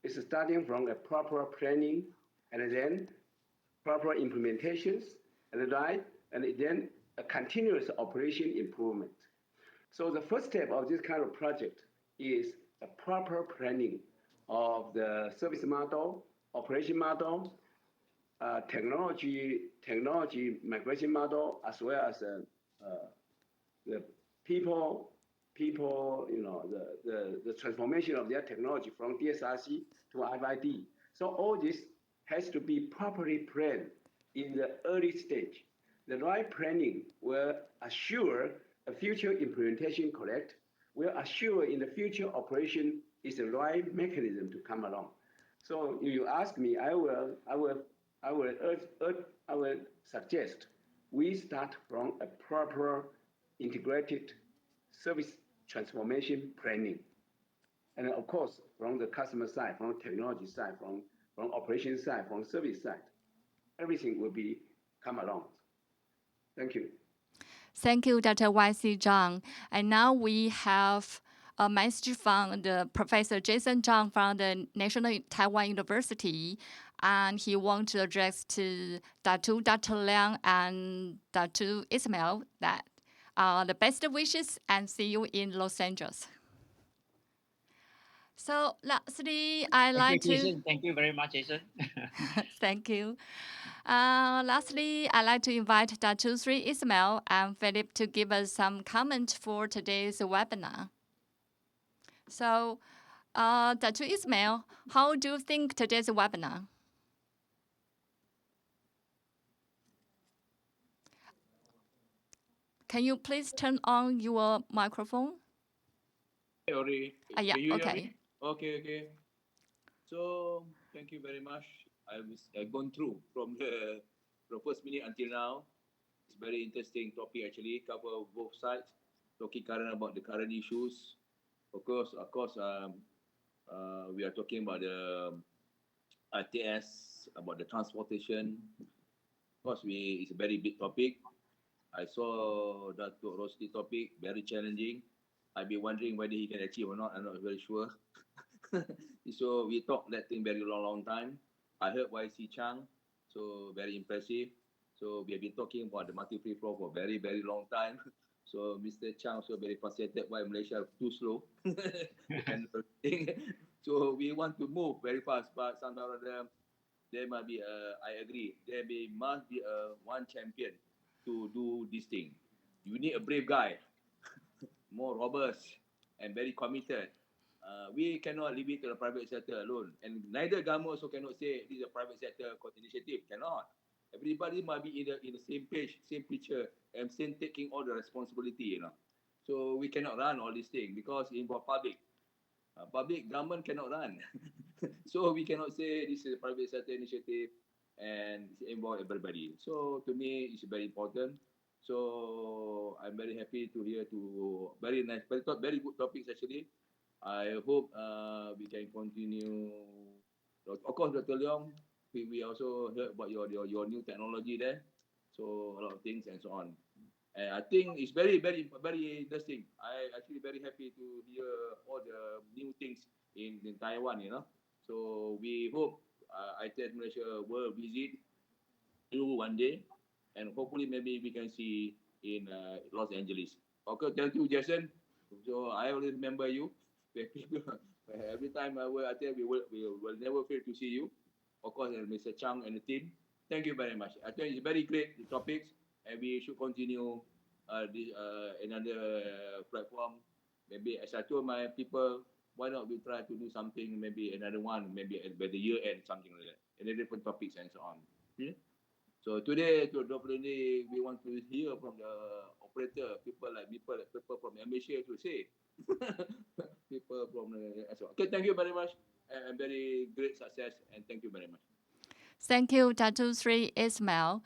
It's starting from a proper planning and then proper implementations and then a continuous operation improvement. So the first step of this kind of project is a proper planning of the service model, operation model, technology migration model, as well as the people, the transformation of their technology from DSRC to RFID. So all this has to be properly planned in the early stage. The right planning will assure a future implementation correct, will assure in the future operation is the right mechanism to come along. So if you ask me, I will suggest we start from a proper integrated service transformation planning. And of course, from the customer side, from technology side, from operation side, from service side, everything will be come along. Thank you. Thank you, Dr. YC Zhang. And now we have a message from the Professor Jason Zhang from the National Taiwan University, and he wants to address to Dr. Liang and Dr. Ismail that the best wishes and see you in Los Angeles. So lastly, Thank you very much, Jason. Thank you. Lastly, I'd like to invite Dr. Sri Ismail and Philip to give us some comment for today's webinar. So, Dr. Ismail, how do you think today's webinar? Can you please turn on your microphone? Sorry. Yeah, Can you hear okay. me? Okay. So thank you very much. I've gone through from the first minute until now. It's very interesting topic actually. Cover both sides, talking about the current issues. Of course, we are talking about the ITS, about the transportation. Of course, it's a very big topic. I saw that Rosty topic, very challenging. I've been wondering whether he can achieve or not. I'm not very sure. So we talked that thing very long time. I heard YC Chang, so very impressive. So we have been talking about the multi-free flow for very long time. So Mr. Chang also very frustrated why Malaysia too slow. So we want to move very fast, but somehow there might be I agree, must be one champion to do this thing. You need a brave guy, more robust and very committed. We cannot leave it to the private sector alone, and neither government also cannot say this is a private sector initiative. Cannot. Everybody must be in the same page, same picture, and same taking all the responsibility. So we cannot run all these things because it involve public. Public government cannot run. So we cannot say this is a private sector initiative and it involve everybody. So to me, it's very important. So I'm very happy to hear very nice, very good topics actually. I hope we can continue. Of course, Dr. Leong, we also heard about your new technology there. So a lot of things and so on. And I think it's very interesting. I actually very happy to hear all the new things in Taiwan. So we hope ITS Malaysia will visit you one day, and hopefully maybe we can see in Los Angeles. Okay, thank you, Jason. So I always remember you. Every time I tell we will never fail to see you. Of course, and Mr. Chang and the team. Thank you very much. I think it's very great the topics, and we should continue another platform. Maybe as I told my people, why not we try to do something? Maybe another one, maybe by the year end, something like that, and then different topics and so on. Yeah? So today, to definitely, we want to hear from the operator, people from Malaysia to say, people from as well. Okay, thank you very much, and very great success, and thank you very much. Thank you, Dato Sri Ismail.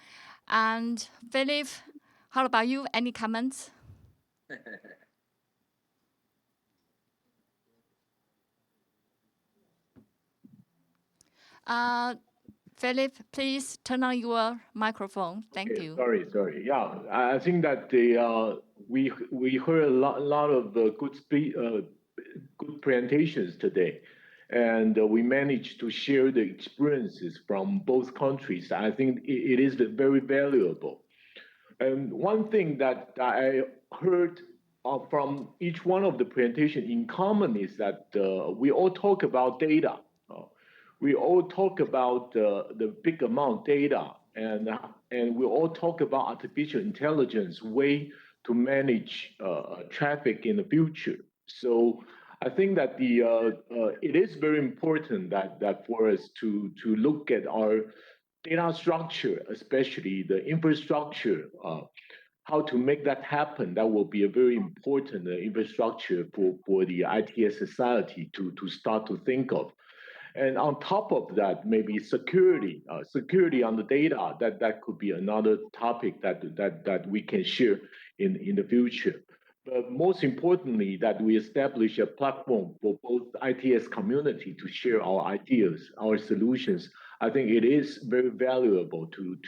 And Philip, how about you? Any comments? Philip, please turn on your microphone. Thank Okay, you. sorry. Yeah, I think that we heard a lot of good presentations today, and we managed to share the experiences from both countries. I think it is very valuable. And one thing that I heard from each one of the presentation in common is that we all talk about data. We all talk about the big amount data, and we all talk about artificial intelligence way to manage traffic in the future. So I think that it is very important that for us to look at our data structure, especially the infrastructure, how to make that happen. That will be a very important infrastructure for the ITS society to start to think of. And on top of that, maybe security on the data. That could be another topic that we can share in the future. But most importantly, that we establish a platform for both ITS community to share our ideas, our solutions. I think it is very valuable to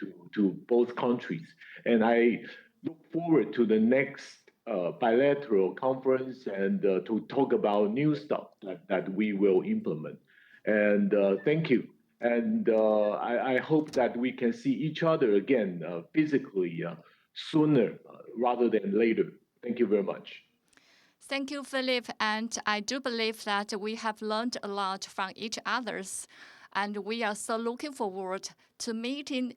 both countries. And I look forward to the next bilateral conference and to talk about new stuff that we will implement. And thank you. And I hope that we can see each other again physically sooner rather than later. Thank you very much. Thank you, Philip. And I do believe that we have learned a lot from each other's. And we are so looking forward to meeting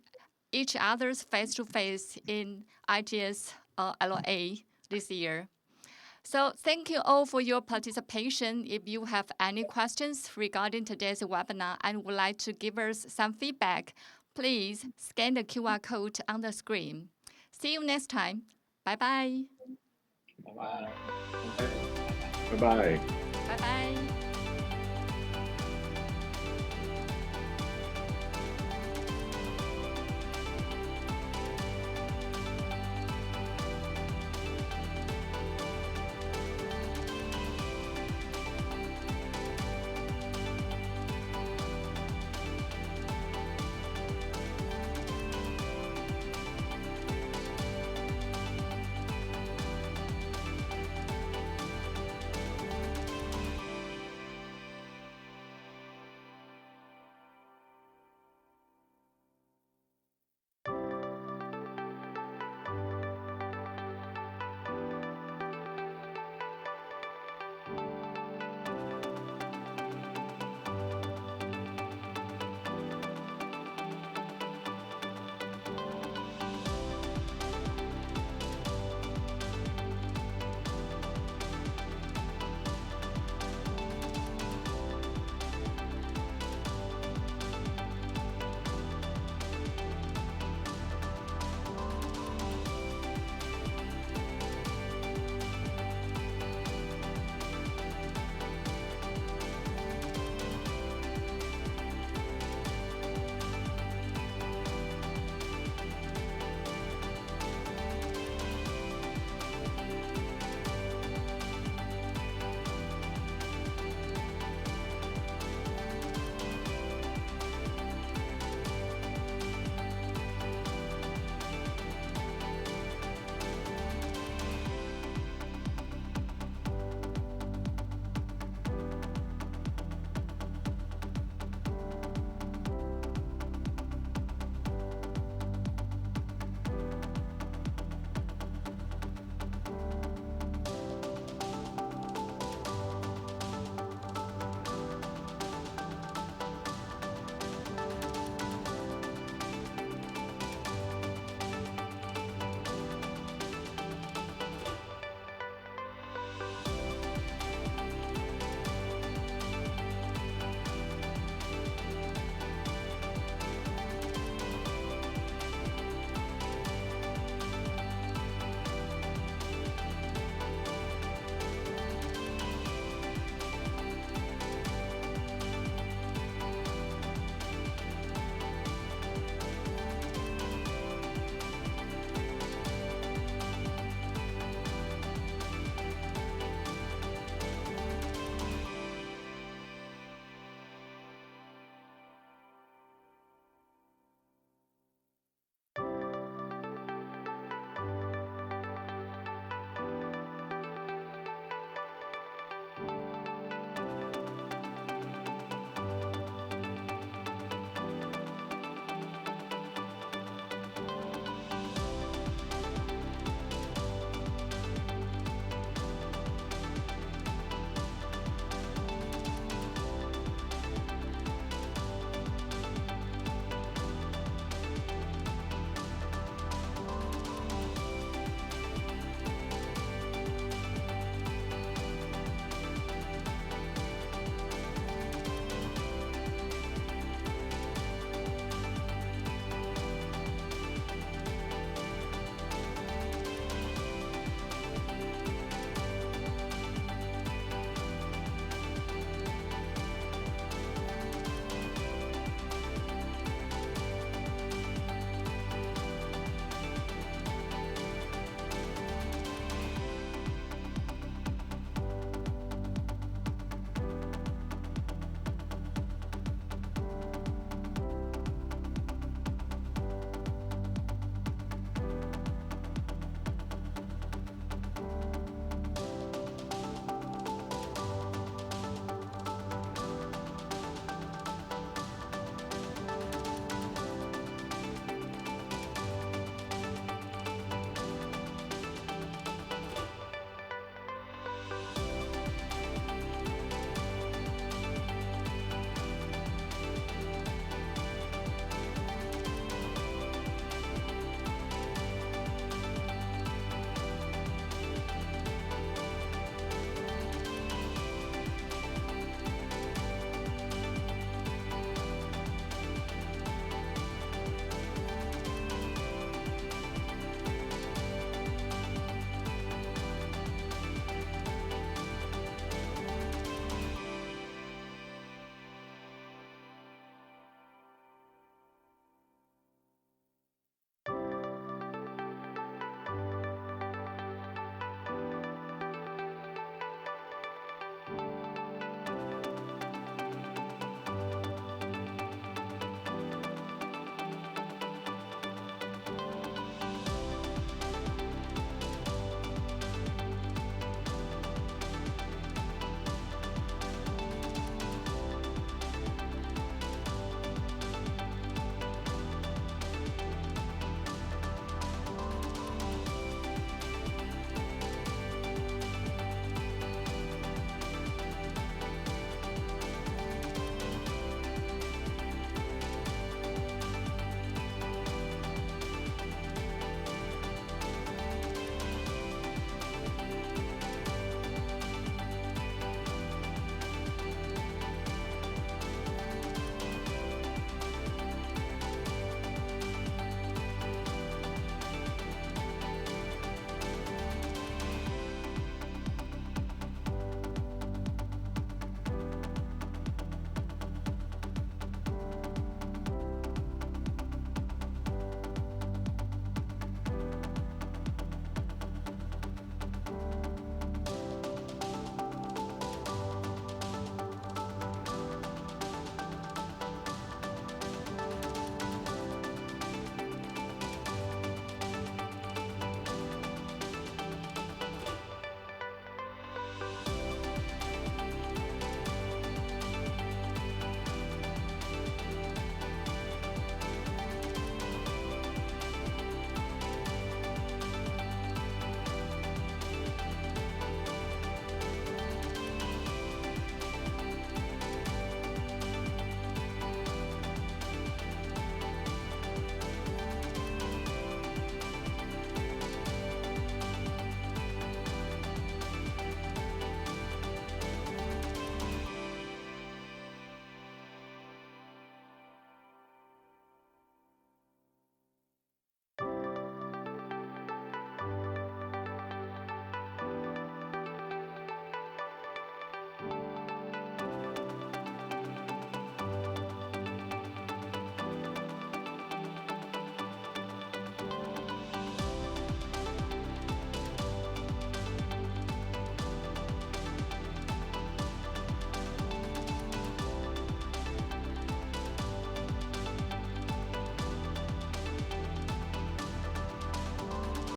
each other's face to face in ITS LA this year. So thank you all for your participation. If you have any questions regarding today's webinar and would like to give us some feedback, please scan the QR code on the screen. See you next time. Bye-bye. Bye bye. Bye-bye.